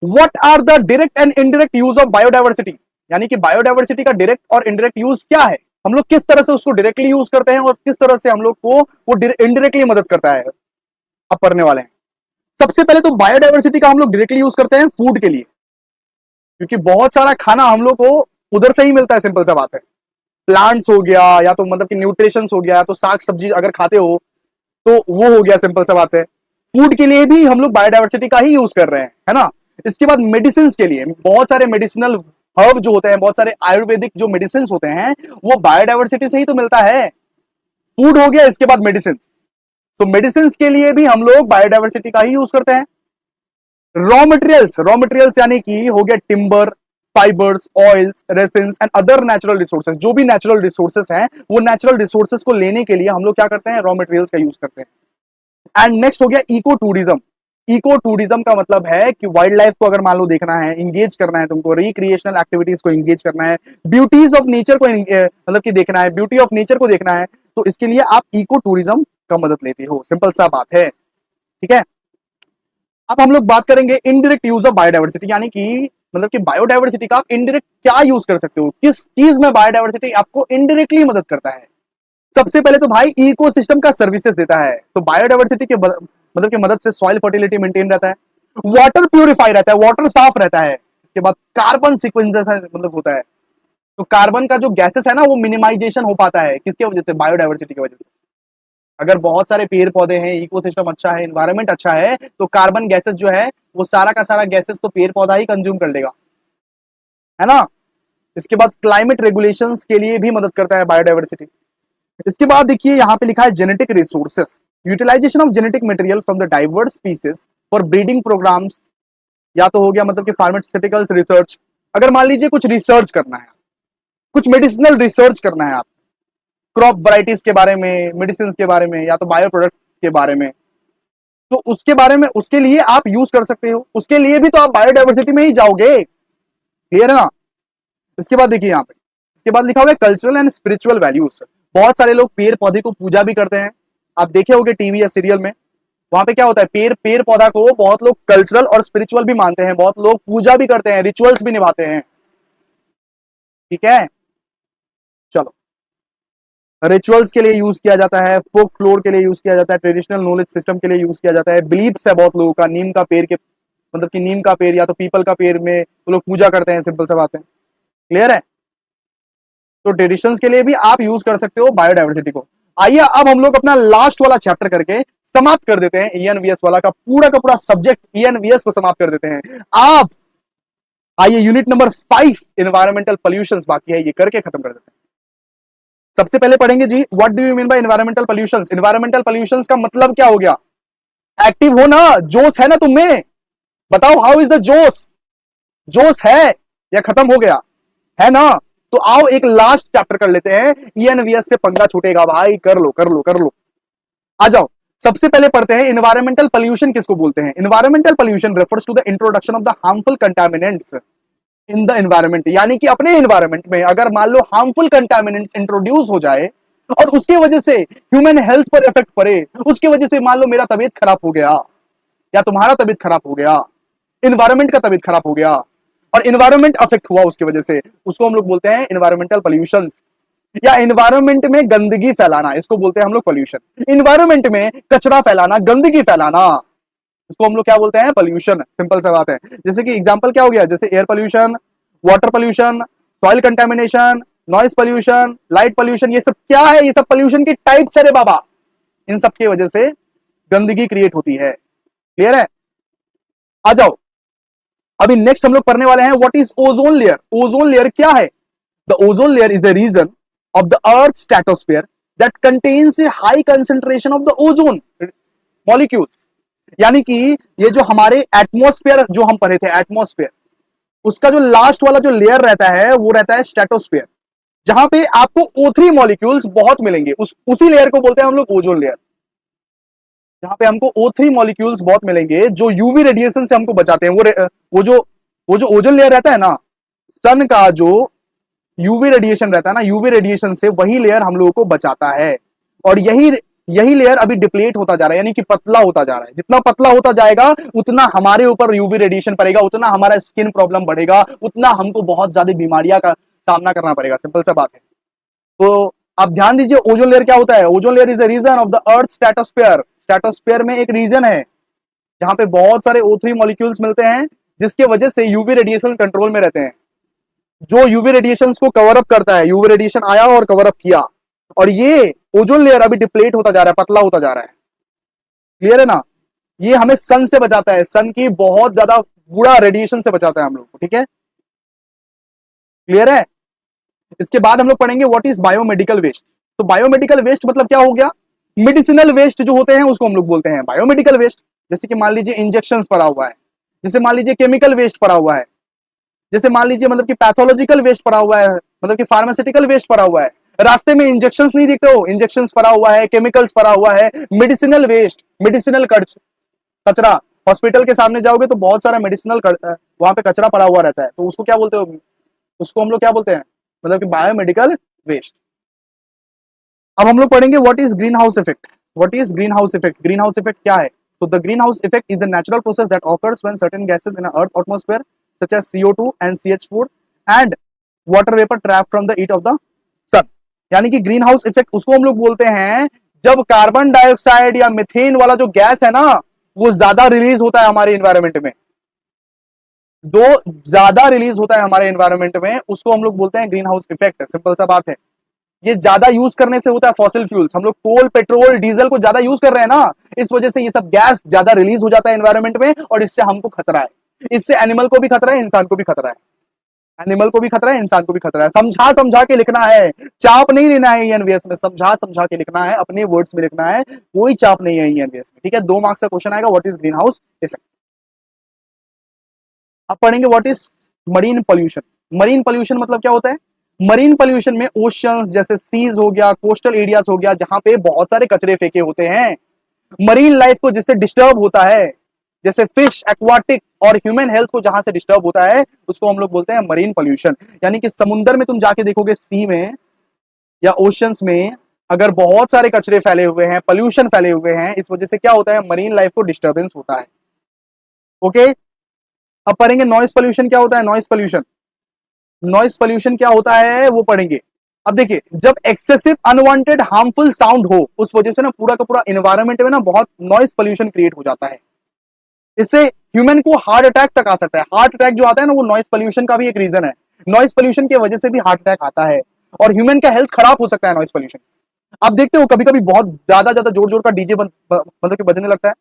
what are the direct and indirect use of biodiversity? यानी कि बायोडायवर्सिटी का डायरेक्ट और इनडायरेक्ट यूज क्या है? हम लोग किस तरह से उसको डायरेक्टली यूज करते हैं और किस तरह से हम लोग को वो इनडायरेक्टली मदद करता है? अब पढ़ने वाले हैं। सबसे पहले तो बायोडायवर्सिटी का हम लोग डायरेक्टली यूज करते हैं फूड के लिए, क्योंकि बहुत सारा खाना हम लोग को उधर से ही मिलता है, सिंपल सा बात है। प्लांट्स हो गया, या तो मतलब कि न्यूट्रिशंस हो गया, तो साग सब्जी अगर खाते हो तो वो हो गया, सिंपल सा बात है। फूड के लिए भी हम लोग बायोडायवर्सिटी का ही यूज कर रहे हैं, है ना। इसके बाद मेडिसिन के लिए बहुत सारे मेडिसिनल हर्ब जो होते हैं, बहुत सारे आयुर्वेदिक जो मेडिसिन होते हैं, वो बायोडायवर्सिटी से ही तो मिलता है। फूड हो गया, इसके बाद मेडिसिन। तो मेडिसिन के लिए भी हम लोग बायोडायवर्सिटी का ही यूज करते हैं। रॉ मटेरियल्स यानी कि हो गया timber, fibres, oils, resins and other natural resources. जो भी नेचुरल रिसोर्सेज हैं, वो नेचुरल रिसोर्सेज को लेने के लिए हम लोग क्या करते हैं? रॉ मटेरियल्स का यूज करते हैं। एंड नेक्स्ट हो गया इको टूरिज्म। इको टूरिज्म का मतलब है कि वाइल्ड लाइफ को अगर मान लो देखना है, इंगेज करना है, तुमको रिक्रिएशनल एक्टिविटीज को इंगेज करना है, ब्यूटीज ऑफ नेचर को मतलब कि देखना है, ब्यूटी ऑफ नेचर को देखना है, तो इसके लिए आप इको टूरिज्म का मदद लेते हो, सिंपल सा बात है, ठीक है। अब हम लोग बात करेंगे इनडायरेक्ट यूज ऑफ बायोडायवर्सिटी, यानी कि मतलब कि बायोडायवर्सिटी का आप इनडायरेक्ट क्या यूज कर सकते हो, किस चीज में बायोडायवर्सिटी आपको इनडायरेक्टली मदद करता है। सबसे पहले तो भाई इकोसिस्टम का सर्विसेज देता है। तो बायोडायवर्सिटी के मतलब की मदद से सॉइल फर्टिलिटी मेंटेन रहता है, वाटर प्यूरिफाई रहता है, वाटर साफ रहता है। इसके बाद कार्बन सिक्वेंसेस मतलब होता है, तो कार्बन का जो गैसेस है ना, वो मिनिमाइजेशन हो पाता है, किसके वजह से? बायोडायवर्सिटी की वजह से। अगर बहुत सारे पेड़ पौधे हैं, इकोसिस्टम अच्छा है, एनवायरनमेंट अच्छा है, तो कार्बन गैसेस जो है वो सारा का सारा गैसेस तो पेड़ पौधा ही कंज्यूम कर लेगा, है ना। इसके बाद क्लाइमेट रेगुलेशंस के लिए भी मदद करता है बायोडायवर्सिटी। इसके बाद देखिए यहाँ पे लिखा है genetic resources, utilization of genetic material from the diverse species for breeding programs, या तो हो गया मतलब कि फार्मास्यूटिकल्स रिसर्च। अगर मान लीजिए कुछ रिसर्च करना है, कुछ मेडिसिनल रिसर्च करना है, आप क्रॉप वैरायटीज के बारे में, मेडिसिन के बारे में, या तो बायो प्रोडक्ट्स के बारे में, तो उसके बारे में, उसके लिए आप यूज कर सकते हो। उसके लिए भी तो आप बायोडायवर्सिटी में ही जाओगे, क्लियर है ना। इसके बाद देखिए यहाँ पे, इसके बाद लिखा हुआ है कल्चरल एंड स्पिरिचुअल वैल्यूज। बहुत सारे लोग पेड़ पौधे को पूजा भी करते हैं, आप देखे होंगे टीवी या सीरियल में, वहां पे क्या होता है? पेड़ पौधा को बहुत लोग कल्चरल और स्पिरिचुअल भी मानते हैं, बहुत लोग पूजा भी करते हैं, रिचुअल्स भी निभाते हैं, ठीक है। चलो, रिचुअल्स के लिए यूज किया जाता है, फोक फ्लोर के लिए यूज किया जाता है, ट्रेडिशनल नॉलेज सिस्टम के लिए यूज किया जाता है, बिलीफ्स है बहुत लोगों का, नीम का पेड़ के मतलब कि नीम का पेड़ या तो पीपल का पेड़ में तो लोग पूजा करते हैं, सिंपल सा बात है, क्लियर है। तो ट्रेडिशंस के लिए भी आप यूज कर सकते हो बायोडायवर्सिटी को। आइए अब हम लोग अपना लास्ट वाला चैप्टर करके समाप्त कर देते हैं, ईएनवीएस वाला का पूरा सब्जेक्ट ईएनवीएस को समाप्त कर देते हैं। आप आइए यूनिट नंबर 5 एनवायरमेंटल पॉल्यूशंस बाकी है, ये करके खत्म कर देते हैं। सबसे पहले पढ़ेंगे जी, what do you mean by environmental pollutions. Environmental pollutions का मतलब क्या हो गया? एक्टिव हो ना, जोश है ना तुम में, बताओ हाउ इज द जोश? जोश है या खत्म हो गया? है ना? तो आओ एक लास्ट चैप्टर कर लेते हैं, ईएनवीएस से पंगा छूटेगा भाई, कर लो कर लो कर लो। आ जाओ, सबसे पहले पढ़ते हैं इन्वायरमेंटल पोल्यूशन किसको बोलते हैं। Environmental pollution refers to the introduction of the harmful contaminants in the environment, यानी कि अपने एनवायरमेंट में अगर मान लो हार्मफुल कंटामिनेंट्स इंट्रोड्यूस हो जाए और उसकी वजह से ह्यूमन हेल्थ पर इफेक्ट पड़े, उसकी वजह से मान लो मेरा तबीयत खराब हो गया या तुम्हारा तबीयत खराब हो गया, एनवायरमेंट का तबीयत खराब हो गया और एनवायरमेंट अफेक्ट हुआ उसकी वजह से, उसको हम लोग बोलते हैं एनवायरमेंटल पोल्यूशंस। या एनवायरमेंट में गंदगी फैलाना, इसको बोलते हैं हम लोग पोल्यूशन। एनवायरमेंट में कचरा फैलाना, गंदगी फैलाना, इसको हम लोग क्या बोलते हैं? पोल्यूशन। सिंपल सा बात है। जैसे कि एग्जांपल क्या हो गया, जैसे air pollution, water pollution, soil contamination, noise pollution, light pollution, ये सब क्या है? ये सब पोल्यूशन की टाइप्स है रे बाबा। इन सब की वजह से गंदगी क्रिएट होती है। क्लियर है? आ जाओ, अभी नेक्स्ट हम लोग पढ़ने वाले हैं what is ozone layer. Ozone layer क्या है? The ozone layer is the region of the earth stratosphere that contains a high concentration of the ozone molecules. यानी कि ये जो हमारे एटमॉस्फेयर जो हम पढ़े थे, एटमॉस्फेयर, उसका जो लास्ट वाला जो लेयर रहता है वो रहता है स्ट्रेटोस्फीयर, जहां पे आपको O3 मॉलिक्यूल्स बहुत मिलेंगे। उसी लेयर को बोलते हैं हम लोग ओजोन लेयर, जहां पे हमको O3 मॉलिक्यूल्स बहुत मिलेंगे जो यूवी रेडिएशन से हमको बचाते हैं। वो जो ओजोन लेयर रहता है ना, सन का जो यूवी रेडिएशन रहता है ना, यूवी रेडिएशन से वही लेयर हम लोगों को बचाता है। और यही लेयर अभी डिप्लीट होता जा रहा है, यानी कि पतला होता जा रहा है। जितना पतला होता जाएगा उतना हमारे ऊपर यूवी रेडिएशन पड़ेगा, उतना हमारा स्किन प्रॉब्लम बढ़ेगा, उतना हमको बहुत ज्यादा बीमारियां का सामना करना पड़ेगा। सिंपल सा बात है। तो आप ध्यान दीजिए, ओजोन लेयर क्या होता है? Ozone layer is the region of the earth stratosphere. Stratosphere में एक रीजन है जहां पे बहुत सारे O3 मॉलिक्यूल्स मिलते हैं, जिसके वजह से यूवी रेडिएशन कंट्रोल में रहते हैं। जो यूवी रेडिएशन को कवर अप करता है, यूवी रेडिएशन आया और कवर अप किया, और ये ओजोन लेयर अभी डिप्लीट होता जा रहा है, पतला होता जा रहा है। क्लियर है ना? ये हमें सन से बचाता है, सन की बहुत ज्यादा बुरा रेडिएशन से बचाता है हम लोग को। ठीक है, क्लियर है? इसके बाद हम लोग पढ़ेंगे व्हाट इज बायोमेडिकल वेस्ट। तो बायोमेडिकल वेस्ट मतलब क्या हो गया? मेडिसिनल वेस्ट जो होते हैं उसको हम लोग बोलते हैं बायोमेडिकल वेस्ट। जैसे कि मान लीजिए इंजेक्शन पड़ा हुआ है, जैसे मान लीजिए केमिकल वेस्ट पड़ा हुआ है, जैसे मान लीजिए मतलब कि पैथोलॉजिकल वेस्ट पड़ा हुआ है, मतलब कि फार्मास्यूटिकल वेस्ट पड़ा हुआ है। रास्ते में इंजेक्शंस नहीं दिखते हो, इंजेक्शंस पड़ा हुआ है, केमिकल्स पड़ा हुआ है, मेडिसिनल वेस्ट, मेडिसिनल कचरा। हॉस्पिटल के सामने जाओगे तो बहुत सारा मेडिसिनल वहां पे कचरा पड़ा हुआ रहता है, तो उसको क्या बोलते हो? उसको हम लोग क्या बोलते हैं? मतलब कि बायोमेडिकल वेस्ट। अब हम लोग पढ़ेंगे what is green house effect. What is green house effect? Green house effect क्या है? तो the green house effect is the natural process that occurs when certain gases in earth atmosphere such as CO2 and CH4 and water vapour trap from the heat of the sun. यानी कि green house effect उसको हम लोग बोलते हैं जब carbon dioxide या methane वाला जो गैस है ना, वो ज्यादा रिलीज होता है हमारे एनवायरमेंट में। जो ज्यादा रिलीज होता है हमारे एनवायरमेंट में, उसको हम लोग बोलते हैं ग्रीन हाउस इफेक्ट। सिंपल सा बात है। ये ज्यादा यूज करने से होता है फॉसिल फ्यूल्स। हम लोग कोल, पेट्रोल, डीजल को ज्यादा यूज कर रहे हैं ना, इस वजह से ये सब गैस ज्यादा रिलीज हो जाता है एनवायरमेंट में, और इससे हमको खतरा है। इससे एनिमल को भी खतरा है, इंसान को भी खतरा है। एनिमल को भी खतरा है, इंसान को भी खतरा है। समझा समझा के लिखना है, चाप नहीं लेना है ईएनवीएस में। समझा समझा के लिखना है, अपने वर्ड्स में लिखना है, कोई चाप नहीं है ईएनवीएस में। ठीक है, 2 मार्क्स का क्वेश्चन आएगा, what is green house effect. अब पढ़ेंगे what is marine pollution. Marine pollution मतलब क्या होता है? मरीन पोल्यूशन में ओशंस जैसे सीज हो गया, कोस्टल एरियाज हो गया, जहां पे बहुत सारे कचरे फेंके होते हैं, मरीन लाइफ को जिससे डिस्टर्ब होता है, जैसे फिश, एक्वाटिक और ह्यूमन हेल्थ को जहां से डिस्टर्ब होता है, उसको हम लोग बोलते हैं मरीन पोल्यूशन। यानी कि समुद्र में तुम जाके देखोगे, सी में या ओशंस में अगर बहुत सारे कचरे फैले हुए हैं, पोल्यूशन फैले हुए हैं, इस वजह से क्या होता है? मरीन लाइफ को डिस्टर्बेंस होता है। ओके, अब पढ़ेंगे नॉइस पोल्यूशन क्या होता है। नॉइस पोल्यूशन, नॉइस पोल्यूशन क्या होता है वो पढ़ेंगे। अब देखिए, जब एक्सेसिव अनवांटेड हार्मफुल साउंड हो, उस वजह से ना पूरा का पूरा एनवायरनमेंट में ना बहुत नॉइस पोल्यूशन क्रिएट हो जाता है। इससे ह्यूमन को हार्ट अटैक तक आ सकता है। हार्ट अटैक जो आता है ना, वो नॉइस पोल्यूशन का भी एक रीजन है। नॉइस पोल्यूशन की वजह से भी हार्ट अटैक आता है, और ह्यूमन का हेल्थ खराब हो सकता है नॉइस पोल्यूशन। आप देखते हो कभी कभी बहुत ज्यादा ज्यादा जोर जोर का डीजे मतलब कि बजने लगता है,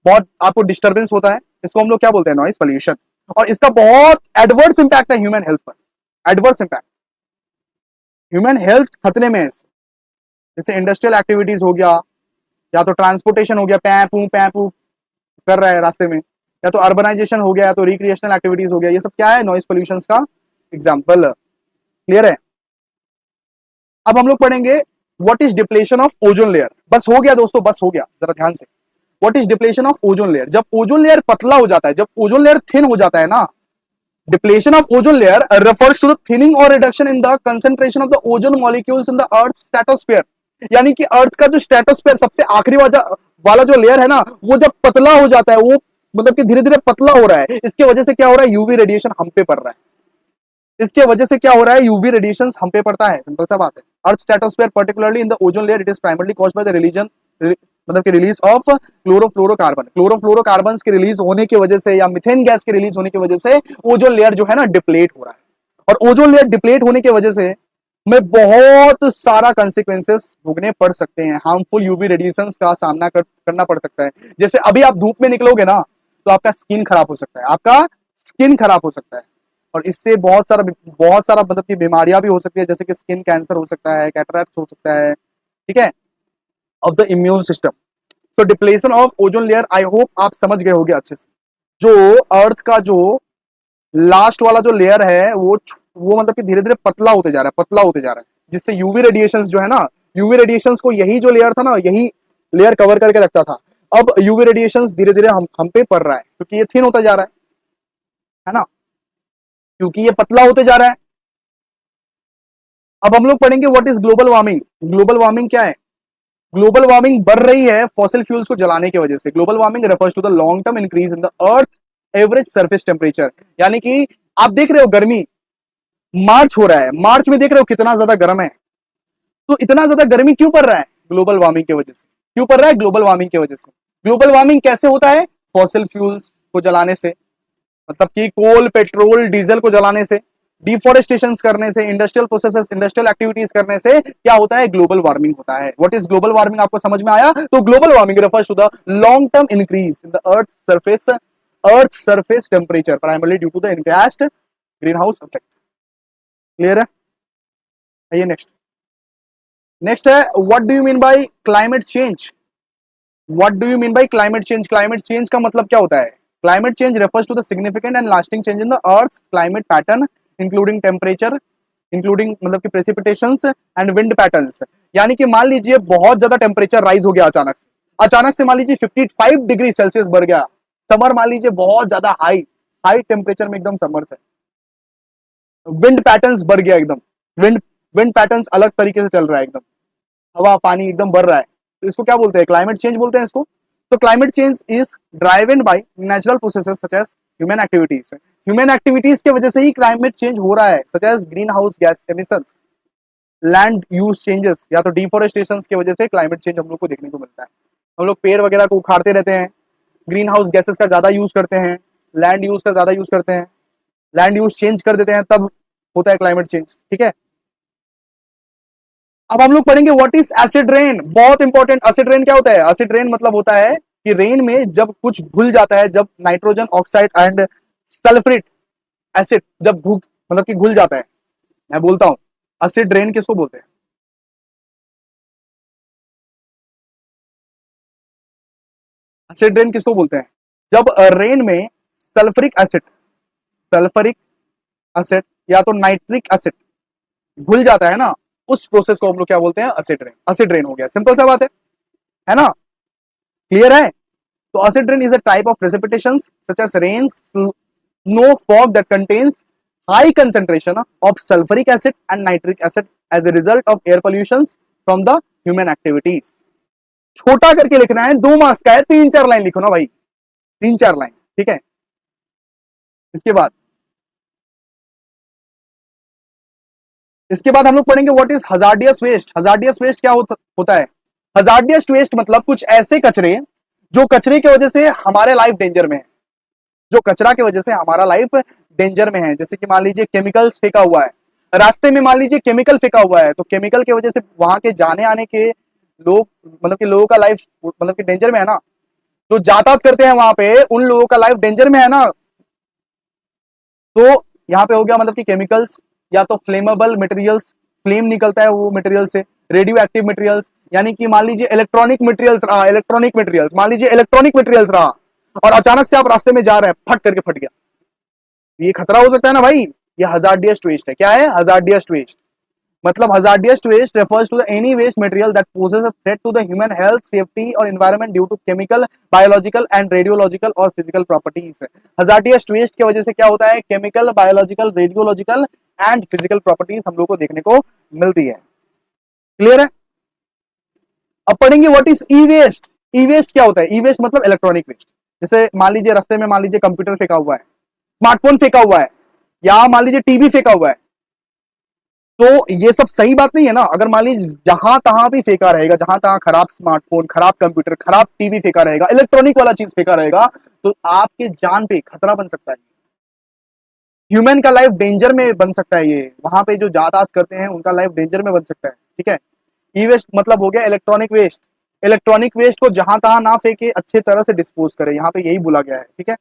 बहुत आपको डिस्टर्बेंस होता है, इसको हम लोग क्या बोलते हैं? Noise pollution. और इसका बहुत एडवर्स इंपैक्ट है ह्यूमन हेल्थ पर। एडवर्स इंपैक्ट, ह्यूमन हेल्थ खतरे में है। जैसे इंडस्ट्रियल एक्टिविटीज हो गया, या तो ट्रांसपोर्टेशन हो गया, पैं पू कर रहा है रास्ते में, या तो अर्बनाइजेशन हो गया, या तो रिक्रिएशनल एक्टिविटीज हो गया, ये सब क्या है, नॉइज पोल्यूशन का एग्जाम्पल। क्लियर है। अब हम लोग पढ़ेंगे what is depletion of ozone layer. बस हो गया दोस्तों, बस हो गया, जरा ध्यान से। What is depletion of ozone layer? जब ओजोन लेयर पतला हो जाता है, जब ओजोन लेयर थिन हो जाता है ना, depletion of ozone layer refers to the thinning or reduction in the concentration of the ozone molecules in the earth's stratosphere। यानी कि अर्थ का जो स्ट्रेटोस्फेयर सबसे आखिरी वाला जो लेयर है ना, वो जब पतला हो जाता है, वो मतलब कि धीरे धीरे पतला हो रहा है, इसके वजह से क्या हो रहा है, यूवी रेडिएशन हम पे पड़ रहा है। इसके वजह से क्या हो रहा है, यूवी रेडिएशन हम पे पड़ता है, सिंपल सा बात है। Earth stratosphere particularly in the ozone layer, it is primarily caused by the religion मतलब कि रिलीज ऑफ क्लोरोफ्लोरोकार्बन। क्लोरोफ्लोरोकार्बन के रिलीज होने की वजह से या मिथेन गैस के रिलीज होने की वजह से ओजोन लेयर जो है ना डिप्लेट हो रहा है, और ओजोन लेयर डिप्लेट होने की वजह से में बहुत सारा कंसिक्वेंसेस भोगने पड़ सकते हैं, हार्मफुल यूवी रेडिएशन का सामना करना पड़ सकता है। जैसे अभी आप धूप में निकलोगे ना, तो आपका स्किन खराब हो सकता है, आपका स्किन खराब हो सकता है, और इससे बहुत सारा मतलब की बीमारियां भी हो सकती है, जैसे कि स्किन कैंसर हो सकता है, कैटरैक्ट हो सकता है, ठीक है, ऑफ द इम्यून सिस्टम। तो depletion of ozone layer, I hope आप समझ गए होंगे अच्छे से। जो अर्थ का जो लास्ट वाला जो लेयर है, वो मतलब कि धीरे धीरे पतला होते जा रहा है, पतला होते जा रहा है, जिससे यूवी रेडिएशंस जो है ना, यूवी रेडिएशंस को यही जो लेयर था ना, यही लेयर कवर करके रखता था। अब यूवी रेडिएशंस धीरे धीरे हम पे पड़ रहा है, क्योंकि ये थिन होता जा रहा है ना, क्योंकि ये पतला होते जा रहा है। अब हम लोग पढ़ेंगे what is global warming. Global warming क्या है? ग्लोबल वार्मिंग बढ़ रही है फॉसिल फ्यूल्स को जलाने की वजह से। Global warming refers to the long term increase in the earth average surface temperature. यानी कि आप देख रहे हो गर्मी, मार्च हो रहा है, मार्च में देख रहे हो कितना ज्यादा गर्म है, तो इतना ज्यादा गर्मी क्यों पड़ रहा है? ग्लोबल वार्मिंग की वजह से। क्यों पड़ रहा है? ग्लोबल वार्मिंग की वजह से। ग्लोबल वार्मिंग कैसे होता है? फॉसिल फ्यूल्स को जलाने से, मतलब कि कोल, पेट्रोल, डीजल को जलाने से, डिफोरेस्टेशन करने से, इंडस्ट्रियल प्रोसेसेस, इंडस्ट्रियल एक्टिविटीज करने से क्या होता है? ग्लोबल वार्मिंग होता है। What is global warming? आपको समझ में आया? तो global warming refers to the long term increase in the earth surface temperature primarily due to the increased green house effect. Clear है? आइए नेक्स्ट है what do you mean by climate change. What do you mean by climate change? Climate change का मतलब क्या होता है? Climate change refers to the significant and lasting change in the Earth's climate pattern, including temperature, including मतलब कि precipitations and wind patterns। यानी कि मान लीजिए बहुत ज्यादा टेम्परेचर राइज हो गया अचानक से मान लीजिए 55 डिग्री सेल्सियस बढ़ गया। समर मान लीजिए बहुत ज्यादा हाई टेम्परेचर में एकदम समर से विंड पैटर्न्स बढ़ गया, एकदम विंड पैटर्न्स अलग तरीके से चल रहा है, एकदम हवा पानी एकदम बढ़ रहा है, तो इसको क्या बोलते हैं? क्लाइमेट चेंज बोलते हैं इसको। तो climate change is driven by natural processes such as human activities. Human activities की वजह से ही क्लाइमेट चेंज हो रहा है, such as green house gas emissions, land use changes, या तो डिफोरेस्टेशन की वजह से क्लाइमेट चेंज हम लोग को देखने को मिलता है। हम लोग पेड़ वगैरह को उखाड़ते रहते हैं, ग्रीन हाउस गैसेस का ज्यादा यूज करते हैं, लैंड यूज का ज्यादा यूज करते हैं, लैंड यूज चेंज कर देते हैं, तब होता है क्लाइमेट चेंज। ठीक है, अब हम लोग पढ़ेंगे व्हाट इज एसिड रेन। बहुत इंपॉर्टेंट। एसिड रेन क्या होता है? एसिड रेन मतलब होता है कि रेन में जब कुछ घुल जाता है, जब nitrogen oxide and sulphuric acid जब मतलब कि घुल जाता है। मैं बोलता हूं एसिड रेन किसको बोलते हैं? एसिड रेन किसको बोलते हैं? जब रेन में सल्फ्यूरिक एसिड या तो नाइट्रिक एसिड घुल जाता है ना, उस प्रोसेस को हम लोग क्या बोलते हैं? Acid rain. एसिड रेन हो गया, सिंपल सा बात है ना? क्लियर है? तो acid rain is a type of precipitations such as rain, snow, fog that contains high concentration of sulfuric acid and nitric acid as a result of air pollution from the human activities। छोटा करके लिखना है, 2 marks का है, 3-4 line लिखो ना भाई, 3-4 line. ठीक है, इसके बाद हम लोग पढ़ेंगे what is hazardous waste. Hazardous waste क्या होता है? हजार्डियस वेस्ट मतलब कुछ ऐसे कचरे जो कचरे की वजह से हमारे लाइफ डेंजर में है, जो कचरा की वजह से हमारा लाइफ डेंजर में है। जैसे कि मान लीजिए केमिकल्स फेंका हुआ है रास्ते में, मान लीजिए केमिकल फेंका हुआ है, तो केमिकल की वजह से वहां के जाने आने के लोग मतलब कि लोगों का लाइफ मतलब कि डेंजर में है ना, जो यातायात करते हैं वहां पे उन लोगों का लाइफ डेंजर में है ना। तो यहाँ पे हो गया मतलब कि केमिकल्स, या तो फ्लेमेबल मटेरियल्स, फ्लेम निकलता है वो मटेरियल से, रेडियो एक्टिव मटेरियल्स, यानी कि मान लीजिए इलेक्ट्रॉनिक मटेरियल्स रहा, मान लीजिए इलेक्ट्रॉनिक मटेरियल्स रहा, और अचानक से आप रास्ते में जा रहे हैं, फट करके फट गया, ये खतरा हो सकता है ना भाई। ये हजार्डियस वेस्ट है। क्या है? Hazardous waste. मतलब hazardous waste refers to the any waste material that poses a threat to the human health, safety और environment due to chemical, biological and radiological और फिजिकल प्रॉपर्टीज। हजार्डियस वेस्ट की वजह से क्या होता है? Chemical, biological, radiological and physical properties हम लोग को देखने को मिलती है। क्लियर है? अब पढ़ेंगे what is e waste. E waste क्या होता है? ई वेस्ट मतलब इलेक्ट्रॉनिक वेस्ट। जैसे मान लीजिए रास्ते में मान लीजिए कंप्यूटर फेंका हुआ है, स्मार्टफोन फेंका हुआ है, या मान लीजिए टीवी फेंका हुआ है, तो ये सब सही बात नहीं है ना। अगर मान लीजिए जहां तहां भी फेंका रहेगा, जहां तहां खराब स्मार्टफोन, खराब कंप्यूटर, खराब टीवी फेंका रहेगा, इलेक्ट्रॉनिक वाला चीज फेंका रहेगा, तो आपके जान पे खतरा बन सकता है। ह्यूमन का लाइफ डेंजर में बन सकता है। ये वहां पे जो यातायात करते हैं उनका लाइफ डेंजर में बन सकता है। ठीक है? ई वेस्ट मतलब हो गया इलेक्ट्रॉनिक वेस्ट। इलेक्ट्रॉनिक वेस्ट को जहां तहां ना फेंके, अच्छे तरह से डिस्पोज करे, यहाँ पे यही बोला गया है। ठीक है?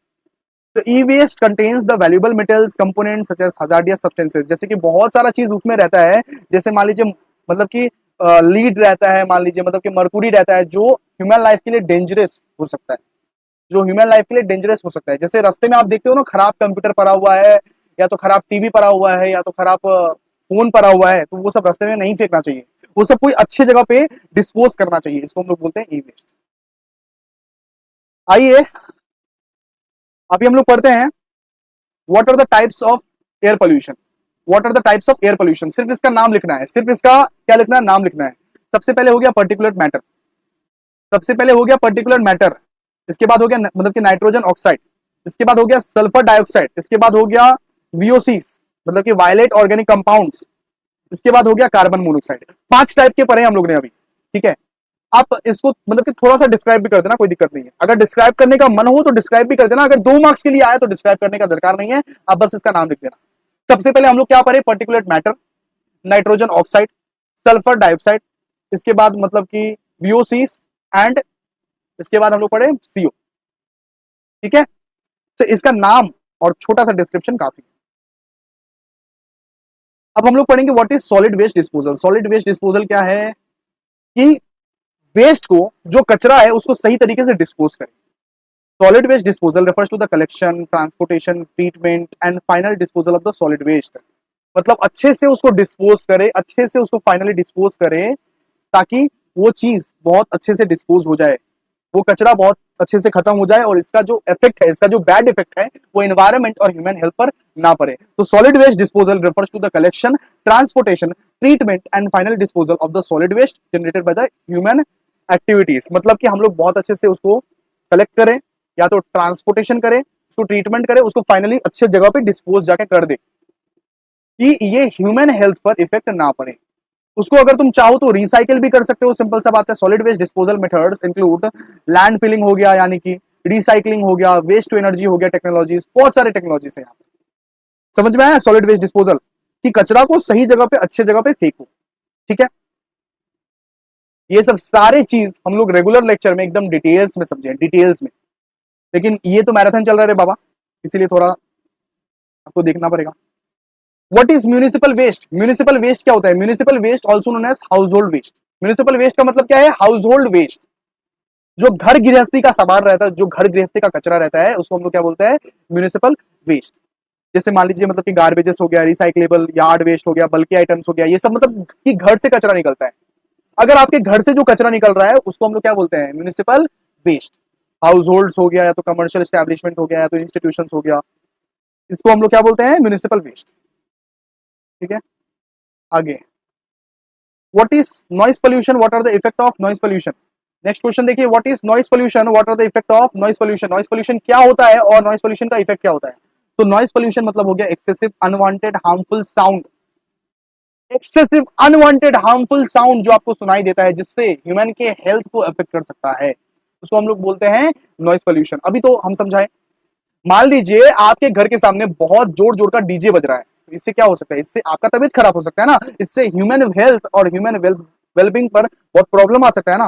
तो e waste contains the valuable metals components such as hazardous substances. जैसे कि बहुत सारा चीज उसमें रहता है। जैसे मान लीजिए मतलब कि लीड रहता है, मान लीजिए मतलब कि मर्कुरी रहता है, जो ह्यूमन लाइफ के लिए डेंजरस हो सकता है, जो ह्यूमन लाइफ के लिए डेंजरस हो सकता है। जैसे रास्ते में आप देखते हो ना, खराब कंप्यूटर पड़ा हुआ है, या तो खराब टीवी पड़ा हुआ है, या तो खराब फोन पड़ा हुआ है, तो वो सब रास्ते में नहीं फेंकना चाहिए। वो सब कोई अच्छी जगह पे डिस्पोज करना चाहिए। इसको हम लोग बोलते हैं ई वेस्ट। आइए अभी हम लोग पढ़ते हैं what are the types of air pollution. What are the types of air pollution. सिर्फ इसका नाम लिखना है, सिर्फ इसका क्या लिखना है? नाम लिखना है। सबसे पहले हो गया पर्टिकुलर मैटर। सबसे पहले हो गया पर्टिकुलर मैटर। इसके बाद हो गया मतलब कि नाइट्रोजन ऑक्साइड। इसके बाद हो गया सल्फर डाइऑक्साइड। इसके बाद हो गया वीओसीस मतलब कि वायलेट ऑर्गेनिक कंपाउंड्स। इसके बाद हो गया कार्बन मोनोऑक्साइड। 5 टाइप के पढ़े हम लोग ने अभी। ठीक है? आप इसको मतलब कि थोड़ा सा डिस्क्राइब भी कर देना, कोई दिक्कत नहीं है। अगर डिस्क्राइब करने का मन हो तो डिस्क्राइब भी कर देना। अगर 2 मार्क्स के लिए आया तो डिस्क्राइब करने का दरकार नहीं है, आप बस इसका नाम लिख देना। सबसे पहले हम लोग क्या पढ़े? Particulate matter, nitrogen oxide, sulphur dioxide, इसके बाद मतलब कि वीओसीस एंड इसके बाद हम लोग पढ़े सीओ। ठीक है? तो इसका नाम और छोटा सा डिस्क्रिप्शन काफी है। अब हम लोग पढ़ेंगे what is solid waste disposal. Solid waste disposal क्या है? कि वेस्ट को, जो कचरा है, उसको सही तरीके से डिस्पोज करें। Solid waste disposal refers to the collection, transportation, treatment and final disposal of the solid waste. मतलब अच्छे से उसको डिस्पोज करे, अच्छे से उसको फाइनली डिस्पोज करे, ताकि वो चीज बहुत अच्छे से डिस्पोज हो जाए, वो कचरा बहुत अच्छे से खत्म हो जाए, और इसका जो इफेक्ट है, इसका जो बैड इफेक्ट है, वो एनवायरमेंट और ह्यूमन हेल्थ पर ना पड़े। तो solid waste disposal refers to the collection, transportation, treatment and final disposal of the solid waste generated by the human activities. मतलब कि हम लोग बहुत अच्छे से उसको कलेक्ट करें, या तो ट्रांसपोर्टेशन करें, उसको ट्रीटमेंट करें, उसको फाइनली अच्छे जगह पे डिस्पोज जाके कर दे, कि ये ह्यूमन हेल्थ पर इफेक्ट ना पड़े। उसको अगर तुम चाहो तो रिसाइकिल भी कर सकते हो, सिंपल सा बात है। Solid waste disposal methods include land filling हो गया, यानी कि रिसाइकलिंग हो गया, वेस्ट टू एनर्जी हो गया, टेक्नोलॉजीज, बहुत सारे टेक्नोलॉजीज है यहाँ पे। समझ में आया? सॉलिड वेस्ट डिस्पोजल कि कचरा को सही जगह पे, अच्छे जगह पे फेंको। ठीक है? ये सब सारे चीज हम लोग रेगुलर लेक्चर में एकदम डिटेल्स में समझे, डिटेल्स में। लेकिन ये तो मैराथन चल रहा है बाबा, इसीलिए थोड़ा आपको देखना पड़ेगा। What is municipal waste? Municipal waste क्या होता है? Municipal waste also known as household waste. Municipal waste का मतलब क्या है? Household waste. जो घर गृहस्थी का सामान रहता है, जो घर गृहस्थी का कचरा रहता है, उसको हम लोग क्या बोलते हैं? Municipal waste. जैसे मान लीजिए मतलब कि गार्बेजेस हो गया, रिसाइक्लेबल, यार्ड वेस्ट हो गया, बल्कि आइटम्स हो गया, ये सब मतलब कि घर से कचरा निकलता है। अगर आपके घर से जो कचरा निकल रहा है, उसको हम लोग क्या बोलते हैं? Municipal waste. हाउस होल्ड हो गया, या तो कमर्शियल एस्टेब्लिशमेंट हो गया, या तो इंस्टीट्यूशन हो गया, इसको हम लोग क्या बोलते हैं? Municipal waste. ठीक है? आगे what is noise pollution, what are the effect of noise pollution. Next question देखिए, what is noise pollution, what are the effect of noise pollution. Noise pollution क्या होता है और नॉइज पोल्यूशन का इफेक्ट क्या होता है? तो नॉइज पोल्यूशन मतलब हो गया excessive unwanted harmful sound. Excessive unwanted harmful sound जो आपको सुनाई देता है, जिससे ह्यूमन के हेल्थ को अफेक्ट कर सकता है, उसको हम लोग बोलते हैं नॉइज पोल्यूशन। अभी तो हम समझाएं, मान लीजिए आपके घर के सामने बहुत जोर जोर का डीजे बज रहा है, तो इससे क्या हो सकता है? इससे आपका तबीयत खराब हो सकता है ना, इससे ह्यूमन हेल्थ और ह्यूमन वेलबींग पर बहुत प्रॉब्लम आ सकता है ना।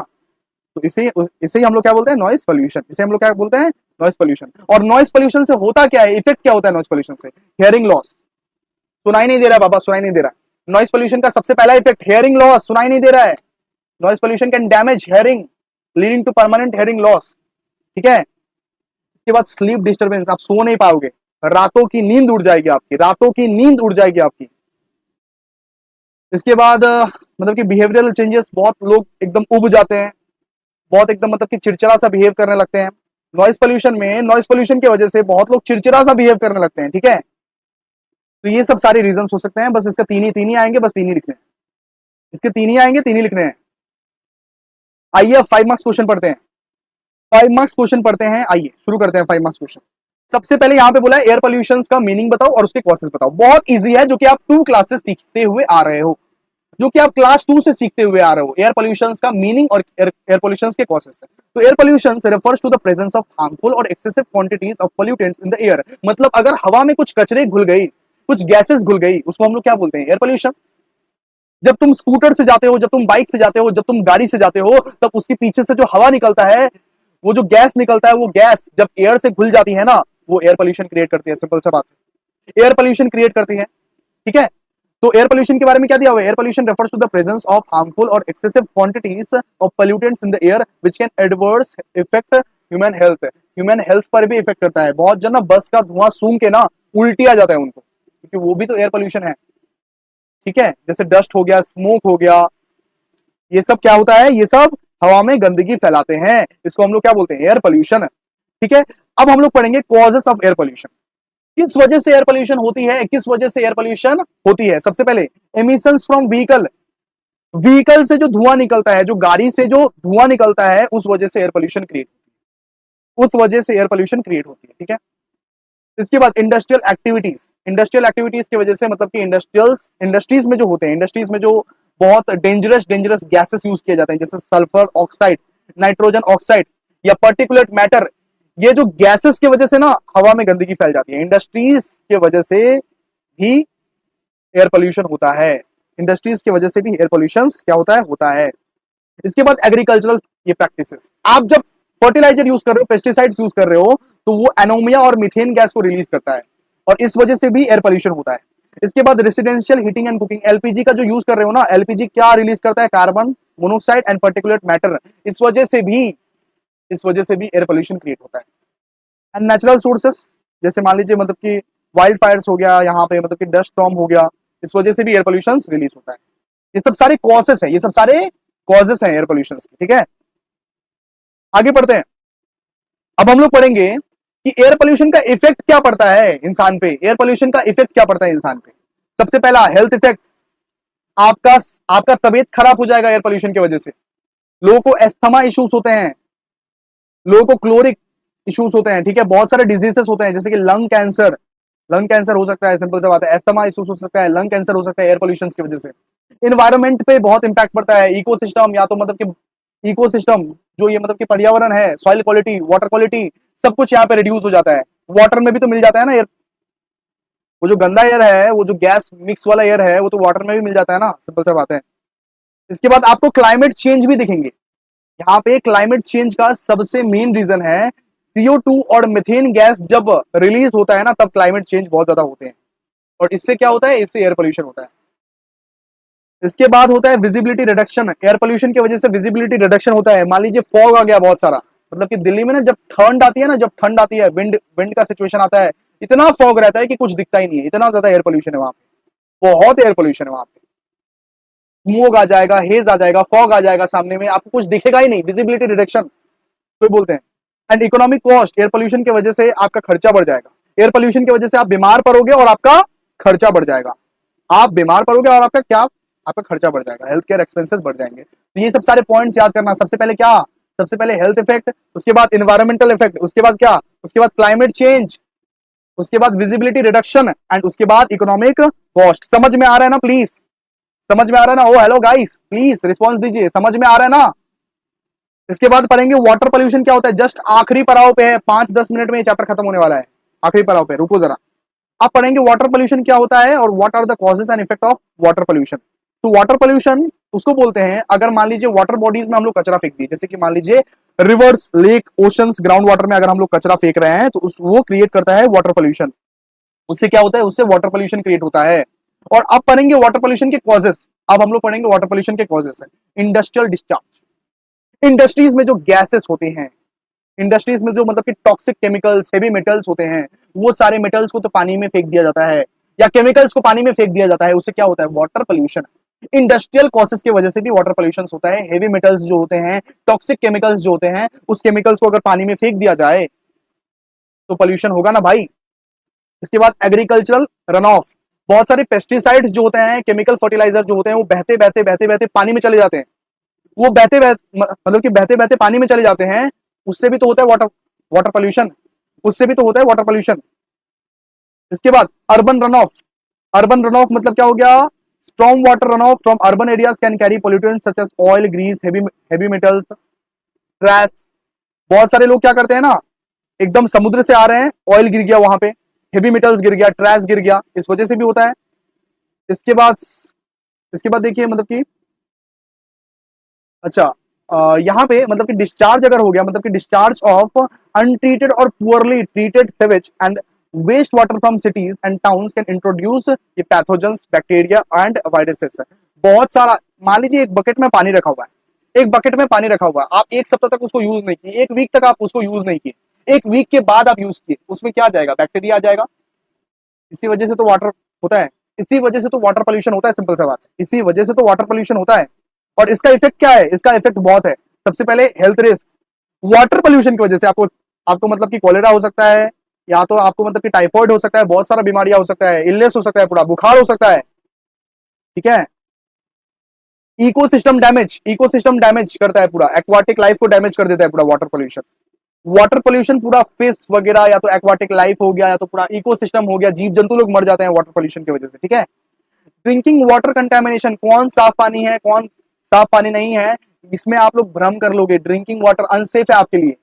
तो इसे इसे हम लोग क्या बोलते हैं? Noise pollution. इसे हम लोग क्या बोलते हैं? Noise pollution. और नॉइज पोल्यूशन से होता क्या है? इफेक्ट क्या होता है नॉइज पोल्यूशन से? Hearing loss. सुनाई नहीं दे रहा है बाबा, सुनाई नहीं दे रहा है। नॉइज पोल्यूशन का सबसे पहला इफेक्ट हियरिंग लॉस, सुनाई नहीं दे रहा है। Noise pollution can damage hearing leading to permanent hearing loss. ठीक है? इसके बाद स्लीप डिस्टर्बेंस, आप सो नहीं पाओगे, रातों की नींद उड़ जाएगी आपकी, रातों की नींद उड़ जाएगी आपकी। इसके बाद मतलब कि बिहेवियरल चेंजेस, बहुत लोग एकदम उब जाते हैं, बहुत एकदम मतलब कि चिड़चिड़ा सा बिहेव करने लगते हैं। नॉइस पोल्यूशन में, नॉइस पोल्यूशन की वजह से बहुत लोग चिड़चिड़ा सा बिहेव करने लगते हैं, ठीक है। तो ये सब सारे रीजन हो सकते हैं, बस इसका तीन ही आएंगे, बस तीन ही लिखने हैं, इसके तीन ही आएंगे, तीन ही लिखने हैं। आइए अब 5 मार्क्स क्वेश्चन पढ़ते हैं, 5 मार्क्स क्वेश्चन पढ़ते हैं। आइए शुरू करते हैं 5 मार्क्स क्वेश्चन। सबसे पहले यहां पे बोला है एयर पोल्यूशन का मीनिंग बताओ और उसके कॉसेस बताओ। बहुत इजी है, जो कि आप 2 क्लासेस सीखते हुए आ रहे हो, जो कि आप क्लास 2 से सीखते हुए आ रहे हो। एयर पोल्यूशन का मीनिंग और एयर पोल्यूशन के कॉसेस है। तो air pollution refers to the presence of harmful और excessive quantities of pollutants in the air. मतलब अगर हवा में कुछ कचरे घुल गई, कुछ गैसेस घुल गई, उसको हम लोग क्या बोलते हैं? Air pollution. जब तुम स्कूटर से जाते हो, जब तुम बाइक से जाते हो, जब तुम गाड़ी से जाते हो, तब उसके पीछे से जो हवा निकलता है, वो जो गैस निकलता है, वो गैस जब एयर से घुल जाती है ना, वो एयर पोल्यूशन क्रिएट करती है। सिंपल सा बात है, एयर पोल्यूशन क्रिएट करती है, ठीक है। तो एयर पोल्यूशन के बारे में क्या दिया हुआ है? Air pollution refers to the presence of harmful और excessive quantities of pollutants in the air which can adverse effect human health. Human health पर भी इफेक्ट करता है। बहुत जन ना बस का धुआं सूंघ के ना उल्टी आ जाता है उनको, क्योंकि वो भी तो एयर पोल्यूशन है, ठीक है। जैसे डस्ट हो गया, स्मोक हो गया, ये सब क्या होता है? ये सब हवा में गंदगी फैलाते हैं, इसको हम लोग क्या बोलते हैं? एयर पोल्यूशन, ठीक है। अब हम लोग पढ़ेंगे कॉजेस ऑफ एयर पोल्यूशन। किस वजह से एयर पोल्यूशन होती है, किस वजह से एयर पोल्यूशन होती है? सबसे पहले एमिशंस फ्रॉम व्हीकल, व्हीकल से जो धुआं निकलता है, जो गाड़ी से जो धुआं निकलता है, उस वजह से एयर पोल्यूशन क्रिएट होती है, उस वजह से एयर पोल्यूशन क्रिएट होती है, ठीक है। इसके बाद इंडस्ट्रियल एक्टिविटीज, इंडस्ट्रियल एक्टिविटीज की वजह से, मतलब कि इंडस्ट्रीज में जो होते हैं, इंडस्ट्रीज में जो बहुत डेंजरस गैसेस यूज किए जाते हैं, जैसे सल्फर ऑक्साइड, नाइट्रोजन ऑक्साइड या पर्टिकुलेट मैटर, ये जो गैसेस की वजह से ना हवा में गंदगी फैल जाती है। इंडस्ट्रीज की वजह से भी एयर पोल्यूशन होता है, इंडस्ट्रीज की वजह से भी एयर पोल्यूशन क्या होता है। इसके बाद एग्रीकल्चरल ये प्रैक्टिसेस, आप जब फर्टिलाइजर यूज कर रहे हो, पेस्टिसाइड्स यूज कर रहे हो, तो वो एनोमिया और मीथेन गैस को रिलीज करता है, और इस वजह से भी एयर पोल्यूशन होता है। इसके बाद residential heating and cooking, LPG का जो यूज कर रहे हो ना, एलपीजी क्या रिलीज करता है? Carbon monoxide and particulate matter, इस वजह से भी एयर पोल्यूशन क्रिएट होता है। एंड नेचुरल सोर्सेस, जैसे मान लीजिए मतलब कि वाइल्ड फायर्स हो गया, यहाँ पे मतलब कि डस्ट स्टॉर्म हो गया, इस वजह से भी एयर पोल्यूशन रिलीज होता है। ये सब सारे कॉजेस हैं, ये सब सारे कॉजेस हैं एयर पोल्यूशन के, ठीक है। आगे पढ़ते हैं। अब हम लोग पढ़ेंगे कि एयर पोल्यूशन का इफेक्ट क्या पड़ता है इंसान पे, एयर पोल्यूशन का इफेक्ट क्या पड़ता है इंसान पे। सबसे पहला हेल्थ इफेक्ट, आपका तबीयत खराब हो जाएगा एयर पोल्यूशन की वजह से। लोगों को एस्थमा इश्यूज होते हैं, लोगों को क्लोरिक इश्यूज होते हैं, ठीक है। बहुत सारे डिजीजेस होते हैं, जैसे कि लंग कैंसर हो सकता है, सिंपल सा बात है। एस्थमा इश्यूज हो सकता है, लंग कैंसर हो सकता है एयर पोल्यूशन की वजह से। इन्वायरमेंट पे बहुत इंपैक्ट पड़ता है, इकोसिस्टम, या तो मतलब कि इकोसिस्टम जो ये मतलब कि पर्यावरण है, सॉइल क्वालिटी, वाटर क्वालिटी, सब कुछ यहाँ पे रिड्यूस हो जाता है। वाटर में भी तो मिल जाता है ना एयर, वो जो गंदा एयर है, वो जो गैस मिक्स वाला एयर है, वो तो वाटर में भी मिल जाता है ना, सिंपल सा बात है। इसके बाद आपको क्लाइमेट चेंज भी दिखेंगे यहाँ पे। क्लाइमेट चेंज का सबसे मेन रीजन है CO2 और मीथेन गैस जब रिलीज होता है ना, तब क्लाइमेट चेंज बहुत ज्यादा होते हैं, और इससे क्या होता है? इससे एयर पोल्यूशन होता है। इसके बाद होता है विजिबिलिटी रिडक्शन, एयर पोल्यूशन की वजह से विजिबिलिटी रिडक्शन होता है। मान लीजिए फॉग आ गया बहुत सारा, मतलब कि दिल्ली में ना जब ठंड आती है ना, जब ठंड आती है, विंड का सिचुएशन आता है, इतना फॉग रहता है कि कुछ दिखता ही नहीं है, इतना ज्यादा एयर पोल्यूशन है वहां पे, बहुत एयर पोल्यूशन है वहां पे। स्मोक आ जाएगा, हेज आ जाएगा, फॉग आ जाएगा सामने में, आपको कुछ दिखेगा ही नहीं, विजिबिलिटी रिडक्शन कोई बोलते हैं। And economic cost, air pollution की वजह से आपका खर्चा बढ़ जाएगा, एयर पोल्यूशन की वजह से आप बीमार पड़ोगे और आपका खर्चा बढ़ जाएगा, आप बीमार पड़ोगे और आपका खर्चा बढ़ जाएगा, हेल्थ केयर एक्सपेंसेस बढ़ जाएंगे। तो ये सब सारे पॉइंट्स याद करना। सबसे पहले क्या? सबसे पहले हेल्थ इफेक्ट, उसके बाद इन्वायरमेंटल इफेक्ट, उसके बाद क्या? उसके बाद क्लाइमेट चेंज, उसके बाद विजिबिलिटी रिडक्शन, एंड उसके बाद इकोनॉमिक कॉस्ट। समझ में आ रहा है ना? प्लीज समझ में आ रहा है ना? ओ हेलो गाइस, प्लीज रिस्पॉन्स दीजिए, समझ में आ रहा है ना? इसके बाद पढ़ेंगे वाटर पोल्यूशन क्या होता है, जस्ट आखिरी पड़ाव पे है, 5-10 मिनट में ये चैप्टर खत्म होने वाला है, आखिरी पड़ाव पे, रुको जरा। अब पढ़ेंगे वाटर पोल्यूशन क्या होता है और what are the causes and effect of water pollution. तो वाटर पोल्यूशन उसको बोलते हैं, अगर मान लीजिए वाटर बॉडीज में हम लोग कचरा फेंक दिए, जैसे कि मान लीजिए reverse, lake, oceans, ground water में अगर हम लोग कचरा फेंक रहे हैं, तो वो क्रिएट करता है वाटर पोल्यूशन। उससे क्या होता है? उससे वाटर पोल्यूशन क्रिएट होता है। और अब पढ़ेंगे वाटर पोल्यूशन के कॉजेस। अब हम लोग पढ़ेंगे वाटर पोल्यूशन के कॉजेस है। इंडस्ट्रियल डिस्चार्ज, इंडस्ट्रीज में जो गैसेस होते हैं, इंडस्ट्रीज में जो मतलब कि टॉक्सिक केमिकल्स, हेवी मेटल्स होते हैं, वो सारे मेटल्स को तो पानी में फेंक दिया जाता है, या केमिकल्स को पानी में फेंक दिया जाता है। उससे क्या होता है? Water pollution. इंडस्ट्रियल कॉसेस की वजह से भी वाटर पोल्यूशन होता है। हेवी मेटल्स जो होते हैं, टॉक्सिक केमिकल्स जो होते हैं, उस केमिकल्स को अगर पानी में फेंक दिया जाए तो पोल्यूशन होगा ना भाई। इसके बाद एग्रीकल्चरल रन ऑफ। बहुत सारे पेस्टिसाइड्स जो होते हैं, केमिकल फर्टिलाइजर जो होते हैं, वो बहते बहते बहते बहते पानी में चले जाते हैं। वो बहते बहते मतलब कि बहते बहते पानी में चले जाते हैं। उससे भी तो होता है वाटर पोल्यूशन। उससे भी तो होता है वाटर पोल्यूशन। इसके बाद urban run off. Urban run off मतलब क्या हो गया? Strong water run off from urban areas can carry pollutants such as oil, grease, heavy metals, trash. बहुत सारे लोग क्या करते हैं ना, एकदम समुद्र से आ रहे हैं, ऑयल गिर गया वहां पे, हेवी मेटल्स गिर गया, ट्रैश गिर गया, इस वजह से भी होता है। इसके बाद देखिए मतलब कि अच्छा, यहाँ पे मतलब कि डिस्चार्ज अगर हो गया, मतलब कि डिस्चार्ज ऑफ अनट्रीटेड और poorly treated sewage and waste water from cities and towns can introduce ये पैथोजेंस, बैक्टीरिया एंड वायरसेस। बहुत सारा, मान लीजिए एक बकेट में पानी रखा हुआ है, एक बकेट में पानी रखा हुआ है, आप एक सप्ताह तक उसको यूज नहीं किए, एक वीक तक आप उसको यूज नहीं किए, एक वीक के बाद आप यूज किए, उसमें क्या आ जाएगा? बैक्टीरिया आ जाएगा। इसी वजह से तो वाटर होता है, इसी वजह से तो वाटर पोल्यूशन होता है। सिंपल सा बात है, इसी वजह से तो वाटर पोल्यूशन होता है। और इसका इफेक्ट क्या है? इसका इफेक्ट बहुत है। सबसे पहले हेल्थ रिस्क। वाटर पोल्यूशन की वजह से आपको आपको मतलब कि कोलेरा हो सकता है, या तो आपको मतलब कि टाइफॉइड हो सकता है, बहुत सारा बीमारियां हो सकता है, इलनेस हो सकता है, पूरा बुखार हो सकता है। ठीक है। इकोसिस्टम डैमेज करता है पूरा, एक्वाटिक लाइफ को डैमेज कर देता है पूरा वाटर पोल्यूशन। वाटर पोल्यूशन पूरा फिश वगैरह, या तो एक्वाटिक लाइफ हो गया, या तो पूरा इकोसिस्टम हो गया, जीव जंतु लोग मर जाते हैं वाटर पोल्यूशन की वजह से। ठीक है। Drinking water contamination. कौन साफ पानी है, कौन साफ पानी नहीं है, इसमें आप लोग भ्रम कर लोगे। ड्रिंकिंग वाटर अनसेफ है आपके लिए।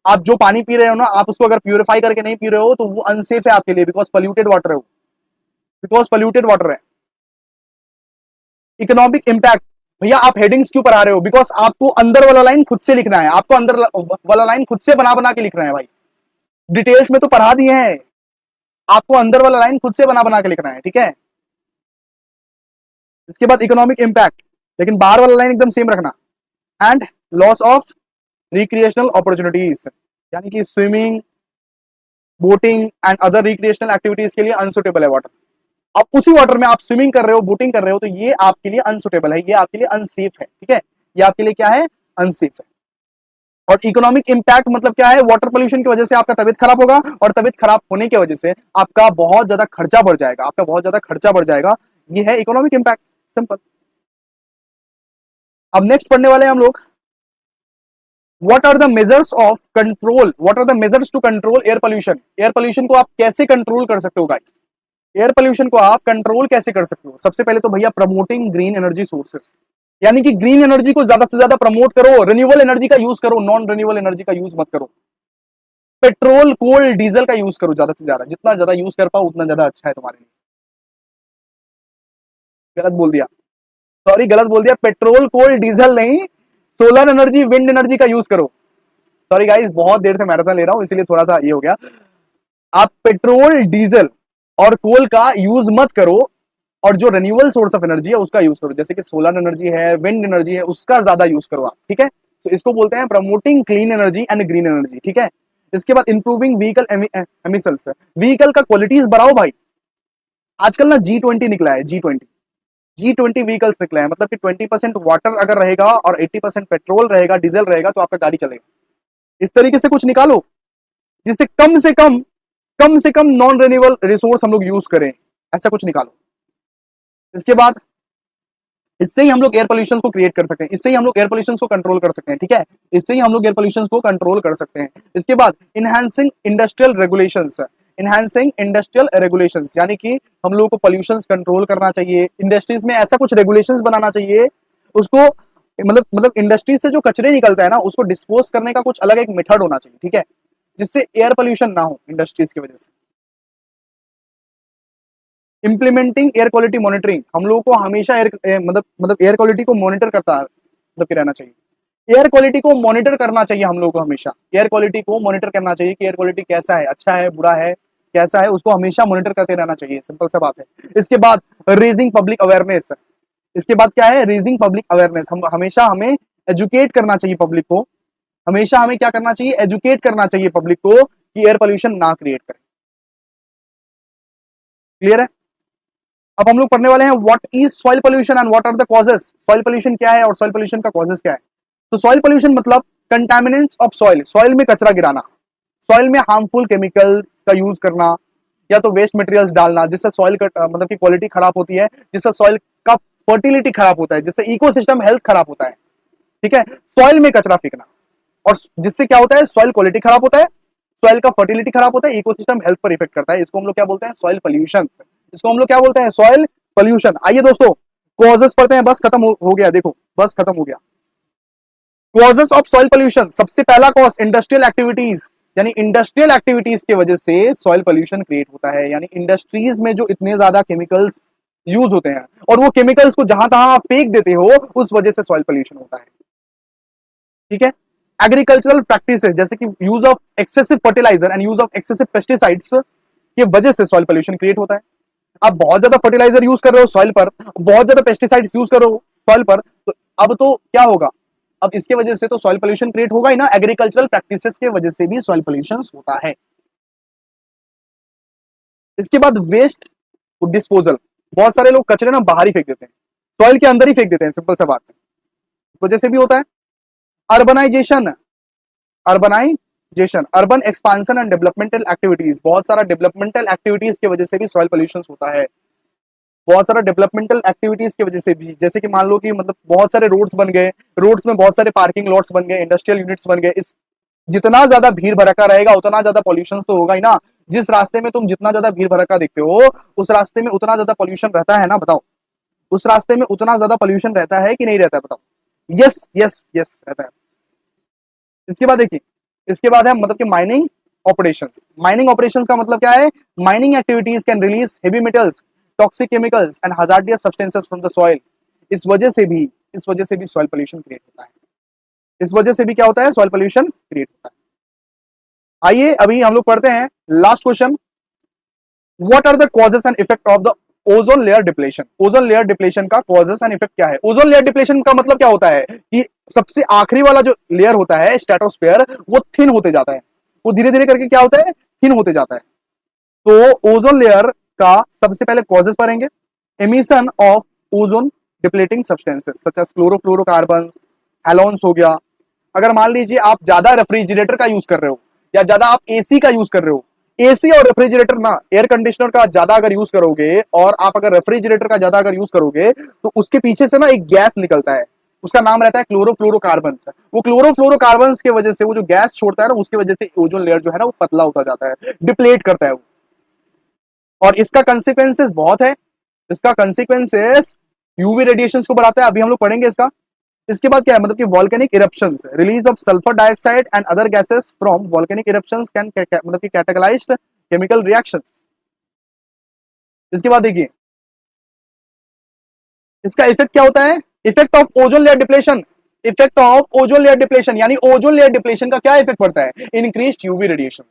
आप जो पानी पी रहे हो ना, आप उसको अगर प्यूरिफाई करके नहीं पी रहे हो तो वो अनसेफ है आपके लिए, बिकॉज पोल्यूटेड वाटर है वो, बिकॉज पोल्यूटेड वाटर है। Economic impact. भैया आप हेडिंग्स क्यों पढ़ा रहे हो? बिकॉज आपको अंदर वाला लाइन खुद से लिखना है, आपको अंदर वाला लाइन खुद से बना बना के लिखना है भाई। डिटेल्स में तो पढ़ा दिए हैं, आपको अंदर वाला लाइन खुद से बना बना के लिखना है। ठीक है। इसके बाद इकोनॉमिक इंपैक्ट, लेकिन बाहर वाला लाइन एकदम सेम रखना। And loss of recreational opportunities, यानी कि swimming, boating and other recreational activities के लिए अनसुटेबल है वाटर। अब उसी वाटर में आप स्विमिंग कर रहे हो, बोटिंग कर रहे हो, तो ये आपके लिए अनसुटेबल है, ये आपके लिए अनसेफ है। ठीक है। ये आपके लिए क्या है? अनसेफ है। और इकोनॉमिक इंपैक्ट मतलब क्या है? वाटर पोल्यूशन की वजह से आपका तबीयत खराब होगा, और तबीयत खराब होने की वजह से आपका बहुत ज्यादा खर्चा बढ़ जाएगा, आपका बहुत ज्यादा खर्चा बढ़ जाएगा। ये है इकोनॉमिक इंपैक्ट, सिंपल। अब नेक्स्ट पढ़ने वाले हैं हम लोग, what are the measures of control, what are the measures to control air pollution. Air pollution को आप कैसे कंट्रोल कर सकते हो गाइस? एयर पोल्यूशन को आप कंट्रोल कैसे कर सकते हो? सबसे पहले तो भैया प्रमोटिंग ग्रीन एनर्जी सोर्सेस, यानी कि ग्रीन एनर्जी को ज्यादा से ज्यादा प्रमोट करो, रिन्यूएबल एनर्जी का यूज करो, नॉन रिन्यूएबल एनर्जी का यूज मत करो। पेट्रोल, कोल, डीजल का यूज करो ज्यादा से ज्यादा, जितना ज्यादा यूज कर पाओ उतना ज्यादा अच्छा है तुम्हारे लिए। गलत बोल दिया, सॉरी गलत बोल दिया, पेट्रोल, कोल, डीजल नहीं, सोलर एनर्जी, विंड एनर्जी का यूज करो। सॉरी गाइस, बहुत देर से मैराथन ले रहा हूं, इसीलिए थोड़ा सा ये हो गया। आप पेट्रोल, डीजल और कोल का यूज मत करो, और जो रिन्यूएबल सोर्स ऑफ एनर्जी है उसका यूज करो, जैसे कि सोलर एनर्जी है, विंड एनर्जी है, उसका ज्यादा यूज करो आप। ठीक है। तो इसको बोलते हैं promoting clean energy and green energy. ठीक है। इसके बाद इंप्रूविंग व्हीकल एमिशंस, व्हीकल का क्वालिटीज बढ़ाओ भाई। आजकल ना G20 निकला है, G20 व्हीकल्स निकला है, मतलब कि 20% वाटर अगर रहेगा और 80% पेट्रोल रहेगा, डीजल रहेगा, तो आपका गाड़ी चलेगा। इस तरीके से कुछ निकालो जिससे कम से कम नॉन रिन्यूएबल रिसोर्स हम लोग यूज करें, ऐसा कुछ निकालो। इसके बाद इससे ही हम लोग एयर पोल्यूशन को क्रिएट कर सकते हैं, इससे ही हम लोग एयर पोल्यूशन को कंट्रोल कर सकते हैं। ठीक है। इससे ही हम लोग एयर पोल्यूशन को कंट्रोल कर सकते हैं। इसके बाद enhancing industrial regulations, enhancing industrial regulations, यानी कि हम लोगों को पोल्यूशन कंट्रोल करना चाहिए। इंडस्ट्रीज में ऐसा कुछ रेगुलेशंस बनाना चाहिए, उसको मतलब इंडस्ट्रीज से जो कचरे निकलता है ना, उसको डिस्पोज करने का कुछ अलग एक मेथड होना चाहिए। ठीक है। जिससे एयर पोल्यूशन ना हो इंडस्ट्रीज की वजह से। इंप्लीमेंटिंग एयर क्वालिटी मॉनिटरिंग, हम लोगों को हमेशा मतलब एयर क्वालिटी को मॉनिटर करता मतलब कि रहना चाहिए। एयर क्वालिटी को मॉनिटर करना चाहिए हम लोगों को, हमेशा एयर क्वालिटी को मॉनिटर करना चाहिए कि एयर क्वालिटी कैसा है, अच्छा है, बुरा है, कैसा है, उसको हमेशा मॉनिटर करते रहना चाहिए। सिंपल सा बात है। इसके बाद रेजिंग पब्लिक अवेयरनेस, इसके बाद क्या है? रेजिंग पब्लिक अवेयरनेस, हम हमेशा हमें एजुकेट करना चाहिए पब्लिक को, हमेशा हमें क्या करना चाहिए, एजुकेट करना चाहिए पब्लिक को कि एयर पोल्यूशन ना क्रिएट करें। क्लियर है? अब हम लोग पढ़ने वाले हैं what is soil pollution and what are the causes. Soil pollution क्या है और सॉइल पोल्यूशन का कॉजेस क्या है। तो सॉइल पोल्यूशन मतलब कंटामिनेंट्स ऑफ सॉइल, सॉइल में कचरा गिराना, सॉइल में हार्मफुल केमिकल्स का यूज करना या तो वेस्ट मटेरियल्स डालना जिससे सॉइल का मतलब की क्वालिटी खराब होती है, जिससे सॉइल का फर्टिलिटी खराब होता है, जिससे इकोसिस्टम हेल्थ खराब होता है। ठीक है, सॉइल में कचरा फेंकना और जिससे क्या होता है, सॉइल क्वालिटी खराब होता है, सॉइल का फर्टिलिटी खराब होता है, इकोसिस्टम हेल्थ पर इफेक्ट करता है। इसको हम लोग क्या बोलते हैं, सॉइल पोल्यूशन। इसको हम लोग क्या बोलते हैं, सॉइल पोल्यूशन। आइए दोस्तों कॉजेस पढ़ते हैं, बस खत्म हो गया, देखो बस खत्म हो गया। कॉजेस ऑफ सॉइल पोल्यूशन, सबसे पहला कॉज इंडस्ट्रियल एक्टिविटीज, यानी इंडस्ट्रियल एक्टिविटीज की वजह से सॉइल पोल्यूशन क्रिएट होता है। यानी इंडस्ट्रीज में जो इतने ज्यादा केमिकल्स यूज होते हैं और वो केमिकल्स को जहां तहां आप फेंक देते हो, उस वजह से सॉइल पोल्यूशन होता है। ठीक है, एग्रीकल्चरल प्रैक्टिसेस जैसे कि use of excessive fertiliser and use of excessive pesticides की वजह से सॉइल पोल्यूशन क्रिएट होता है। आप बहुत ज्यादा फर्टिलाइजर यूज कर रहे हो सॉइल पर, बहुत ज्यादा पेस्टिसाइड्स यूज कर रहे हो सॉइल पर, तो अब तो क्या होगा, अब इसके वजह से तो सॉइल पोल्यूशन क्रिएट होगा ही ना। एग्रीकल्चरल प्रैक्टिसेस के वजह से भी सॉइल पोल्यूशन होता है। इसके बाद वेस्ट डिस्पोजल, बहुत सारे लोग कचरे ना बाहर ही फेंक देते हैं, सॉइल के अंदर ही फेंक देते हैं, सिंपल सा बात है, इस वजह से भी होता है। Urbanisation, urban expansion and developmental activities, बहुत सारा डेवलपमेंटल एक्टिविटीज की वजह से भी सॉइल पोल्यूशन होता है। बहुत सारा डेवलपमेंटल एक्टिविटीज की वजह से भी, जैसे कि मान लो कि मतलब बहुत सारे रोड्स बन गए, रोड्स में बहुत सारे पार्किंग लॉट्स बन गए, इंडस्ट्रियल यूनिट्स बन गए, इस जितना ज्यादा भीड़ भड़का रहेगा उतना ज्यादा पॉल्यूशन तो होगा ही ना। जिस रास्ते में तुम जितना ज्यादा भीड़ भड़का देखते हो उस रास्ते में उतना ज्यादा पॉल्यूशन रहता है ना, बताओ उस रास्ते में उतना ज्यादा पॉल्यूशन रहता है कि नहीं रहता है, बताओ। यस यस यस रहता है। इसके बाद देखिए, इसके बाद है मतलब कि माइनिंग ऑपरेशंस। माइनिंग ऑपरेशंस का मतलब क्या है, mining activities can release heavy metals, toxic chemicals and hazardous substances from the soil. इस वजह से भी सॉइल पोल्यूशन क्रिएट होता है। इस वजह से भी क्या होता है, सॉइल पोल्यूशन क्रिएट होता है। आइए अभी हम लोग पढ़ते हैं last question, what are the causes and effect of the ozone layer depletion. Ozone layer depletion का कॉजेस एंड इफेक्ट क्या है। ओजोन लेयर डिप्लेशन का मतलब क्या होता है कि सबसे आखिरी वाला जो लेयर होता है स्ट्रेटोस्फेयर, वो थिन होते जाता है, वो धीरे धीरे करके क्या होता है, थिन होते जाता है। तो ओजोन लेयर का सबसे पहले कॉजेस पढ़ेंगे, emission of ozone depleting substances such as chlorofluorocarbon, halons हो गया। अगर मान लीजिए आप ज्यादा रेफ्रिजरेटर का यूज कर रहे हो या ज्यादा आप एसी का यूज कर रहे हो, एसी और रेफ्रिजरेटर ना, एयर कंडीशनर का ज्यादा अगर यूज करोगे और आप अगर रेफ्रिजरेटर का ज्यादा अगर यूज करोगे तो उसके पीछे से ना एक गैस निकलता है, उसका नाम रहता है क्लोरोफ्लोरोकार्बन। वो क्लोरोफ्लोरोकार्बन की वजह से वो जो गैस छोड़ता है ना, उसकी वजह से ओजोन लेयर जो है ना वो पतला होता जाता है, डिप्लेट करता है वो। और इसका कंसिक्वेंसेस बहुत है, इसका कंसिक्वेंसेस यूवी रेडिएशंस को बढ़ाता है, अभी हम लोग पढ़ेंगे इसका। इसके बाद क्या है, मतलब कि volcanic eruptions, release of sulphur dioxide and other gases from volcanic eruptions can मतलब कि कैटालाइज्ड केमिकल रिएक्शंस। इसके बाद देखिए इसका इफेक्ट क्या होता है, effect of ozone layer depletion. Effect of ozone layer depletion यानी ओजोन लेयर डिप्लेशन का क्या इफेक्ट पड़ता है, increased UV radiation.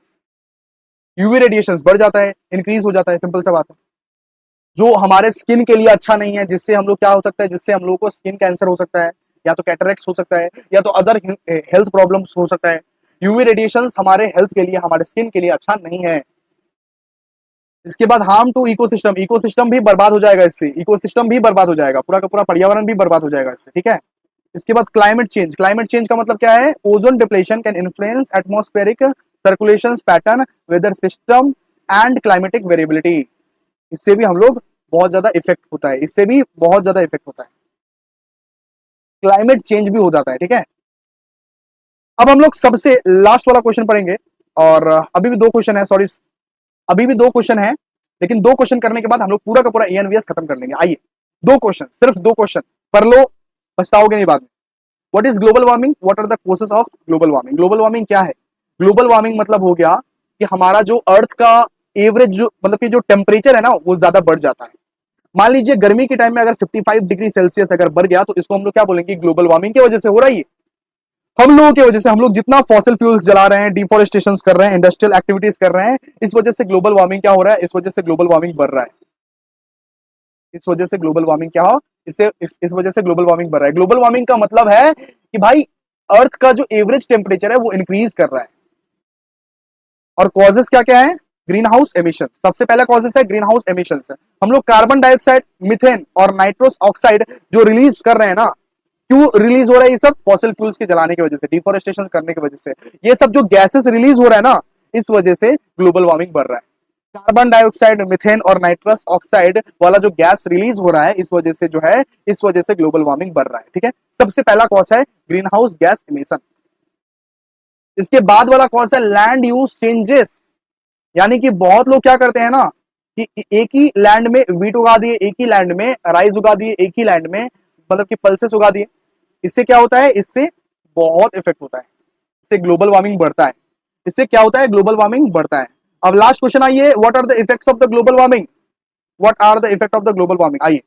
UV radiation बढ़ जाता है, इंक्रीज हो जाता है, सिंपल सा बात है, जो हमारे स्किन के लिए अच्छा नहीं है, जिससे हम लोग क्या हो सकता है, जिससे हम लोग को स्किन कैंसर हो सकता है, या तो कैटरेक्ट हो सकता है, या तो अदर हेल्थ प्रॉब्लम्स हो सकता है। यूवी रेडिएशंस हमारे हेल्थ के लिए, हमारे स्किन के लिए अच्छा नहीं है। इसके बाद हार्म टू इकोसिस्टम, इकोसिस्टम भी बर्बाद हो जाएगा इससे, इकोसिस्टम भी बर्बाद हो जाएगा, पूरा का पूरा पर्यावरण भी बर्बाद हो जाएगा इससे। ठीक है, इसके बाद क्लाइमेट चेंज। क्लाइमेट चेंज का मतलब क्या है, ozone depletion can influence atmospheric circulation pattern, weather system and climatic variability. इससे भी हम लोग बहुत ज्यादा इफेक्ट होता है, इससे भी बहुत ज्यादा इफेक्ट होता है, क्लाइमेट चेंज भी हो जाता है। ठीक है, अब हम लोग सबसे लास्ट वाला क्वेश्चन पढ़ेंगे, और अभी भी दो क्वेश्चन है, सॉरी अभी भी दो क्वेश्चन है, लेकिन दो क्वेश्चन करने के बाद हम लोग पूरा का पूरा ENVS खत्म कर लेंगे। आइए दो क्वेश्चन, सिर्फ दो क्वेश्चन पढ़ लो, पछताओगे नहीं बाद में। What is global warming, what are the causes of global warming. Global warming क्या है, ग्लोबल वार्मिंग मतलब हो गया कि हमारा जो अर्थ का एवरेज जो मतलब कि जो टेम्परेचर है ना वो ज्यादा बढ़ जाता है। मान लीजिए गर्मी के टाइम में अगर 55 डिग्री सेल्सियस अगर बढ़ गया तो इसको हम लोग क्या बोलेंगे, ग्लोबल वार्मिंग की वजह से हो रही है। हम लोगों की वजह से, हम लोग जितना फॉसिल फ्यूल्स जला रहे हैं, डिफोरेस्टेशन कर रहे हैं, इंडस्ट्रियल एक्टिविटीज कर रहे हैं, इस वजह से ग्लोबल वार्मिंग क्या हो रहा है, इस वजह से ग्लोबल वार्मिंग बढ़ रहा है। इस वजह से ग्लोबल वार्मिंग क्या हो, इस वजह से ग्लोबल वार्मिंग बढ़ रहा है। ग्लोबल वार्मिंग का मतलब है कि भाई अर्थ का जो एवरेज टेम्परेचर है वो इंक्रीज कर रहा है। और कॉजेस क्या क्या है? Green house emission. सबसे पहला कॉजेस है ग्रीन हाउस एमिशन। हम लोग कार्बन डाइऑक्साइड, मीथेन और नाइट्रोस ऑक्साइड जो रिलीज कर रहे हैं ना, क्यों रिलीज हो रहा है ये सब? फॉसिल फ्यूल्स के जलाने की वजह से, डिफोरेस्टेशन करने की वजह से, ये सब जो गैसेस रिलीज हो रहा है ना, इस वजह से ग्लोबल वार्मिंग बढ़ रहा है। कार्बन डाइऑक्साइड, मिथेन और नाइट्रस ऑक्साइड वाला जो गैस रिलीज हो रहा है, इस वजह से जो है, इस वजह से ग्लोबल वार्मिंग बढ़ रहा है। ठीक है, सबसे पहला कॉज है ग्रीन हाउस गैस इमिशन। इसके बाद वाला कॉज है लैंड यूज चेंजेस। यानी कि बहुत लोग क्या करते हैं ना कि एक ही लैंड में वीट उगा दिए, एक ही लैंड में राइस उगा दिए, एक ही लैंड में मतलब कि पल्सेस उगा दिए। इससे क्या होता है? इससे बहुत इफेक्ट होता है, इससे ग्लोबल वार्मिंग बढ़ता है। इससे क्या होता है? ग्लोबल वार्मिंग बढ़ता है। अब लास्ट क्वेश्चन आइए, what are the effects of the global warming? What are the effect of the global warming? आइए,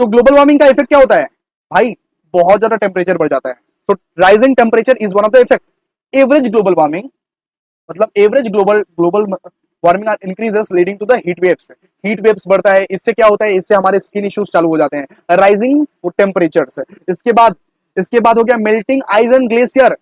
तो ग्लोबल वार्मिंग का इफेक्ट क्या होता है भाई? बहुत ज्यादा टेम्परेचर बढ़ जाता है। तो rising temperature is one of the effect. Average global warming मतलब average global global warming are increases leading to the heat waves. Heat waves बढ़ता है, इससे क्या होता है? इससे हमारे स्किन इश्यूज चालू हो जाते हैं, राइजिंग टेम्परेचर्स। इसके बाद हो गया मेल्टिंग आइस एंड ग्लेशियर।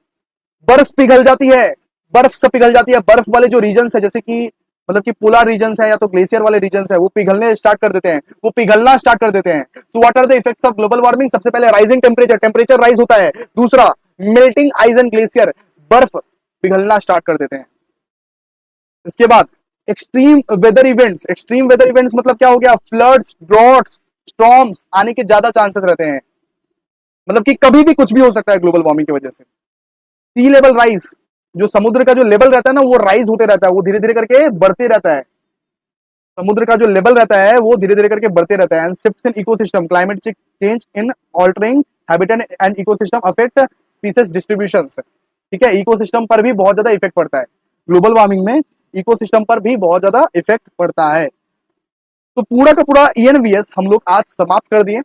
बर्फ पिघल जाती है, बर्फ से पिघल जाती है। बर्फ वाले जो रीजन्स है, जैसे कि मतलब कि पोलर रीजन्स है या तो ग्लेशियर वाले रीजन्स है, वो पिघलने स्टार्ट कर देते हैं, वो पिघलना स्टार्ट कर देते हैं। तो what are the effects of global warming? सबसे पहले राइजिंग टेम्परेचर, टेम्परेचर राइज होता है। दूसरा मेल्टिंग आइस एंड ग्लेशियर, बर्फ पिघलना स्टार्ट कर देते हैं। इसके बाद extreme weather events. Extreme weather events मतलब क्या हो गया? फ्लड्स, ड्रॉट्स, स्टॉर्म्स आने के ज्यादा चांसेस रहते हैं। मतलब कि कभी भी कुछ भी हो सकता है ग्लोबल वार्मिंग की वजह से। सी लेवल राइज, जो समुद्र का जो लेवल रहता है ना, वो राइज होते रहता है, वो धीरे धीरे करके बढ़ते रहता है। समुद्र का जो लेवल रहता है वो धीरे धीरे करके बढ़ते रहता है। And shifts in ecosystem, climate change in altering habitat and ecosystem affect species distributions. ठीक है, इकोसिस्टम पर भी बहुत ज्यादा इफेक्ट पड़ता है। ग्लोबल वार्मिंग में इकोसिस्टम पर भी बहुत ज्यादा इफेक्ट पड़ता है। तो पूरा का पूरा ENVS हम लोग आज समाप्त कर दिए।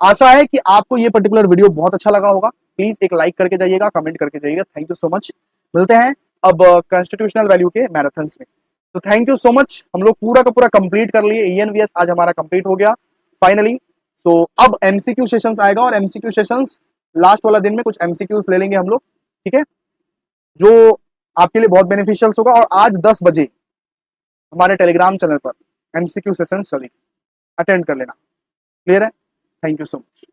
आशा है कि आपको ये पर्टिकुलर वीडियो बहुत अच्छा लगा होगा। प्लीज एक लाइक करके जाइएगा, कमेंट करके जाइएगा। Thank you so much. मिलते हैं अब कॉन्स्टिट्यूशनल वैल्यू के मैराथन्स में। तो थैंक यू सो मच। हम लोग पूरा का पूरा कंप्लीट कर लिए। ENVS आज हमारा कंप्लीट हो गया फाइनली। तो अब MCQ सेशंस आएगा, और MCQ सेशंस लास्ट वाला दिन में कुछ MCQs ले लेंगे हम लोग। ठीक है, जो आपके लिए बहुत बेनिफिशियल होगा। और आज 10 बजे हमारे टेलीग्राम चैनल पर MCQ सेशंस चलेगी, अटेंड कर लेना। क्लियर है? Thank you so much.